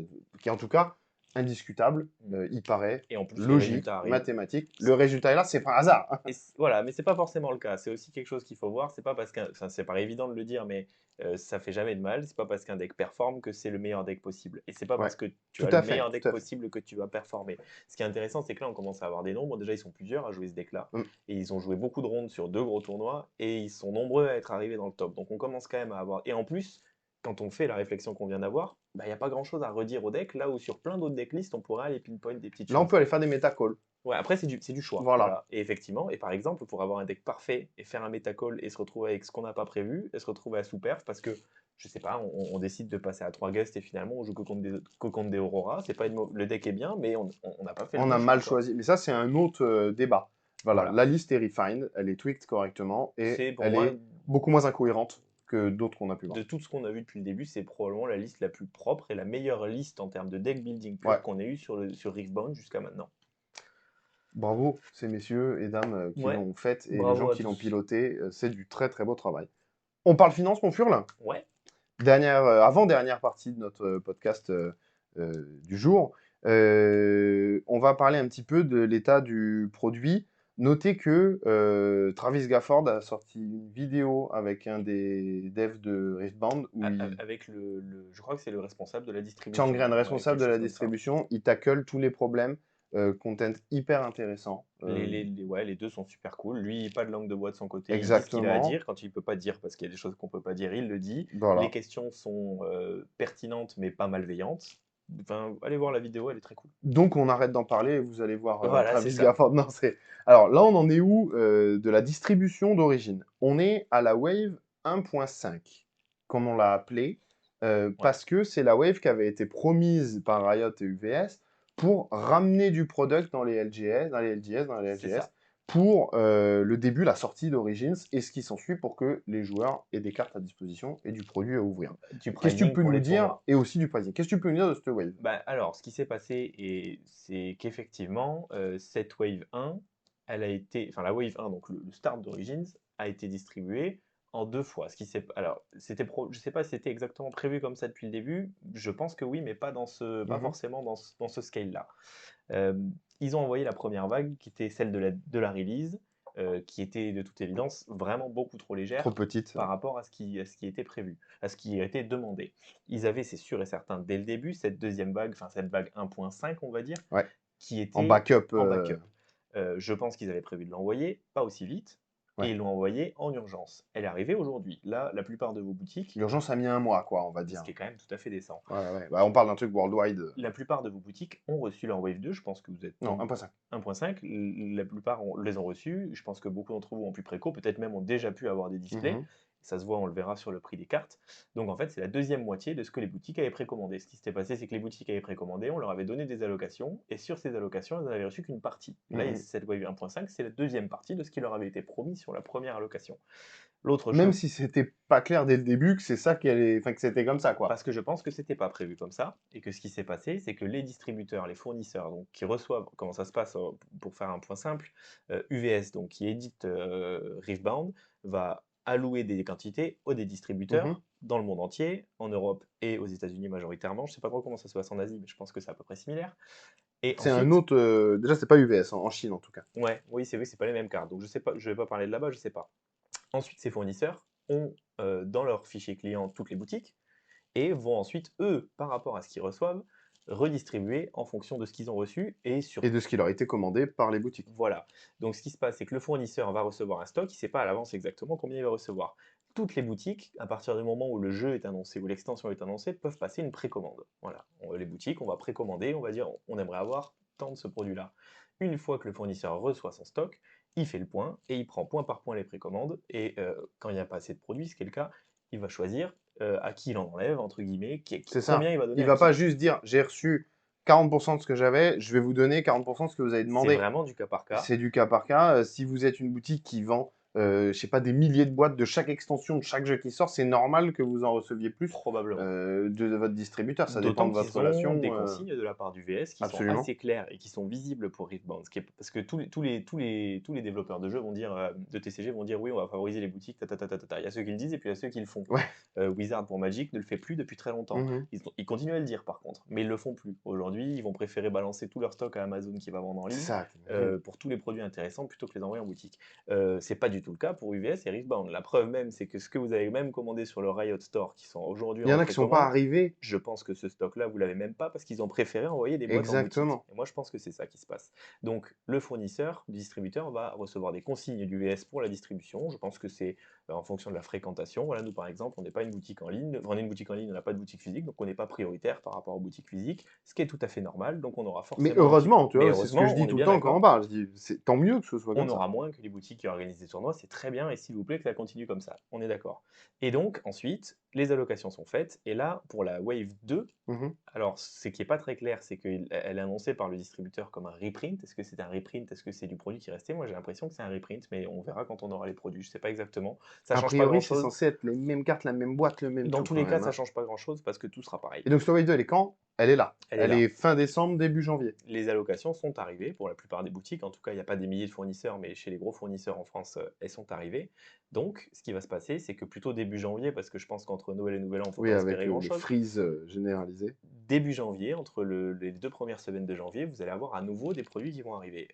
S1: qui est en tout cas indiscutable.
S2: Mm.
S1: Il paraît
S2: Et en plus, les
S1: logique,
S2: résultats arrivent.
S1: mathématique. Le résultat est là, c'est par hasard.
S2: Et voilà, mais c'est pas forcément le cas. C'est aussi quelque chose qu'il faut voir. C'est pas parce qu'un, enfin, c'est pas évident de le dire, mais ça fait jamais de mal. C'est pas parce qu'un deck performe que c'est le meilleur deck possible. Et c'est pas
S1: Ouais,
S2: parce que tu
S1: tout
S2: as le
S1: à fait,
S2: meilleur deck
S1: tout à fait.
S2: possible que tu vas performer. Ce qui est intéressant, c'est que là, on commence à avoir des nombres. Déjà, ils sont plusieurs à jouer ce deck-là.
S1: Mm.
S2: Et ils ont joué beaucoup de rondes sur 2 gros tournois. Et ils sont nombreux à être arrivés dans le top. Donc on commence quand même à avoir. Et en plus, quand on fait la réflexion qu'on vient d'avoir, bah, il n'y a pas grand-chose à redire au deck. Là où sur plein d'autres decklists, on pourrait aller pinpoint des petites
S1: Là, on
S2: choses.
S1: peut aller faire des méta calls.
S2: Ouais, après, c'est du choix.
S1: Voilà.
S2: Voilà. Et effectivement, et par exemple, pour avoir un deck parfait et faire un métacall et se retrouver avec ce qu'on n'a pas prévu, et se retrouver à sous-perf parce que, je sais pas, on décide de passer à 3 guests et finalement on joue que contre des Aurora. C'est pas le deck est bien, mais on n'a pas fait le
S1: On
S2: bon
S1: a
S2: choix,
S1: mal
S2: quoi.
S1: choisi. Mais ça, c'est un autre débat. Voilà,
S2: Voilà.
S1: la liste est refined, elle est tweaked correctement et
S2: C'est pour
S1: elle
S2: moi,
S1: est beaucoup moins incohérente que d'autres qu'on a pu voir.
S2: de tout ce qu'on a vu depuis le début, c'est probablement la liste la plus propre et la meilleure liste en termes de deck building
S1: Ouais,
S2: pur qu'on ait eu sur Riftbound jusqu'à maintenant.
S1: bravo ces messieurs et dames qui
S2: Ouais,
S1: l'ont faite et les gens
S2: bravo à
S1: qui l'ont
S2: tous.
S1: piloté. C'est du très très beau travail. On parle finance, mon furle.
S2: Ouais,
S1: Avant-dernière partie de notre podcast du jour. On va parler un petit peu de l'état du produit. Notez que Travis Gafford a sorti une vidéo avec un des devs de Riftbound où il
S2: avec je crois que c'est le responsable de la distribution.
S1: Changren,
S2: Ouais,
S1: responsable
S2: quelque
S1: de la
S2: chose comme ça.
S1: distribution, il tackle tous les problèmes, content hyper intéressant.
S2: Ouais, les deux sont super cool. Lui, pas de langue de bois de son côté, il dit ce qu'il a à
S1: Exactement.
S2: dire. Quand il peut pas dire parce qu'il y a des choses qu'on peut pas dire, il le dit. Les
S1: Voilà.
S2: questions sont pertinentes mais pas malveillantes. Enfin, allez voir la vidéo, elle est très cool.
S1: Donc on arrête d'en parler et vous allez voir
S2: Voilà, c'est
S1: Travis
S2: ça.
S1: Gafford. Non, Alors là, on en est où de la distribution d'origine? On est à la Wave 1.5, comme on l'a appelé,
S2: Ouais,
S1: parce que c'est la Wave qui avait été promise par Riot et UVS pour ramener du product dans les LGS, dans les
S2: c'est
S1: LGS,
S2: ça.
S1: pour le début, la sortie d'Origins et ce qui s'ensuit pour que les joueurs aient des cartes à disposition et du produit à ouvrir.
S2: Du
S1: Qu'est-ce que tu
S2: priming
S1: peux
S2: pour
S1: nous
S2: les
S1: dire?
S2: tournois.
S1: Et aussi du pricing. Qu'est-ce que tu peux nous dire de cette Wave?
S2: Bah, alors, ce qui s'est passé, c'est qu'effectivement, cette Wave 1, elle a été, enfin la Wave 1, donc le start d'Origins, a été distribuée en 2 fois. Alors, je sais pas si c'était exactement prévu comme ça depuis le début. Je pense que oui, mais pas
S1: Mhm.
S2: forcément dans ce scale-là. Euh, Ils ont envoyé la première vague, qui était celle de la release, qui était de toute évidence vraiment beaucoup trop
S1: Trop
S2: légère
S1: petite.
S2: par rapport à ce qui était prévu, à ce qui a été demandé. Ils avaient, c'est sûr et certain, dès le début, cette deuxième vague, enfin cette vague 1.5, on va dire,
S1: Ouais.
S2: qui
S1: En
S2: était
S1: backup.
S2: en backup. Je pense qu'ils avaient prévu de l'envoyer, pas aussi vite, et
S1: Ouais.
S2: ils l'ont envoyée en urgence. Elle est arrivée aujourd'hui. Là, la plupart de vos boutiques,
S1: L'urgence a mis un mois, quoi, on va
S2: ce
S1: dire.
S2: qui est quand même tout à fait décent,
S1: Ouais, ouais. Bah, on parle d'un truc worldwide.
S2: la plupart de vos boutiques ont reçu leur Wave 2. Je pense que vous êtes
S1: Non, 1.5.
S2: 1.5. La plupart les ont reçus. Je pense que beaucoup d'entre vous ont pu préco. Peut-être même ont déjà pu avoir des displays.
S1: Mhm.
S2: Ça se voit, on le verra sur le prix des cartes. Donc en fait, c'est la deuxième moitié de ce que les boutiques avaient précommandé. Ce qui s'était passé, c'est que les boutiques avaient précommandé, on leur avait donné des allocations, et sur ces allocations, elles n'avaient reçu qu'une partie. Là,
S1: Mhm.
S2: cette Wave 1.5, c'est la deuxième partie de ce qui leur avait été promis sur la première allocation. L'autre
S1: Même
S2: chose,
S1: si c'était pas clair dès le début que c'est ça qui allait. Enfin, que c'était comme ça, quoi.
S2: parce que je pense que c'était pas prévu comme ça, et que ce qui s'est passé, c'est que les distributeurs, les fournisseurs, donc qui reçoivent, comment ça se passe pour faire un point simple, UVS, donc qui édite Riftbound, va allouer des quantités des
S1: Mhm.
S2: distributeurs dans le monde entier, en Europe et aux États-Unis majoritairement. Je ne sais pas trop comment ça se passe en Asie, mais je pense que c'est à peu près similaire. Et
S1: C'est un
S2: ensuite,
S1: autre. Déjà, c'est pas UVS, en Chine en tout cas.
S2: ouais, oui, c'est vrai, c'est pas les mêmes cartes. Donc je sais pas, je vais pas parler de là-bas, je sais pas. Ensuite, ces fournisseurs ont dans leur fichier client toutes les boutiques et vont ensuite, eux, par rapport à ce qu'ils reçoivent, redistribuer en fonction de ce qu'ils ont reçu et
S1: Et
S2: sur
S1: de ce qui leur a été commandé par les boutiques.
S2: voilà. Donc ce qui se passe, c'est que le fournisseur va recevoir un stock, il ne sait pas à l'avance exactement combien il va recevoir. Toutes les boutiques, à partir du moment où le jeu est annoncé, où l'extension est annoncée, peuvent passer une précommande. Voilà. Les boutiques, on va précommander, on va dire on aimerait avoir tant de ce produit-là. Une fois que le fournisseur reçoit son stock, il fait le point et il prend point par point les précommandes. Et quand il n'y a pas assez de produits, ce qui est le cas, il va choisir à qui il en enlève, entre guillemets,
S1: C'est
S2: combien
S1: ça.
S2: il va donner
S1: Il
S2: à
S1: va pas
S2: qui.
S1: juste dire j'ai reçu 40% de ce que j'avais, je vais vous donner 40% de ce que vous avez
S2: C'est
S1: demandé.
S2: vraiment du cas par cas.
S1: C'est du cas par cas. Si vous êtes une boutique qui vend, je sais pas, des milliers de boîtes de chaque extension, de chaque jeu qui sort, c'est normal que vous en receviez plus
S2: Probablement.
S1: de votre distributeur. Ça dépend
S2: D'autant
S1: de votre
S2: qu'ils ont
S1: relation.
S2: des consignes de la part du VS qui sont
S1: Absolument.
S2: assez claires et qui sont visibles pour Riftbound. Parce que tous les développeurs de jeux vont dire, de TCG vont dire oui, on va favoriser les boutiques, ta, ta, ta, ta, ta, ta. Il y a ceux qui le disent et puis il y a ceux qui le font.
S1: Ouais.
S2: Wizard pour Magic ne le fait plus depuis très longtemps.
S1: Mhm.
S2: Ils continuent à le dire par contre, mais ils le font plus. Aujourd'hui, ils vont préférer balancer tout leur stock à Amazon qui va vendre en
S1: C'est
S2: ligne
S1: ça, t'imagines.
S2: pour tous les produits intéressants plutôt que les envoyer en boutique. C'est pas du tout le cas pour UVS et Riftbound. La preuve même, c'est que ce que vous avez même commandé sur le Riot Store, qui sont aujourd'hui
S1: Il y
S2: en
S1: en a qui sont pas
S2: précommande,
S1: arrivés.
S2: je pense que ce stock-là, vous l'avez même pas parce qu'ils ont préféré envoyer des boîtes en boutique.
S1: Exactement.
S2: Et moi, je pense que c'est ça qui se passe. Donc, le fournisseur, le distributeur, va recevoir des consignes du VS pour la distribution. Je pense que c'est en fonction de la fréquentation. Voilà, nous, par exemple, on n'est pas une boutique en ligne. Enfin, on est une boutique en ligne, on n'a pas de boutique physique, donc on n'est pas prioritaire par rapport aux boutiques physiques, ce qui est tout à fait normal. Donc, on aura
S1: Mais
S2: forcément un petit peu.
S1: heureusement, tu
S2: Mais
S1: vois, c'est ce que je
S2: heureusement,
S1: dis
S2: on est
S1: tout le
S2: bien
S1: temps quand on
S2: d'accord,
S1: parle. Je dis, c'est tant mieux que ce soit
S2: on
S1: comme ça.
S2: aura moins que les boutiques qui organisent des tournois, c'est très bien, et s'il vous plaît que ça continue comme ça, on est d'accord. Et donc, ensuite, les allocations sont faites, et là, pour la Wave 2,
S1: Mhm.
S2: alors, ce qui n'est pas très clair, c'est qu'elle est annoncée par le distributeur comme un reprint. Est-ce que c'est un reprint? Est-ce que c'est du produit qui est resté? Moi, j'ai l'impression que c'est un reprint, mais on verra quand on aura les produits. Je ne sais pas exactement. Ça
S1: A
S2: change pas
S1: priori, c'est
S2: grand-chose.
S1: censé être les mêmes cartes, la même boîte, le même
S2: Dans
S1: tout
S2: tous
S1: quand
S2: les cas,
S1: même,
S2: ça
S1: hein.
S2: change pas grand-chose parce que tout sera pareil.
S1: Et donc, Wave 2, elle est quand? Elle est là.
S2: Elle est
S1: Elle
S2: là.
S1: est fin décembre, début janvier.
S2: Les allocations sont arrivées pour la plupart des boutiques. En tout cas, il n'y a pas des milliers de fournisseurs, mais chez les gros fournisseurs en France, elles sont arrivées. Donc, ce qui va se passer, c'est que plutôt début janvier, parce que je pense qu'entre Noël et Nouvel An, il ne faut
S1: Oui,
S2: pas
S1: avec
S2: espérer
S1: le
S2: grand-chose.
S1: freeze généralisé.
S2: Début janvier, entre les 2 premières semaines de janvier, vous allez avoir à nouveau des produits qui vont arriver.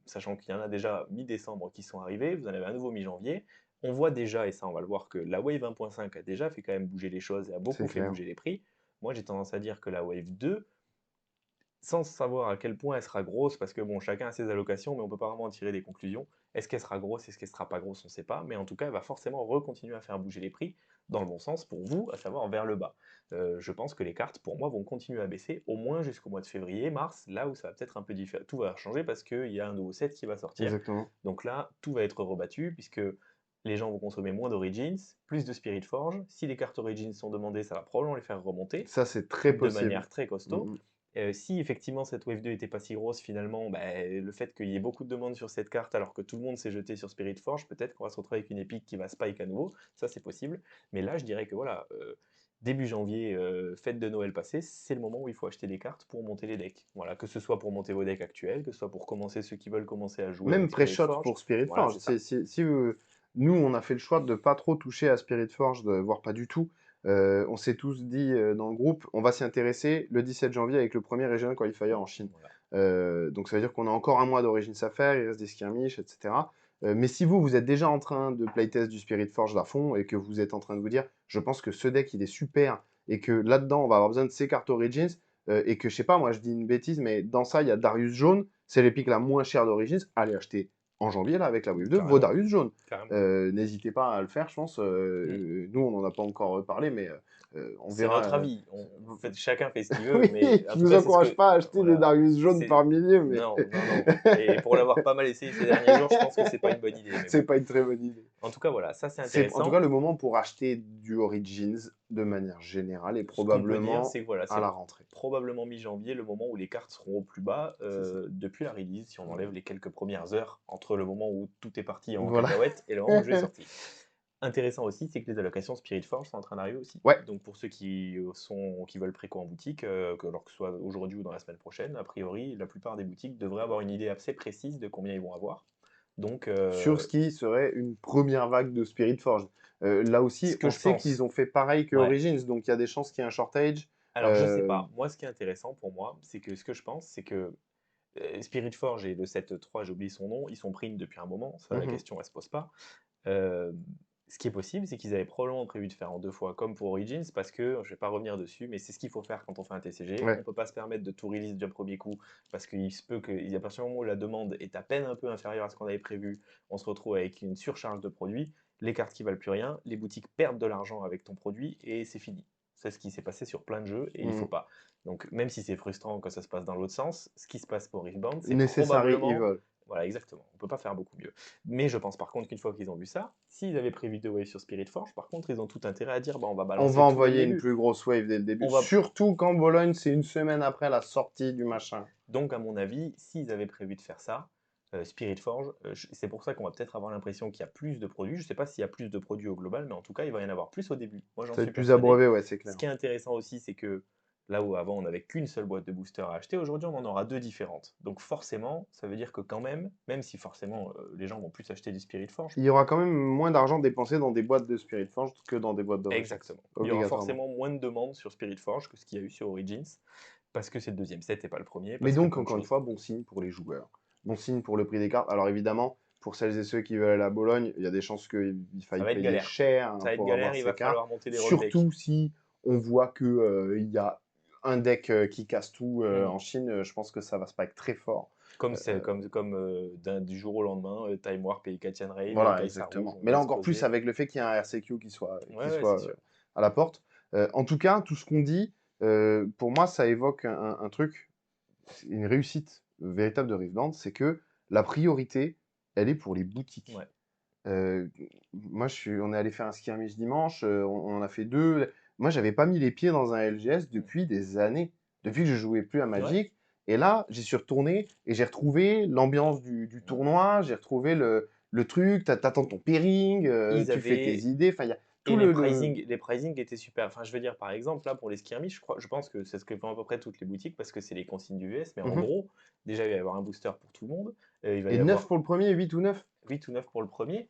S2: Sachant qu'il y en a déjà mi-décembre qui sont arrivés, vous en avez à nouveau mi-janvier. On voit déjà, et ça on va le voir, que la Wave 1.5 a déjà fait quand même bouger les choses et a beaucoup
S1: C'est
S2: fait
S1: clair.
S2: bouger les prix. Moi j'ai tendance à dire que la Wave 2, sans savoir à quel point elle sera grosse, parce que bon, chacun a ses allocations, mais on peut pas vraiment en tirer des conclusions. Est-ce qu'elle sera grosse, est-ce qu'elle sera pas grosse, on ne sait pas, mais en tout cas, elle va forcément recontinuer à faire bouger les prix dans le bon sens pour vous, à savoir vers le bas. Je pense que les cartes, pour moi, vont continuer à baisser, au moins jusqu'au mois de février, mars, là où ça va peut-être un peu différent. Tout va changer parce qu'il y a un nouveau set qui va sortir.
S1: Exactement.
S2: Donc là, tout va être rebattu, puisque les gens vont consommer moins d'Origins, plus de Spirit Forge. Si les cartes Origins sont demandées, ça va probablement les faire remonter
S1: Ça, c'est très
S2: de
S1: possible.
S2: manière très costaud.
S1: Mm, mm.
S2: Si effectivement cette Wave 2 n'était pas si grosse, finalement, bah, le fait qu'il y ait beaucoup de demandes sur cette carte alors que tout le monde s'est jeté sur Spirit Forge, peut-être qu'on va se retrouver avec une épique qui va spike à nouveau, ça c'est possible. Mais là, je dirais que voilà, début janvier, fête de Noël passée, c'est le moment où il faut acheter des cartes pour monter les decks. Voilà, que ce soit pour monter vos decks actuels, que ce soit pour commencer ceux qui veulent commencer à jouer
S1: Même
S2: avec Spirit
S1: pré-shot
S2: Forge.
S1: pour Spirit
S2: Voilà,
S1: Forge.
S2: c'est ça.
S1: Nous, on a fait le choix de pas trop toucher à Spirit Forge, voire pas du tout. On s'est tous dit dans le groupe, on va s'y intéresser le 17 janvier avec le premier Regional Qualifier en Chine.
S2: Voilà.
S1: Donc ça veut dire qu'on a encore un mois d'Origins à faire, il reste des skirmishes, etc. Mais si vous êtes déjà en train de playtest du Spirit Forge à fond et que vous êtes en train de vous dire, je pense que ce deck il est super et que là-dedans on va avoir besoin de ces cartes Origins et que je sais pas, moi je dis une bêtise, mais dans ça il y a Darius jaune, c'est l'épique la moins chère d'Origins, allez acheter en janvier là avec la Wave 2 vos
S2: Carrément.
S1: Darius jaune.
S2: Carrément.
S1: N'hésitez pas à le faire, je pense.
S2: Mm.
S1: Nous on n'en a pas encore parlé, mais on
S2: C'est
S1: verra.
S2: notre avis. Chacun fait ce qu'il veut,
S1: Oui,
S2: mais en
S1: je
S2: tout
S1: vous
S2: cas, c'est ce
S1: encourage
S2: que.
S1: pas à acheter des
S2: Voilà.
S1: Darius jaunes
S2: C'est.
S1: par milliers, mais
S2: Non, non, non. Et pour l'avoir pas mal essayé ces derniers jours, je pense que c'est pas une bonne idée. Mais
S1: c'est
S2: bon.
S1: pas une très bonne idée.
S2: En tout cas, voilà, ça c'est
S1: C'est en tout cas
S2: intéressant.
S1: le moment pour acheter du Origins de manière générale et
S2: Ce qu'on peut dire,
S1: probablement
S2: c'est que voilà,
S1: à la
S2: c'est
S1: rentrée.
S2: probablement mi-janvier, le moment où les cartes seront au plus bas
S1: C'est ça.
S2: depuis la release, si on enlève les quelques premières heures entre le moment où tout est parti en
S1: Voilà.
S2: cacahuète et le moment où le jeu est sorti. Intéressant aussi, c'est que les allocations Spirit Forge sont en train d'arriver aussi.
S1: Ouais,
S2: Donc pour ceux qui veulent préco en boutique, alors que ce soit aujourd'hui ou dans la semaine prochaine, a priori, la plupart des boutiques devraient avoir une idée assez précise de combien ils vont avoir. Donc,
S1: Sur ce qui serait une première vague de Spirit Forge. Là
S2: ce
S1: aussi,
S2: que
S1: on
S2: je
S1: sait qu'ils
S2: pense.
S1: ont fait pareil que
S2: Ouais.
S1: Origins, donc il y a des chances qu'il y ait un shortage.
S2: Alors, je sais
S1: Euh,
S2: pas. Moi, ce qui est intéressant pour moi, c'est que ce que je pense, c'est que Spirit Forge et le 7.3, j'ai oublié son nom, ils sont print depuis un moment. Ça, la
S1: mhm.
S2: question, elle se pose pas. Euh, Ce qui est possible, c'est qu'ils avaient probablement prévu de faire en deux fois, comme pour Origins, parce que, je vais pas revenir dessus, mais c'est ce qu'il faut faire quand on fait un TCG. On
S1: Ouais.
S2: peut pas se permettre de tout release d'un premier coup, parce qu'il se peut qu'il y a partir du moment où la demande est à peine un peu inférieure à ce qu'on avait prévu, on se retrouve avec une surcharge de produits, les cartes qui valent plus rien, les boutiques perdent de l'argent avec ton produit, et c'est fini. C'est ce qui s'est passé sur plein de jeux, et il faut
S1: Mhm.
S2: pas. Donc, même si c'est frustrant quand ça se passe dans l'autre sens, ce qui se passe pour Riftbound, c'est
S1: Necessary
S2: probablement...
S1: Evil.
S2: Voilà, exactement. On peut pas faire beaucoup mieux. Mais je pense par contre qu'une fois qu'ils ont vu ça, s'ils avaient prévu deux waves sur Spirit Forge, par contre, ils ont tout intérêt à dire bah, on va
S1: On va
S2: balancer tout dès le
S1: envoyer une
S2: début.
S1: plus grosse wave dès le début.
S2: On va...
S1: Surtout quand Bologne, c'est une semaine après la sortie du machin.
S2: Donc, à mon avis, s'ils avaient prévu de faire ça, Spirit Forge, c'est pour ça qu'on va peut-être avoir l'impression qu'il y a plus de produits. Je ne sais pas s'il y a plus de produits au global, mais en tout cas, il va y en avoir plus au début. Moi, j'en
S1: Ça va
S2: suis
S1: être plus
S2: persuadé.
S1: abreuvé, ouais, c'est
S2: Ce
S1: clair.
S2: qui est intéressant aussi, c'est que là où avant on n'avait qu'une seule boîte de booster à acheter, aujourd'hui on en aura deux différentes. Donc forcément, ça veut dire que quand même, même si forcément les gens vont plus acheter du Spirit Forge,
S1: Il y aura quand même moins d'argent dépensé dans des boîtes de Spirit Forge que dans des boîtes d'Origins.
S2: exactement. Il y aura
S1: Obligatoirement.
S2: forcément moins de demandes sur Spirit Forge que ce qu'il y a eu sur Origins, parce que c'est le deuxième set et pas le premier,
S1: Mais
S2: parce que
S1: donc,
S2: plein de
S1: encore une
S2: choses.
S1: fois, bon signe pour les joueurs. Bon signe pour le prix des cartes. Alors évidemment, pour celles et ceux qui veulent aller à Bologne, il y a des chances qu'il
S2: Ça
S1: faille
S2: va être
S1: payer
S2: galère.
S1: cher,
S2: Ça
S1: hein,
S2: va être
S1: pour
S2: galère,
S1: avoir
S2: il
S1: ces
S2: va
S1: cartes.
S2: falloir monter des roll decks.
S1: Surtout si on voit que, il y a un deck qui casse tout en Chine, je pense que ça va spike très fort.
S2: Comme,
S1: Euh,
S2: du jour au lendemain, Time Warp et Katian Rave et
S1: voilà,
S2: Kai'Sa Rouge
S1: exactement.
S2: ont
S1: Mais là encore plus
S2: explosé.
S1: avec le fait qu'il y a un RCQ
S2: Ouais,
S1: qui
S2: ouais, c'est
S1: soit
S2: sûr.
S1: à la porte. En tout cas, tout ce qu'on dit, pour moi, ça évoque un truc, une réussite véritable de Riveland, c'est que la priorité, elle est pour les boutiques.
S2: Ouais.
S1: Heu, on est allé faire un skirmish dimanche, on en a fait 2. Moi, j'avais pas mis les pieds dans un LGS depuis des années, depuis que je jouais plus à
S2: Ouais.
S1: Magic et là, j'y suis retourné et j'ai retrouvé l'ambiance du tournoi, j'ai retrouvé le truc, tu attends ton pairing,
S2: Ils
S1: tu fais tes
S2: avaient
S1: idées, enfin, il y a
S2: Et
S1: tout le
S2: les pricing étaient super. Enfin, je veux dire, par exemple, là, pour les skirmish, je pense que c'est ce que font à peu près toutes les boutiques parce que c'est les consignes du US. Mais en
S1: mmh
S2: gros, déjà, il va y avoir un booster pour tout le monde. Il va y
S1: et 9
S2: avoir
S1: pour le premier, 8 ou 9.
S2: 8 ou 9 pour le premier.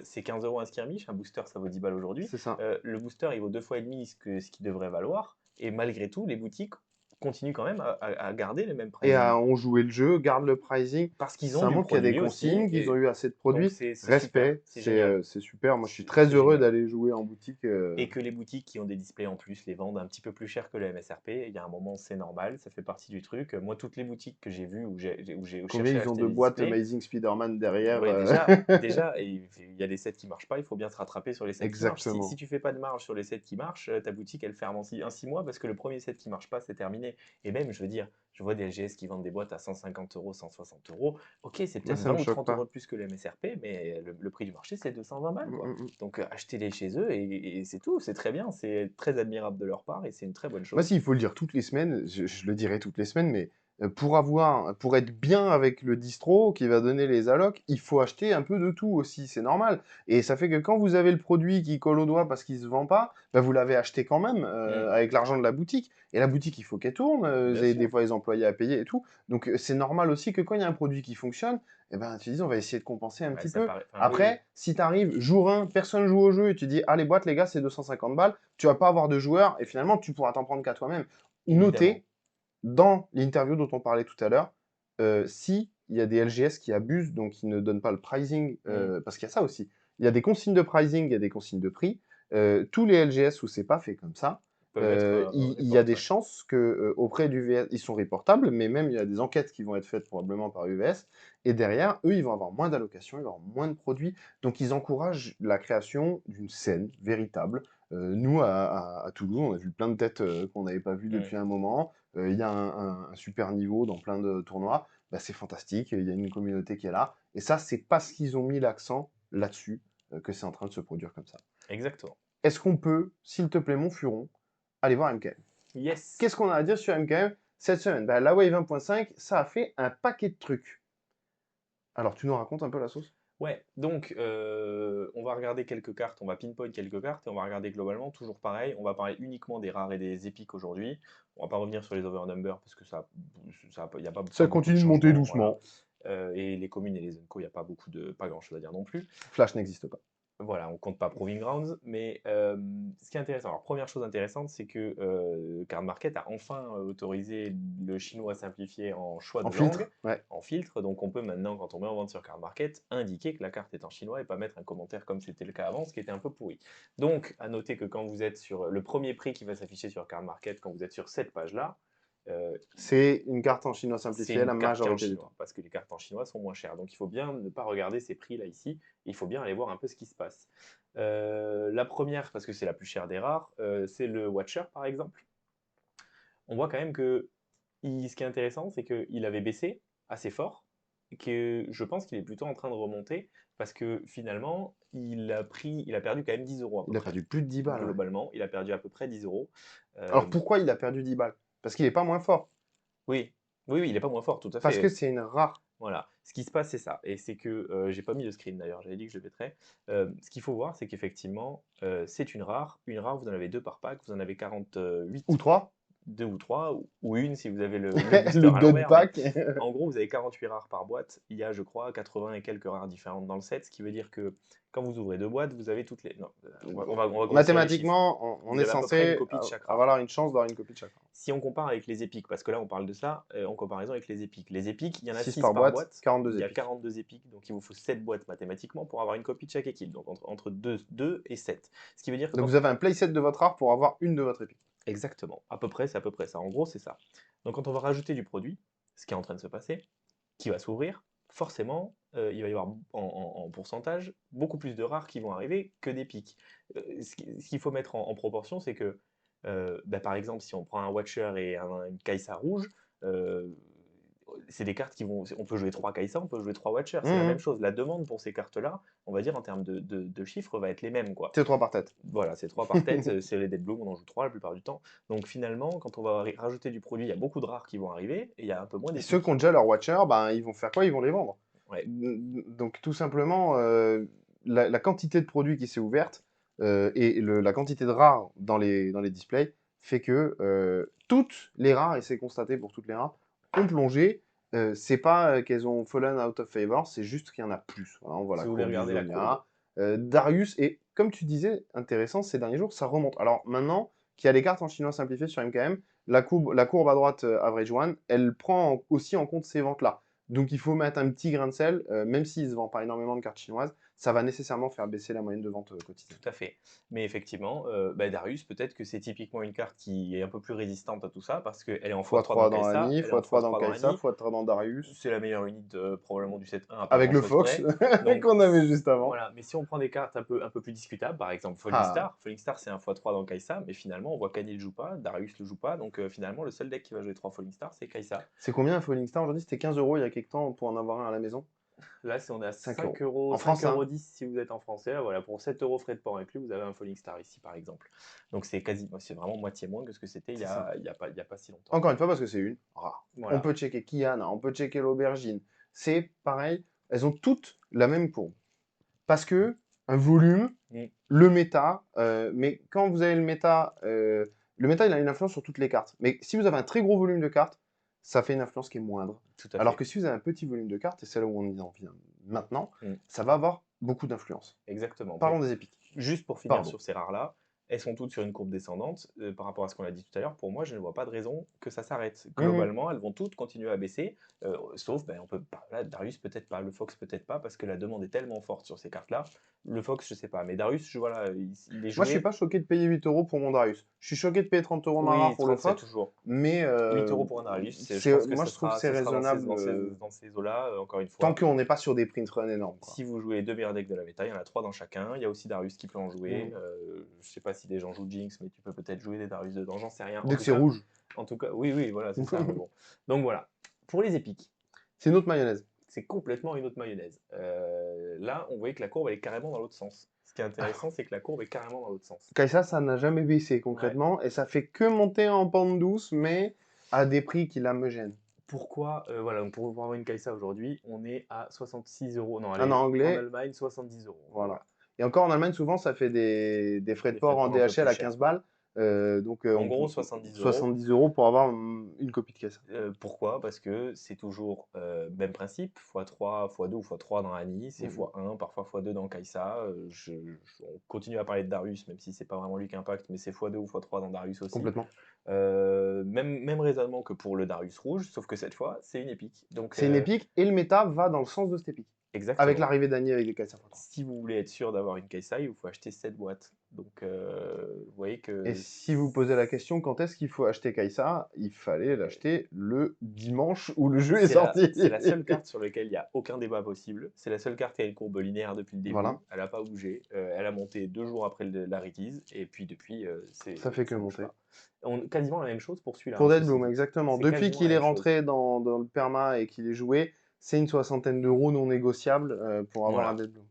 S2: C'est 15 euros un skirmish. Un booster, ça vaut 10 balles aujourd'hui.
S1: C'est ça.
S2: Le booster, il vaut deux fois et demi ce qu'il devrait valoir. Et malgré tout, les boutiques continuent quand même à garder les mêmes
S1: Et
S2: pricing.
S1: ont joué le jeu, gardent le pricing.
S2: Parce qu'ils ont
S1: Ça
S2: du
S1: montre qu'il y a des
S2: produit aussi.
S1: consignes, qu'ils ont
S2: Et
S1: eu assez de
S2: donc,
S1: produits.
S2: c'est super.
S1: Respect,
S2: C'est génial.
S1: c'est super. Moi, je suis très
S2: C'est
S1: heureux
S2: génial.
S1: d'aller jouer en boutique.
S2: Et que les boutiques qui ont des displays en plus les vendent un petit peu plus cher que le MSRP. Il y a un moment, c'est normal, ça fait partie du truc. Moi, toutes les boutiques que j'ai vues où j'ai
S1: Combien
S2: cherché à
S1: ils ont
S2: acheter
S1: de
S2: des
S1: boîtes
S2: displays,
S1: Amazing Spider-Man derrière
S2: ouais, déjà, il y a des sets qui marchent pas, il faut bien se rattraper sur les sets qui marchent. Si
S1: Exactement.
S2: tu fais pas de marge sur les sets qui marchent, ta boutique, elle ferme en 6 mois parce que le premier set qui marche pas, c'est terminé. Et même, je veux dire, je vois des LGS qui vendent des boîtes à 150 euros, 160 euros. Ok, c'est
S1: Moi,
S2: peut-être
S1: ça
S2: 20
S1: me
S2: ou
S1: choque
S2: 30 euros
S1: pas.
S2: de plus que le MSRP, mais le prix du marché, c'est 220 balles,
S1: Mm,
S2: quoi.
S1: mm, mm.
S2: Donc, achetez-les chez eux et c'est tout, c'est très bien, c'est très admirable de leur part et c'est une très bonne
S1: Moi,
S2: chose.
S1: s'il faut le dire toutes les semaines, je le dirai toutes les semaines, mais pour être bien avec le distro qui va donner les allocs, il faut acheter un peu de tout aussi, c'est normal. Et ça fait que quand vous avez le produit qui colle au doigt parce qu'il se vend pas, bah, vous l'avez acheté quand même
S2: Hmm,
S1: avec l'argent de la boutique. Et la boutique, il faut qu'elle tourne, vous
S2: bien
S1: avez
S2: sûr.
S1: des fois les employés à payer et tout. Donc c'est normal aussi que quand il y a un produit qui fonctionne, eh ben, tu dis, on va essayer de compenser un
S2: Ouais,
S1: petit
S2: ça
S1: peu.
S2: paraît. Enfin, oui, oui,
S1: Après, si tu arrives jour 1, personne joue au jeu et tu dis, ah les boîtes, les gars, c'est 250 balles, tu vas pas avoir de joueurs et finalement, tu pourras t'en prendre qu'à toi-même.
S2: évidemment.
S1: Notez, dans l'interview dont on parlait tout à l'heure, si il y a des LGS qui abusent, donc qui ne donnent pas le pricing,
S2: Hmm,
S1: parce qu'il y a ça aussi. Il y a des consignes de pricing, il y a des consignes de prix. Tous les LGS où c'est pas fait comme ça,
S2: peuvent être
S1: il y a
S2: report,
S1: des
S2: ouais.
S1: chances que auprès d'UVS, ils sont reportables, mais même il y a des enquêtes qui vont être faites probablement par UVS. Et derrière, eux, ils vont avoir moins d'allocations, ils vont avoir moins de produits. Donc ils encouragent la création d'une scène véritable. Nous, à Toulouse, on a vu plein de têtes qu'on n'avait pas vues
S2: Hmm.
S1: depuis un moment. Il y a un super niveau dans plein de tournois. Bah, c'est fantastique, il y a une communauté qui est là. Et ça, c'est parce qu'ils ont mis l'accent là-dessus que c'est en train de se produire comme ça.
S2: Exactement.
S1: Est-ce qu'on peut, s'il te plaît, mon furon, aller voir MKM?
S2: Yes.
S1: Qu'est-ce qu'on a à dire sur MKM cette semaine? Bah, la Wave 1.5, ça a fait un paquet de trucs. Alors, tu nous racontes un peu la sauce?
S2: Ouais, donc on va regarder quelques cartes, on va pinpoint quelques cartes et on va regarder globalement, toujours pareil, on va parler uniquement des rares et des épiques aujourd'hui. On va pas revenir sur les overnumber parce que ça, y a pas
S1: Ça
S2: beaucoup de
S1: continue de monter
S2: changements, voilà.
S1: doucement.
S2: et les communes et les Unco, il n'y a pas grand-chose à dire non plus.
S1: Flash n'existe pas.
S2: Voilà, on compte pas Proving Grounds, mais ce qui est intéressant, alors première chose intéressante, c'est que Card Market a enfin autorisé le chinois simplifié en choix
S1: En
S2: de langue,
S1: filtre, ouais.
S2: en filtre, donc on peut maintenant, quand on met en vente sur Card Market, indiquer que la carte est en chinois et pas mettre un commentaire comme c'était le cas avant, ce qui était un peu pourri. Donc, à noter que quand vous êtes sur le premier prix qui va s'afficher sur Card Market, quand vous êtes sur cette page-là, euh,
S1: C'est une carte en chinois
S2: c'est
S1: simplifié
S2: une
S1: la
S2: carte qui est en
S1: majorité du
S2: chinois,
S1: temps.
S2: parce que les cartes en chinois sont moins chères. Donc il faut bien ne pas regarder ces prix-là ici, il faut bien aller voir un peu ce qui se passe. La première, parce que c'est la plus chère des rares, c'est le Watcher par exemple. On voit quand même que ce qui est intéressant, c'est qu'il avait baissé assez fort, et que je pense qu'il est plutôt en train de remonter, parce que finalement, il a perdu quand même 10 euros à peu
S1: Il a
S2: près.
S1: perdu plus de 10 balles, ouais.
S2: Globalement, il a perdu à peu près 10 euros.
S1: Alors
S2: Euh,
S1: pourquoi il a perdu 10 balles? Parce qu'il est pas moins fort.
S2: oui, oui, oui, il n'est pas moins fort, tout à
S1: Parce que
S2: fait.
S1: c'est une rare.
S2: Voilà, ce qui se passe, c'est ça. Et c'est que j'ai pas mis le screen d'ailleurs, j'avais dit que je le mettrais. Ce qu'il faut voir, c'est qu'effectivement, c'est une rare. Une rare, vous en avez deux par pack, vous en avez 48,
S1: Ou 3.
S2: deux ou trois, ou une si vous avez le booster
S1: Le
S2: à
S1: God
S2: l'envers. Mais
S1: Pack.
S2: en gros, vous avez 48 rares par boîte. Il y a, je crois, 80 et quelques rares différentes dans le set, ce qui veut dire que quand vous ouvrez deux boîtes, vous avez toutes les. Non, on va grossir les chiffres.
S1: Mathématiquement, on
S2: Vous
S1: est
S2: avez à peu près une
S1: censé
S2: copie de chaque rare.
S1: avoir une chance d'avoir une copie de chaque.
S2: Si on compare avec les épiques, parce que là on parle de ça, en comparaison avec les épiques. Les épiques, il y en a
S1: 6
S2: 6
S1: par
S2: par
S1: boîte,
S2: boîte,
S1: 42
S2: il y a
S1: épiques.
S2: 42 épiques, donc il vous faut 7 boîtes mathématiquement pour avoir une copie de chaque équipe, donc entre 2 et 7. Ce qui veut dire que
S1: Donc
S2: quand...
S1: vous avez un playset de votre rare pour avoir une de votre épique.
S2: Exactement, à peu près, c'est à peu près ça. En gros, c'est ça. Donc quand on va rajouter du produit, ce qui est en train de se passer, qui va s'ouvrir, forcément, il va y avoir en pourcentage beaucoup plus de rares qui vont arriver que d'épiques. Ce qu'il faut mettre en proportion, c'est que, bah, par exemple, si on prend un Watcher et une Kai'Sa rouge, euh, c'est des cartes qui vont. On peut jouer 3 Kai'Sa, on peut jouer 3 Watcher, c'est la même
S1: Mhm.
S2: chose. La demande pour ces cartes-là, on va dire en termes de chiffres, va être les mêmes, quoi.
S1: C'est 3 par tête.
S2: Voilà, c'est 3 par tête, c'est les Dead Bloom, on en joue 3 la plupart du temps. Donc finalement, quand on va rajouter du produit, il y a beaucoup de rares qui vont arriver, et il y a un peu moins
S1: Et ceux
S2: d'épiques.
S1: qui ont déjà leur Watcher, ben, ils vont faire quoi? Ils vont les vendre.
S2: Ouais,
S1: Donc tout simplement, la quantité de produits qui s'est ouverte et la quantité de rares dans les displays fait que toutes les rares, et c'est constaté pour toutes les rares, ont plongé. C'est pas qu'elles ont fallen out of favor, c'est juste qu'il y en a plus. Voilà, on voit
S2: si
S1: la
S2: vous voulez
S1: courbe du
S2: regarder la courbe.
S1: Zonia. Darius, et comme tu disais, intéressant, ces derniers jours, ça remonte. Alors maintenant qu'il y a les cartes en chinois simplifié sur MKM, la courbe à droite, Average One, elle prend aussi en compte ces ventes-là. Donc il faut mettre un petit grain de sel, même s'il ne se vend pas énormément de cartes chinoises, ça va nécessairement faire baisser la moyenne de vente quotidienne.
S2: Tout à fait. Mais effectivement, bah, Darius, peut-être que c'est typiquement une carte qui est un peu plus résistante à tout ça, parce qu'elle est en x3 dans
S1: x3 dans
S2: Kai'Sa,
S1: Annie,
S2: elle est en
S1: x3 dans
S2: x3 dans
S1: Kai'Sa,
S2: Annie.
S1: x3 dans Darius,
S2: C'est la meilleure unit probablement du set 1 à pas
S1: avec le
S2: grand-chose
S1: Fox
S2: près. Donc
S1: qu'on avait juste avant.
S2: voilà, mais si on prend des cartes un peu plus discutables, par exemple
S1: Ah,
S2: Falling Star c'est un x3 dans Kai'Sa, mais finalement on voit qu'Annie le joue pas, Darius le joue pas, donc finalement le seul deck qui va jouer 3 Falling Star c'est Kai'Sa.
S1: c'est combien un Falling Star aujourd'hui? C'était 15 euros il y a quelques temps pour en avoir un à la maison.
S2: Là on est à
S1: 5
S2: 5
S1: euros.
S2: euros,
S1: En
S2: 5
S1: France, hein.
S2: euros 10 si vous êtes en français, voilà, pour 7 euros frais de port inclus, vous avez un Falling Star ici par exemple. Donc c'est vraiment moitié moins que ce que c'était
S1: C'est ça.
S2: il y a pas si longtemps.
S1: Encore une fois, parce que c'est une rare. On
S2: Voilà,
S1: peut checker Kiana, on peut checker l'aubergine. C'est pareil, elles ont toutes la même courbe. Parce que un volume,
S2: mm,
S1: le méta, mais quand vous avez le méta, il a une influence sur toutes les cartes. Mais si vous avez un très gros volume de cartes, ça fait une influence qui est moindre.
S2: tout à
S1: Alors
S2: fait.
S1: que si vous avez un petit volume de cartes, et c'est là où on en vient maintenant,
S2: Mm,
S1: ça va avoir beaucoup d'influence.
S2: exactement.
S1: Parlons des épiques.
S2: Juste pour finir
S1: Pardon.
S2: sur ces rares-là, elles sont toutes sur une courbe descendante. Par rapport à ce qu'on a dit tout à l'heure, pour moi, je ne vois pas de raison que ça s'arrête.
S1: Mhm.
S2: Globalement, elles vont toutes continuer à baisser, sauf, ben, on peut pas, là, Darius peut-être pas, le Fox peut-être pas, parce que la demande est tellement forte sur ces cartes-là. Le Fox, je sais pas, mais Darius, voilà, il est
S1: Moi, je suis
S2: joué,
S1: pas choqué de payer 8 euros pour mon Darius. Je suis choqué de payer 30 euros ma rare
S2: oui,
S1: pour le
S2: 37
S1: Fox,
S2: toujours.
S1: mais
S2: 8 euros pour un Darius, je pense que
S1: moi, je trouve que c'est
S2: ça sera
S1: raisonnable
S2: dans ces eaux-là, encore une
S1: tant
S2: fois.
S1: qu'on n'est pas sur des print runs énormes, quoi.
S2: Si vous jouez les deux meilleurs decks de la méta, il y en a 3 dans chacun. Il y a aussi Darius qui peut en jouer.
S1: Mhm.
S2: Je sais pas si des gens jouent Jinx, mais tu peux peut-être jouer des Darius dedans, j'en sais rien.
S1: Dès que c'est rouge.
S2: En tout cas, oui, oui, voilà, c'est ça. Mais bon. Donc voilà. Pour les épiques,
S1: C'est une autre mayonnaise.
S2: c'est complètement une autre mayonnaise. Là, on voyait que la courbe elle est carrément dans l'autre sens. Ce qui est intéressant, c'est que la courbe est carrément dans l'autre sens.
S1: Kaisa, ça n'a jamais baissé
S2: Ouais.
S1: concrètement, et ça fait que monter en pente douce, mais à des prix qui là me gênent.
S2: Pourquoi voilà, donc pour avoir une Kai'Sa aujourd'hui, on est à 66 euros. Non,
S1: Un
S2: allez, en
S1: anglais,
S2: Allemagne, 70 euros.
S1: voilà.
S2: Voilà.
S1: Et encore en Allemagne, souvent, ça fait des frais de
S2: Des frais
S1: port
S2: de
S1: en
S2: port un peu
S1: DHL
S2: plus
S1: à
S2: chers.
S1: 15 balles.
S2: En
S1: On peut
S2: gros, 70 €
S1: 70 € pour avoir, une copie de Kai'Sa.
S2: Pourquoi? Parce que c'est toujours, même principe, x3, x2 ou x3 dans Annie, c'est
S1: Mmh.
S2: fois 1, parfois fois 2 dans Kai'Sa, on continue à parler de Darius, même si c'est pas vraiment lui qui impacte, mais c'est fois 2 ou fois 3 dans Darius aussi.
S1: Complètement.
S2: Même raisonnement que pour le Darius rouge, sauf que cette fois, c'est une épique. Donc,
S1: C'est une épique et le méta va dans le sens de cette épique. Avec
S2: exactement.
S1: l'arrivée d'Annie avec les Kai'Sa x3.
S2: Si vous voulez être sûr d'avoir une Kai'Sa, il vous faut acheter cette boîte. Donc, vous voyez
S1: Et
S2: que
S1: si vous posez la question quand est-ce qu'il faut acheter Kai'Sa, il fallait l'acheter le dimanche où le jeu est sorti.
S2: c'est la seule carte sur laquelle il n'y a aucun débat possible. C'est la seule carte qui a une courbe linéaire depuis le début.
S1: Voilà,
S2: Elle n'a pas bougé. Elle a monté 2 jours après la release. Et puis depuis,
S1: ça fait que
S2: ça bouge
S1: monter.
S2: pas. Quasiment la même chose pour celui-là,
S1: Pour
S2: hein,
S1: Dead
S2: ceci
S1: Bloom,
S2: dit.
S1: exactement.
S2: C'est
S1: Depuis
S2: quasiment la
S1: qu'il est
S2: même chose.
S1: rentré dans le perma et qu'il est joué, c'est une soixantaine d'euros non négociables pour avoir un
S2: Voilà.
S1: Dead Bloom.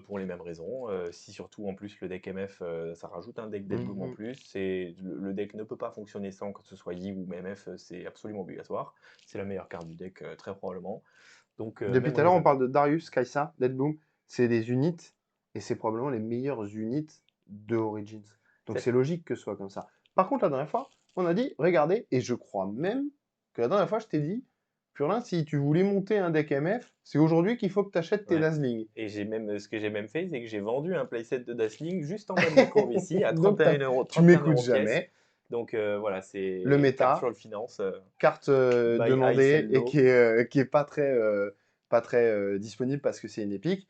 S2: Pour les mêmes raisons. Si surtout en plus le deck MF, ça rajoute un deck Dead Bloom en
S1: Mhm.
S2: plus. Le deck ne peut pas fonctionner sans que ce soit Yi ou MF, c'est absolument obligatoire. C'est la meilleure carte du deck, très probablement. Donc
S1: Depuis
S2: même
S1: tout à l'heure, on
S2: raisonnement.
S1: parle de Darius, Kai'Sa, Dead Bloom. C'est des units et c'est probablement les meilleures units de Origins. Donc
S2: C'est-
S1: c'est logique que ce soit comme ça. Par contre, la dernière fois, on a dit, regardez, et je crois même que la dernière fois, je t'ai dit, Purlin, si tu voulais monter un deck MF, c'est aujourd'hui qu'il faut que tu achètes tes
S2: Ouais.
S1: Dazzling.
S2: Et ce que j'ai même fait, c'est que j'ai vendu un playset de Dazzling juste en bas de la courbe ici à
S1: Donc
S2: 31 euros,
S1: tu
S2: 31
S1: m'écoutes
S2: euros pièce.
S1: jamais.
S2: Donc voilà,
S1: Le
S2: c'est
S1: méta,
S2: Capsule Finance,
S1: carte
S2: buy high,
S1: demandée
S2: sell
S1: et
S2: low.
S1: qui est pas très disponible parce que c'est une épique.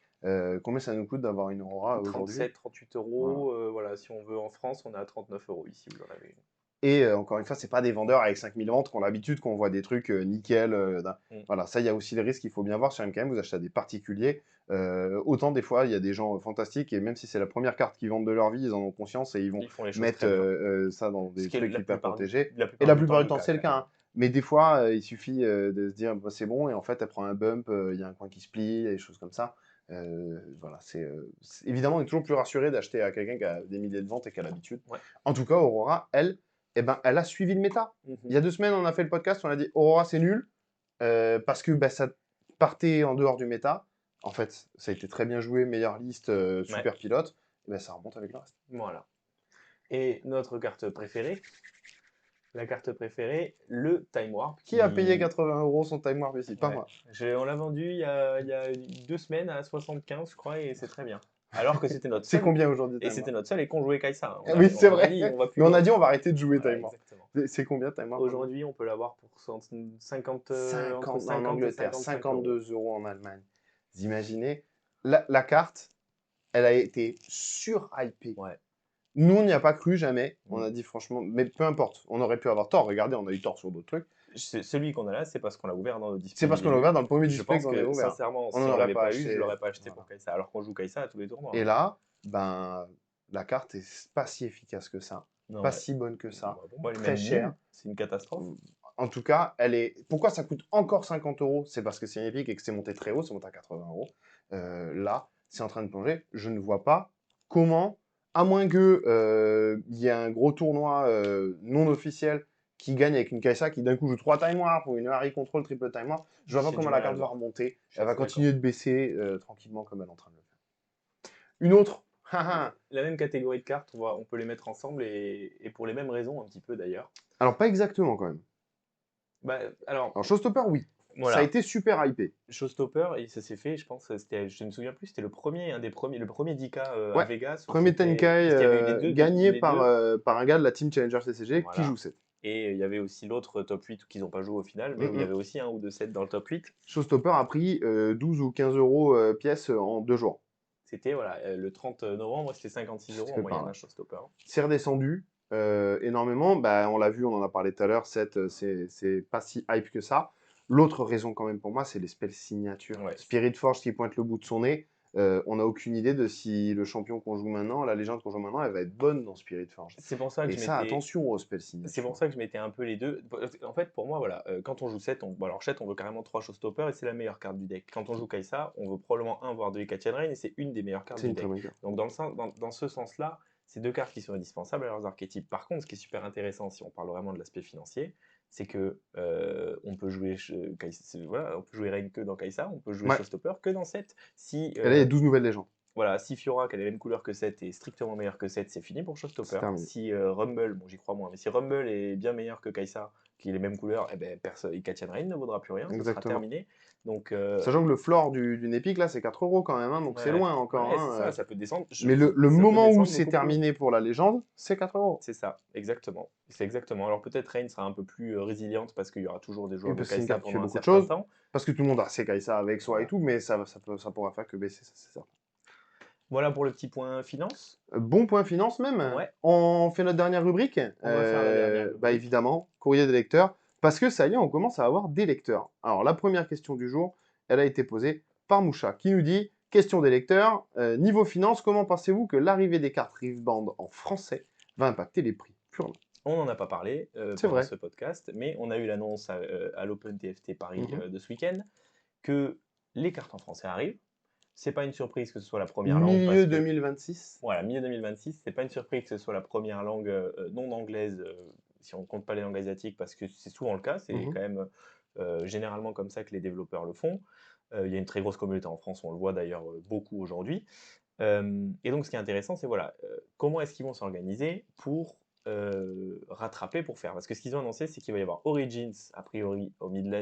S1: Combien ça nous coûte d'avoir une Aurora aujourd'hui?
S2: 37, 38
S1: Voilà.
S2: euros. Voilà, si on veut en France, on est à 39 euros ici, vous en avez une.
S1: Et encore une fois, c'est pas des vendeurs avec 5000 ventes qui ont l'habitude qu'on voit des trucs nickel.
S2: Mm.
S1: Voilà, ça, il y a aussi le risque qu'il faut bien voir sur MKM. Vous achetez à des particuliers. Autant des fois, il y a des gens fantastiques et même si c'est la première carte qu'ils vendent de leur vie, ils en ont conscience et ils vont
S2: Ils font les choses
S1: mettre
S2: très bien.
S1: ça dans
S2: Ce
S1: des
S2: qui est
S1: trucs hyper protégés.
S2: la
S1: Et
S2: plupart
S1: la
S2: du temps
S1: plupart du
S2: le
S1: temps,
S2: cas
S1: c'est le
S2: quand
S1: cas,
S2: même.
S1: hein. Mais des fois, il suffit de se dire bah, c'est bon et en fait, elle prend un bump, il y a un coin qui se plie, des choses comme ça. Voilà, évidemment, on est toujours plus rassuré d'acheter à quelqu'un qui a des milliers de ventes et qui a l'habitude.
S2: Ouais.
S1: En tout cas, Aurora, elle, eh ben, elle a suivi le méta. Il y a 2 semaines, on a fait le podcast, on a dit Aurora, c'est nul, parce que bah, ça partait en dehors du méta. En fait, ça a été très bien joué, meilleure liste,
S2: Ouais,
S1: super pilote. Et ben, ça remonte avec le reste.
S2: voilà. Et notre carte préférée, la carte préférée, le Time Warp,
S1: Qui a payé
S2: qui
S1: 80 € son Time Warp ici? Pas
S2: ouais.
S1: moi.
S2: On l'a vendu il y a 2 semaines à 75, je crois, et c'est très bien. Alors que c'était notre
S1: C'est
S2: seul,
S1: combien aujourd'hui
S2: et
S1: Time
S2: c'était
S1: Warp?
S2: notre seul et qu'on jouait Kai'Sa, hein.
S1: Ah oui, c'est
S2: On a
S1: vrai.
S2: dit, on va plus
S1: Mais on a
S2: vendre.
S1: dit on va arrêter de jouer
S2: Voilà,
S1: Time Warp.
S2: exactement.
S1: C'est combien Time Warp aujourd'hui?
S2: Aujourd'hui, on peut l'avoir pour 50, entre
S1: 50 en
S2: 50 et
S1: Angleterre,
S2: 55 euros.
S1: 52 € en Allemagne. Vous imaginez? La carte, elle a été surhypée.
S2: Ouais.
S1: Nous, on n'y a pas cru jamais. On
S2: Mm.
S1: a dit franchement, mais peu importe. On aurait pu avoir tort. Regardez, on a eu tort sur d'autres trucs.
S2: Celui qu'on a là, c'est parce qu'on l'a ouvert dans le
S1: C'est
S2: display du
S1: parce qu'on l'a
S2: début.
S1: ouvert dans le premier
S2: Je
S1: display
S2: pense
S1: qu'on est
S2: que,
S1: ouvert.
S2: sincèrement,
S1: On
S2: si
S1: n'en
S2: on
S1: aurait
S2: l'avait
S1: pas
S2: pas eu, je
S1: acheté.
S2: l'aurais pas acheté pour
S1: Voilà.
S2: Kai'Sa. Alors qu'on joue Kai'Sa à tous les tournois,
S1: Et
S2: hein.
S1: là, ben, la carte est pas si efficace que ça.
S2: Non,
S1: Pas
S2: ouais.
S1: si bonne que ça.
S2: Pour moi, elle est
S1: Très
S2: même
S1: chère.
S2: nulle. C'est une catastrophe.
S1: En tout cas, elle est. Pourquoi ça coûte encore 50 €? C'est parce que c'est une épique et que c'est monté très haut, c'est monté à 80 €. Là, c'est en train de plonger. Je ne vois pas comment, à moins que il y ait un gros tournoi non officiel qui gagne avec une Kai'Sa qui d'un coup joue 3 Time Warp ou une Harry Control triple Time Warp, je vois pas
S2: J'ai du
S1: comment la
S2: mal à
S1: carte
S2: le
S1: va
S2: voir.
S1: remonter.
S2: Je suis
S1: Elle va
S2: assez d'accord.
S1: continuer de baisser tranquillement comme elle est en train de le faire. Une autre.
S2: La même catégorie de cartes, on peut les mettre ensemble et pour les mêmes raisons un petit peu d'ailleurs.
S1: Alors, pas exactement quand même.
S2: Bah, alors,
S1: Alors, Showstopper, oui. Ça a
S2: voilà.
S1: été super hypé.
S2: Showstopper, et ça s'est fait, je pense, je ne me souviens plus, c'était le premier, un des premiers, le premier 10K à
S1: Ouais.
S2: Vegas.
S1: Premier 10K
S2: Parce qu'il y avait eu les deux,
S1: gagné
S2: les deux.
S1: par un gars de la team Challenger CCG qui
S2: Voilà.
S1: joue 7.
S2: Et il y avait aussi l'autre top 8 qu'ils n'ont pas joué au final, mais où il y avait aussi un ou deux sets dans le top 8.
S1: Showstopper a pris 12 ou 15 € pièce en 2 jours.
S2: C'était voilà, le 30 novembre, c'était 56 euros en
S1: C'est par
S2: moyenne
S1: là.
S2: un Showstopper.
S1: C'est redescendu énormément. Bah, on l'a vu, on en a parlé tout à l'heure. 7, c'est pas si hype que ça. L'autre raison, quand même, pour moi, c'est les spells signatures.
S2: Ouais.
S1: Spirit Forge qui pointe le bout de son nez. On n'a aucune idée de si le champion qu'on joue maintenant, la légende qu'on joue maintenant, elle va être bonne dans Spirit Forge.
S2: C'est pour ça que
S1: Et ça, attention aux spells signatures.
S2: C'est pour ça que je mettais un peu les deux. En fait, pour moi, voilà, quand on joue 7, alors 7, on veut carrément 3 Showstoppers et c'est la meilleure carte du deck. Quand on joue Kai'Sa, on veut probablement voir 2 Hekachen Rain et c'est une des meilleures cartes
S1: C'est
S2: du
S1: une très
S2: deck.
S1: bonne carte.
S2: Donc dans ce sens-là, c'est deux cartes qui sont indispensables à leurs archétypes. Par contre, ce qui est super intéressant, si on parle vraiment de l'aspect financier, c'est que on peut jouer voilà, on peut jouer Rain que dans Kai'Sa, on peut jouer
S1: Ouais.
S2: Showstopper que dans 7. Si,
S1: Et là, il y a 12 nouvelles légendes.
S2: Voilà, si Fiora, qui a les mêmes couleurs que 7, est strictement meilleur que 7, c'est fini pour
S1: C'est
S2: Showstopper.
S1: terminé.
S2: Si Rumble, bon j'y crois moins, mais si Rumble est bien meilleur que Kai'Sa, qui a les mêmes couleurs, eh ben, Katian Reign ne vaudra plus rien, ça sera
S1: Exactement.
S2: terminé. Donc,
S1: Sachant que le floor d'une épique, là, c'est 4 euros quand même, hein, donc c'est
S2: ouais,
S1: loin encore.
S2: ouais, c'est
S1: Hein.
S2: ça, ça peut descendre,
S1: Mais le
S2: ça peut
S1: moment où
S2: descendre
S1: c'est
S2: beaucoup plus haut.
S1: terminé pour la légende, c'est 4 euros.
S2: C'est ça, exactement. C'est exactement. Alors peut-être Reign sera un peu plus résiliente parce qu'il y aura toujours des
S1: Et
S2: joueurs de
S1: parce que c'est une
S2: Kai'Sa
S1: carte qui fait
S2: pendant un
S1: beaucoup de
S2: certain
S1: choses.
S2: temps.
S1: Parce que tout le monde a ses Kai'Sa avec soi et
S2: Voilà.
S1: tout, mais ça pourra faire que baisser, ça, c'est ça.
S2: Voilà pour le petit point finance.
S1: Bon point finance même.
S2: Ouais,
S1: On fait notre dernière rubrique.
S2: on va faire la dernière
S1: Bah
S2: rubrique.
S1: évidemment, courrier des lecteurs. Parce que ça y est, on commence à avoir des lecteurs. Alors la première question du jour, elle a été posée par Moucha, qui nous dit, question des lecteurs, niveau finance, comment pensez-vous que l'arrivée des cartes Riftband en français va impacter les prix? Purement.
S2: On n'en a pas parlé
S1: C'est
S2: pendant
S1: vrai.
S2: ce podcast, mais on a eu l'annonce à l'Open TFT Paris
S1: Mhm.
S2: de ce week-end que les cartes en français arrivent. C'est pas une surprise que ce soit la première langue parce
S1: Milieu
S2: que
S1: 2026.
S2: voilà, milieu 2026, c'est pas une surprise que ce soit la première langue non anglaise, si on compte pas les langues asiatiques, parce que c'est souvent le cas, c'est
S1: Mhm.
S2: quand même généralement comme ça que les développeurs le font. Il y a une très grosse communauté en France, on le voit d'ailleurs beaucoup aujourd'hui. Et donc, ce qui est intéressant, c'est voilà, comment est-ce qu'ils vont s'organiser pour rattraper, pour faire. Parce que ce qu'ils ont annoncé, c'est qu'il va y avoir Origins, a priori, au milieu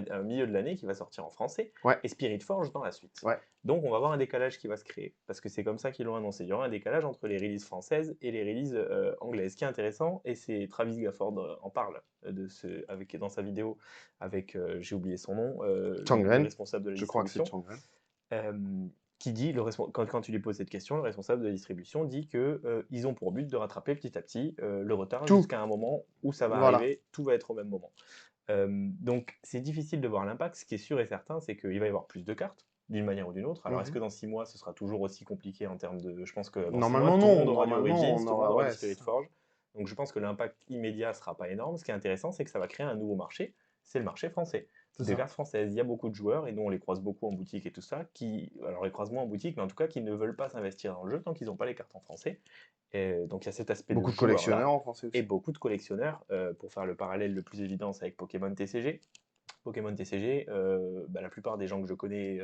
S2: de l'année, qui va sortir en français,
S1: Ouais,
S2: et Spirit Forge dans la suite.
S1: ouais.
S2: Donc, on va avoir un décalage qui va se créer. Parce que c'est comme ça qu'ils l'ont annoncé. Il y aura un décalage entre les releases françaises et les releases anglaises. Ce qui est intéressant, et c'est Travis Gafford en parle dans sa vidéo avec, j'ai oublié son nom, le
S1: Changren.
S2: responsable de la
S1: Je crois que c'est
S2: distribution.
S1: Changren.
S2: Euh, qui dit, quand tu lui poses cette question, le responsable de la distribution dit que ils ont pour but de rattraper petit à petit le retard
S1: Tout.
S2: jusqu'à un moment où ça va
S1: Voilà.
S2: arriver, tout va être au même moment. Donc c'est difficile de voir l'impact. Ce qui est sûr et certain, c'est qu'il va y avoir plus de cartes, d'une manière ou d'une autre. Alors est-ce
S1: Mhm.
S2: que dans 6 mois, ce sera toujours aussi compliqué en termes de... Je pense que dans 6 mois,
S1: Normalement,
S2: tout le
S1: non.
S2: monde aura du
S1: Normalement,
S2: Origins,
S1: on
S2: tout le monde
S1: aura...
S2: aura du
S1: Ouais, c'est
S2: Spirit
S1: ça.
S2: Forge. Donc je pense que l'impact immédiat sera pas énorme. Ce qui est intéressant, c'est que ça va créer un nouveau marché. C'est le marché français
S1: C'est
S2: de
S1: ça.
S2: cartes françaises. Il y a beaucoup de joueurs, et dont on les croise beaucoup en boutique et tout ça, alors les croise moins en boutique, mais en tout cas qui ne veulent pas s'investir dans le jeu tant qu'ils n'ont pas les cartes en français. Et donc il y a cet aspect de
S1: Beaucoup de
S2: joueur-là,
S1: collectionneurs en français
S2: et
S1: aussi.
S2: beaucoup de collectionneurs, pour faire le parallèle le plus évident, c'est avec Pokémon TCG. Pokémon TCG, la plupart des gens que je connais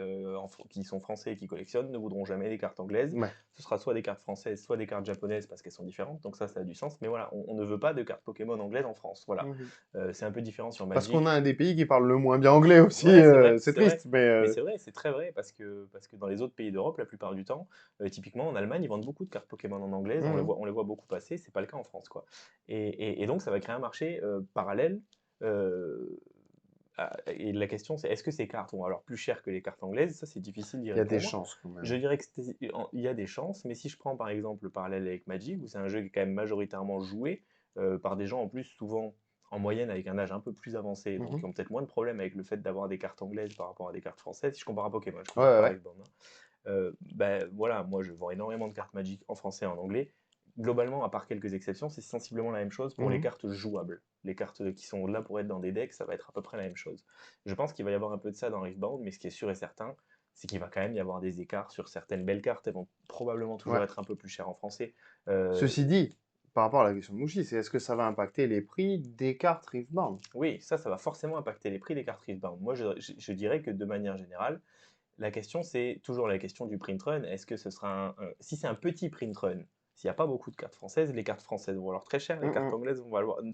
S2: qui sont français et qui collectionnent ne voudront jamais des cartes anglaises.
S1: Ouais.
S2: Ce sera soit des cartes françaises, soit des cartes japonaises parce qu'elles sont différentes, donc ça a du sens. Mais voilà, on ne veut pas de cartes Pokémon anglaises en France. Voilà,
S1: Mhm.
S2: c'est un peu différent sur
S1: Parce qu'on a
S2: Magic.
S1: un des pays qui parle le moins bien anglais aussi.
S2: Ouais,
S1: C'est
S2: c'est vrai.
S1: triste, mais...
S2: Mais c'est vrai, c'est très vrai, parce que dans les autres pays d'Europe, la plupart du temps, typiquement en Allemagne, ils vendent beaucoup de cartes Pokémon en anglais,
S1: mhm.
S2: on les voit beaucoup passer, c'est pas le cas en France, quoi. Et donc ça va créer un marché parallèle. euh, et la question c'est, est-ce que ces cartes vont alors plus cher que les cartes anglaises? Ça c'est difficile d'y
S1: Il y a des
S2: répondre.
S1: chances quand
S2: Je
S1: même.
S2: dirais il y a des chances, mais si je prends par exemple le parallèle avec Magic, où c'est un jeu qui est quand même majoritairement joué par des gens en plus souvent en moyenne avec un âge un peu plus avancé, donc qui
S1: Mhm.
S2: ont peut-être moins de problèmes avec le fait d'avoir des cartes anglaises par rapport à des cartes françaises. Si je compare à Pokémon, je
S1: Ouais,
S2: compare
S1: ouais,
S2: pas
S1: ouais.
S2: avec Bond, hein. Ben voilà, moi je vends énormément de cartes Magic en français et en anglais. Globalement, à part quelques exceptions, c'est sensiblement la même chose pour les
S1: Mhm.
S2: cartes jouables. Les cartes qui sont là pour être dans des decks, ça va être à peu près la même chose. Je pense qu'il va y avoir un peu de ça dans Riftbound, mais ce qui est sûr et certain, c'est qu'il va quand même y avoir des écarts sur certaines belles cartes. Elles vont probablement toujours
S1: Ouais.
S2: être un peu plus chères en français. Euh,
S1: Ceci dit, par rapport à la question de Mouchi, c'est est-ce que ça va impacter les prix des cartes Riftbound?
S2: oui, ça va forcément impacter les prix des cartes Riftbound. Moi, je dirais que de manière générale, la question, c'est toujours la question du print run. Est-ce que ce sera si c'est un petit print run, s'il n'y a pas beaucoup de cartes françaises, les cartes françaises vont valoir très cher, les cartes
S1: Mhm.
S2: anglaises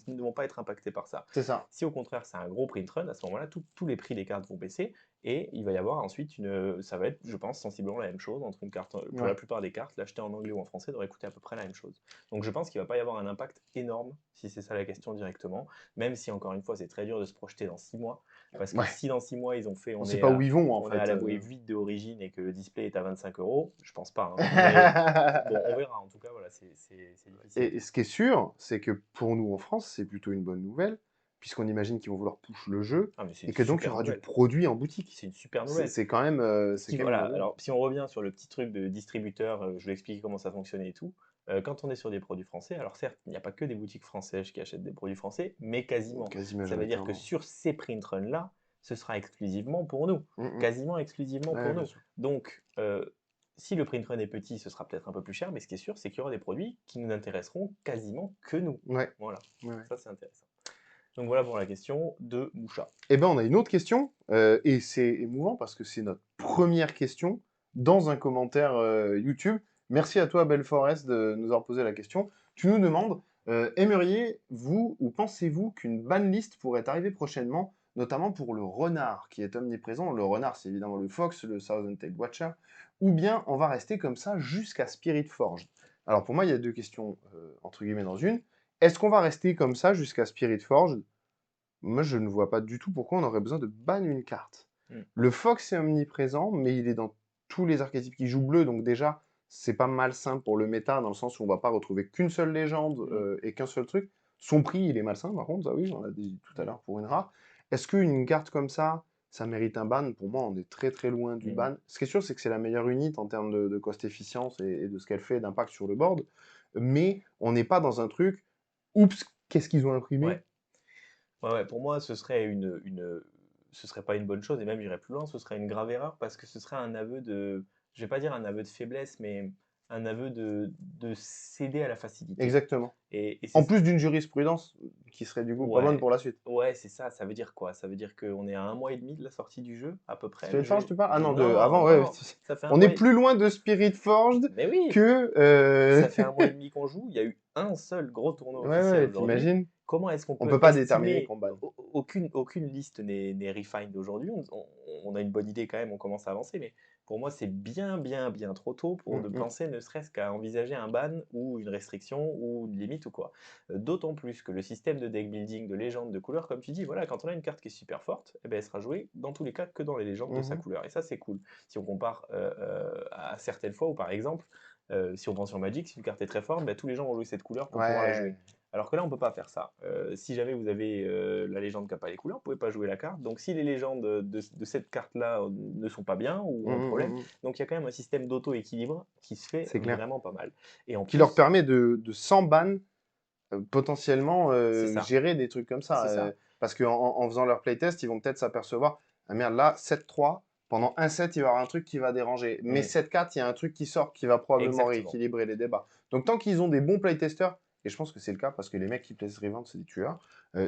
S2: ne vont pas être impactées par ça.
S1: C'est ça.
S2: Si au contraire c'est un gros print run, à ce moment-là, tous les prix des cartes vont baisser et il va y avoir ensuite ça va être, je pense, sensiblement la même chose entre une carte, pour la
S1: Ouais.
S2: plupart des cartes, l'acheter en anglais ou en français devrait coûter à peu près la même chose. Donc je pense qu'il ne va pas y avoir un impact énorme, si c'est ça la question directement, même si encore une fois c'est très dur de se projeter dans 6 mois, parce que
S1: Ouais.
S2: si dans 6 mois ils ont fait,
S1: On sait pas où ils vont, en
S2: on est à
S1: fait.
S2: la wave 8 de Origin et que le display est à 25 euros, je pense pas, hein. Mais bon, on verra. En tout cas, voilà, c'est difficile à
S1: Et
S2: dire.
S1: ce qui est sûr, c'est que pour nous en France, c'est plutôt une bonne nouvelle, puisqu'on imagine qu'ils vont vouloir push le jeu,
S2: Ah, mais c'est
S1: et
S2: une
S1: que donc il y
S2: super
S1: aura du
S2: nouvelle.
S1: produit en boutique.
S2: C'est une super nouvelle.
S1: C'est quand même, c'est quand même une
S2: Voilà,
S1: bonne nouvelle.
S2: alors si on revient sur le petit truc de distributeur, je vais expliquer comment ça fonctionnait et tout. Quand on est sur des produits français, alors certes, il n'y a pas que des boutiques françaises qui achètent des produits français, mais quasiment.
S1: Quasi
S2: Ça veut dire que
S1: majoritairement.
S2: sur ces print runs-là, ce sera exclusivement pour nous.
S1: Mhm.
S2: Quasiment exclusivement
S1: Ouais,
S2: pour
S1: bien
S2: nous.
S1: sûr.
S2: Donc, si le print run est petit, ce sera peut-être un peu plus cher, mais ce qui est sûr, c'est qu'il y aura des produits qui nous n'intéresseront quasiment que nous.
S1: Ouais,
S2: Voilà,
S1: ouais, ouais.
S2: ça c'est intéressant. Donc voilà pour la question de Moucha.
S1: Eh ben, on a une autre question, et c'est émouvant parce que c'est notre première question dans un commentaire YouTube. Merci à toi, Belforest, de nous avoir posé la question. Tu nous demandes, aimeriez-vous ou pensez-vous qu'une banlist pourrait arriver prochainement, notamment pour le renard qui est omniprésent? Le renard, c'est évidemment le fox, le Thousand Tailed Watcher, ou bien on va rester comme ça jusqu'à Spirit Forge? Alors pour moi, il y a deux questions, entre guillemets, dans une. Est-ce qu'on va rester comme ça jusqu'à Spirit Forge? Moi, je ne vois pas du tout pourquoi on aurait besoin de ban une carte.
S2: Mm.
S1: Le fox est omniprésent, mais il est dans tous les archétypes qui jouent bleu, donc déjà, c'est pas malsain pour le méta, dans le sens où on va pas retrouver qu'une seule légende et qu'un seul truc. Son prix, il est malsain, par contre, ça oui, j'en ai dit tout à l'heure pour une rare. Est-ce qu'une carte comme ça mérite un ban? Pour moi, on est très très loin du ban. Ce qui est sûr, c'est que c'est la meilleure unit en termes de cost-efficience et de ce qu'elle fait d'impact sur le board, mais on n'est pas dans un truc, oups, qu'est-ce qu'ils ont imprimé?
S2: Ouais. Ouais, pour moi, ce serait pas une bonne chose, et même j'irais plus loin, ce serait une grave erreur, parce que ce serait un aveu de, je vais pas dire un aveu de faiblesse, mais un aveu de céder à la facilité.
S1: Exactement.
S2: Et
S1: En
S2: c'est,
S1: plus d'une jurisprudence qui serait du coup pas bonne
S2: ouais,
S1: pour la suite.
S2: ouais, c'est ça, ça veut dire quoi? Ça veut dire qu'on est à 1 mois et demi de la sortie du jeu, à peu près. Le
S1: Spirit
S2: jeu
S1: Forge,
S2: est...
S1: tu parles? Ah non,
S2: Non,
S1: avant, ouais.
S2: non, ça fait un
S1: On est
S2: mois et...
S1: plus loin de Spirit Forged
S2: Mais oui,
S1: que.
S2: ça fait 1 mois et demi qu'on joue, il y a eu un seul gros tournoi
S1: Ouais,
S2: officiel
S1: ouais,
S2: aujourd'hui.
S1: t'imagines?
S2: Comment est-ce qu'on
S1: On
S2: peut
S1: peut pas déterminer
S2: estimer
S1: qu'on banne.
S2: aucune liste n'est refined aujourd'hui? On a une bonne idée quand même, on commence à avancer, mais pour moi c'est bien trop tôt pour
S1: Mm,
S2: de
S1: mm.
S2: penser ne serait-ce qu'à envisager un ban ou une restriction ou une limite ou quoi. D'autant plus que le système de deck building, de légende, de couleur, comme tu dis, voilà, quand on a une carte qui est super forte, eh ben, elle sera jouée dans tous les cas que dans les légendes de sa
S1: Mhm.
S2: couleur. Et ça c'est cool. Si on compare à certaines fois où par exemple, si on prend sur Magic, si une carte est très forte, bah, tous les gens vont jouer cette couleur pour pouvoir la jouer.
S1: Ouais.
S2: Alors que là, on peut pas faire ça. Si jamais vous avez la légende qui n'a pas les couleurs, vous pouvez pas jouer la carte. Donc si les légendes de cette carte-là ne sont pas bien ou
S1: Mm,
S2: ont
S1: mm,
S2: problème,
S1: mm, mm.
S2: donc il y a quand même un système d'auto-équilibre qui se fait
S1: C'est clair.
S2: vraiment pas mal. Et en
S1: Qui leur
S2: plus,
S1: permet de sans ban, potentiellement
S2: c'est ça,
S1: gérer des trucs comme ça.
S2: c'est ça.
S1: Parce qu'en en faisant leur playtest, ils vont peut-être s'apercevoir, ah merde, là, 7-3, pendant un set, il va y avoir un truc qui va déranger. Mais
S2: Mm,
S1: 7-4, il y a un truc qui sort qui va probablement
S2: exactement.
S1: rééquilibrer les débats. Donc tant qu'ils ont des bons playtesters, et je pense que c'est le cas parce que les mecs qui playtest Revamp, c'est des tueurs,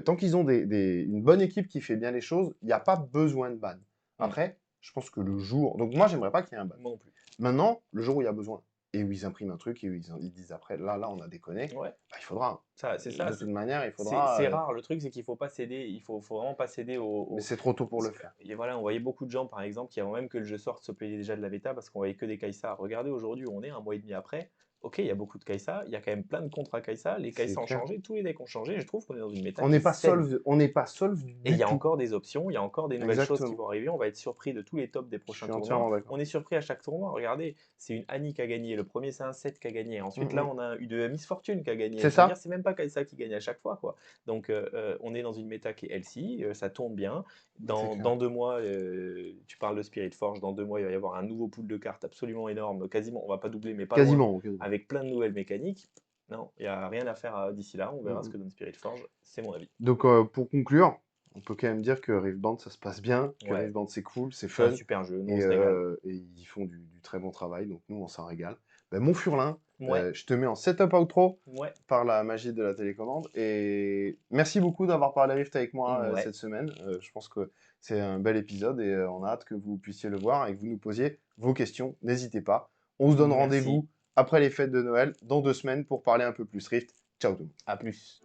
S1: tant qu'ils ont une bonne équipe qui fait bien les choses, il n'y a pas besoin de ban.
S2: Mm,
S1: Après, je pense que le jour. Donc moi, j'aimerais pas qu'il y ait un ban.
S2: moi non plus.
S1: Maintenant, le jour où il y a besoin, et où ils impriment un truc, et où ils disent après, là, on a déconné,
S2: Ouais.
S1: bah, il faudra.
S2: C'est ça,
S1: De toute manière, il
S2: c'est
S1: faudra.
S2: rare. Le truc, c'est qu'il faut pas céder, faut vraiment pas céder
S1: Mais c'est trop tôt pour le faire.
S2: Et voilà, on voyait beaucoup de gens, par exemple, qui avant même que le jeu sorte, se plaignaient déjà de la bêta parce qu'on voyait que des Kai'Sa. Regardez aujourd'hui où on est, 1 mois et demi après. Ok, il y a beaucoup de Kai'Sa, il y a quand même plein de contrats Kai'Sa, les
S1: C'est
S2: Kai'Sa ont
S1: clair.
S2: changé, tous les decks ont changé, et je trouve qu'on est dans une méta
S1: On
S2: qui
S1: n'est
S2: est
S1: pas
S2: saine.
S1: solve, on n'est pas solve
S2: Et il y
S1: du
S2: a
S1: tout.
S2: encore des options, il y a encore des nouvelles choses qui
S1: Exactement.
S2: vont arriver. On va être surpris de tous les tops des
S1: Je
S2: prochains
S1: suis
S2: tournois.
S1: entièrement d'accord.
S2: On est surpris à chaque tournoi. Regardez, c'est une Annie qui a gagné. Le premier, c'est un 7 qui a gagné.
S1: Mm,
S2: Ensuite, là,
S1: mm.
S2: on a une Miss Fortune qui a gagné.
S1: C'est
S2: Je veux dire,
S1: ça?
S2: c'est même pas ça qui gagne à chaque fois, quoi. Donc, on est dans une méta qui est healthy, ça tourne bien.
S1: C'est
S2: Dans,
S1: clair.
S2: dans 2 mois, tu parles de Spirit Forge. Dans 2 mois, il va y avoir un nouveau pool de cartes absolument énorme. Quasiment, on va pas doubler, mais pas loin.
S1: Quasiment. Quasiment.
S2: Avec plein de nouvelles mécaniques. Non, il n'y a rien à faire d'ici là. On
S1: Mm,
S2: verra ce
S1: mm.
S2: que donne Spirit Forge. C'est mon avis.
S1: Donc, pour conclure, on peut quand même dire que Riveband, ça se passe bien, que
S2: Ouais,
S1: Riveband, c'est cool, c'est
S2: c'est un
S1: fun,
S2: super jeu. Nous, on se régale.
S1: et ils font du très bon travail, donc nous, on s'en régale. Ben, mon Furlin,
S2: Ouais,
S1: je te mets en setup outro
S2: ouais.
S1: par la magie de la télécommande, et merci beaucoup d'avoir parlé Rift avec moi
S2: Ouais,
S1: cette semaine. Je pense que c'est un bel épisode, et on a hâte que vous puissiez le voir et que vous nous posiez vos questions. N'hésitez pas. On se donne
S2: merci.
S1: rendez-vous après les fêtes de Noël, dans 2 semaines, pour parler un peu plus Rift. Ciao tout le monde.
S2: À plus.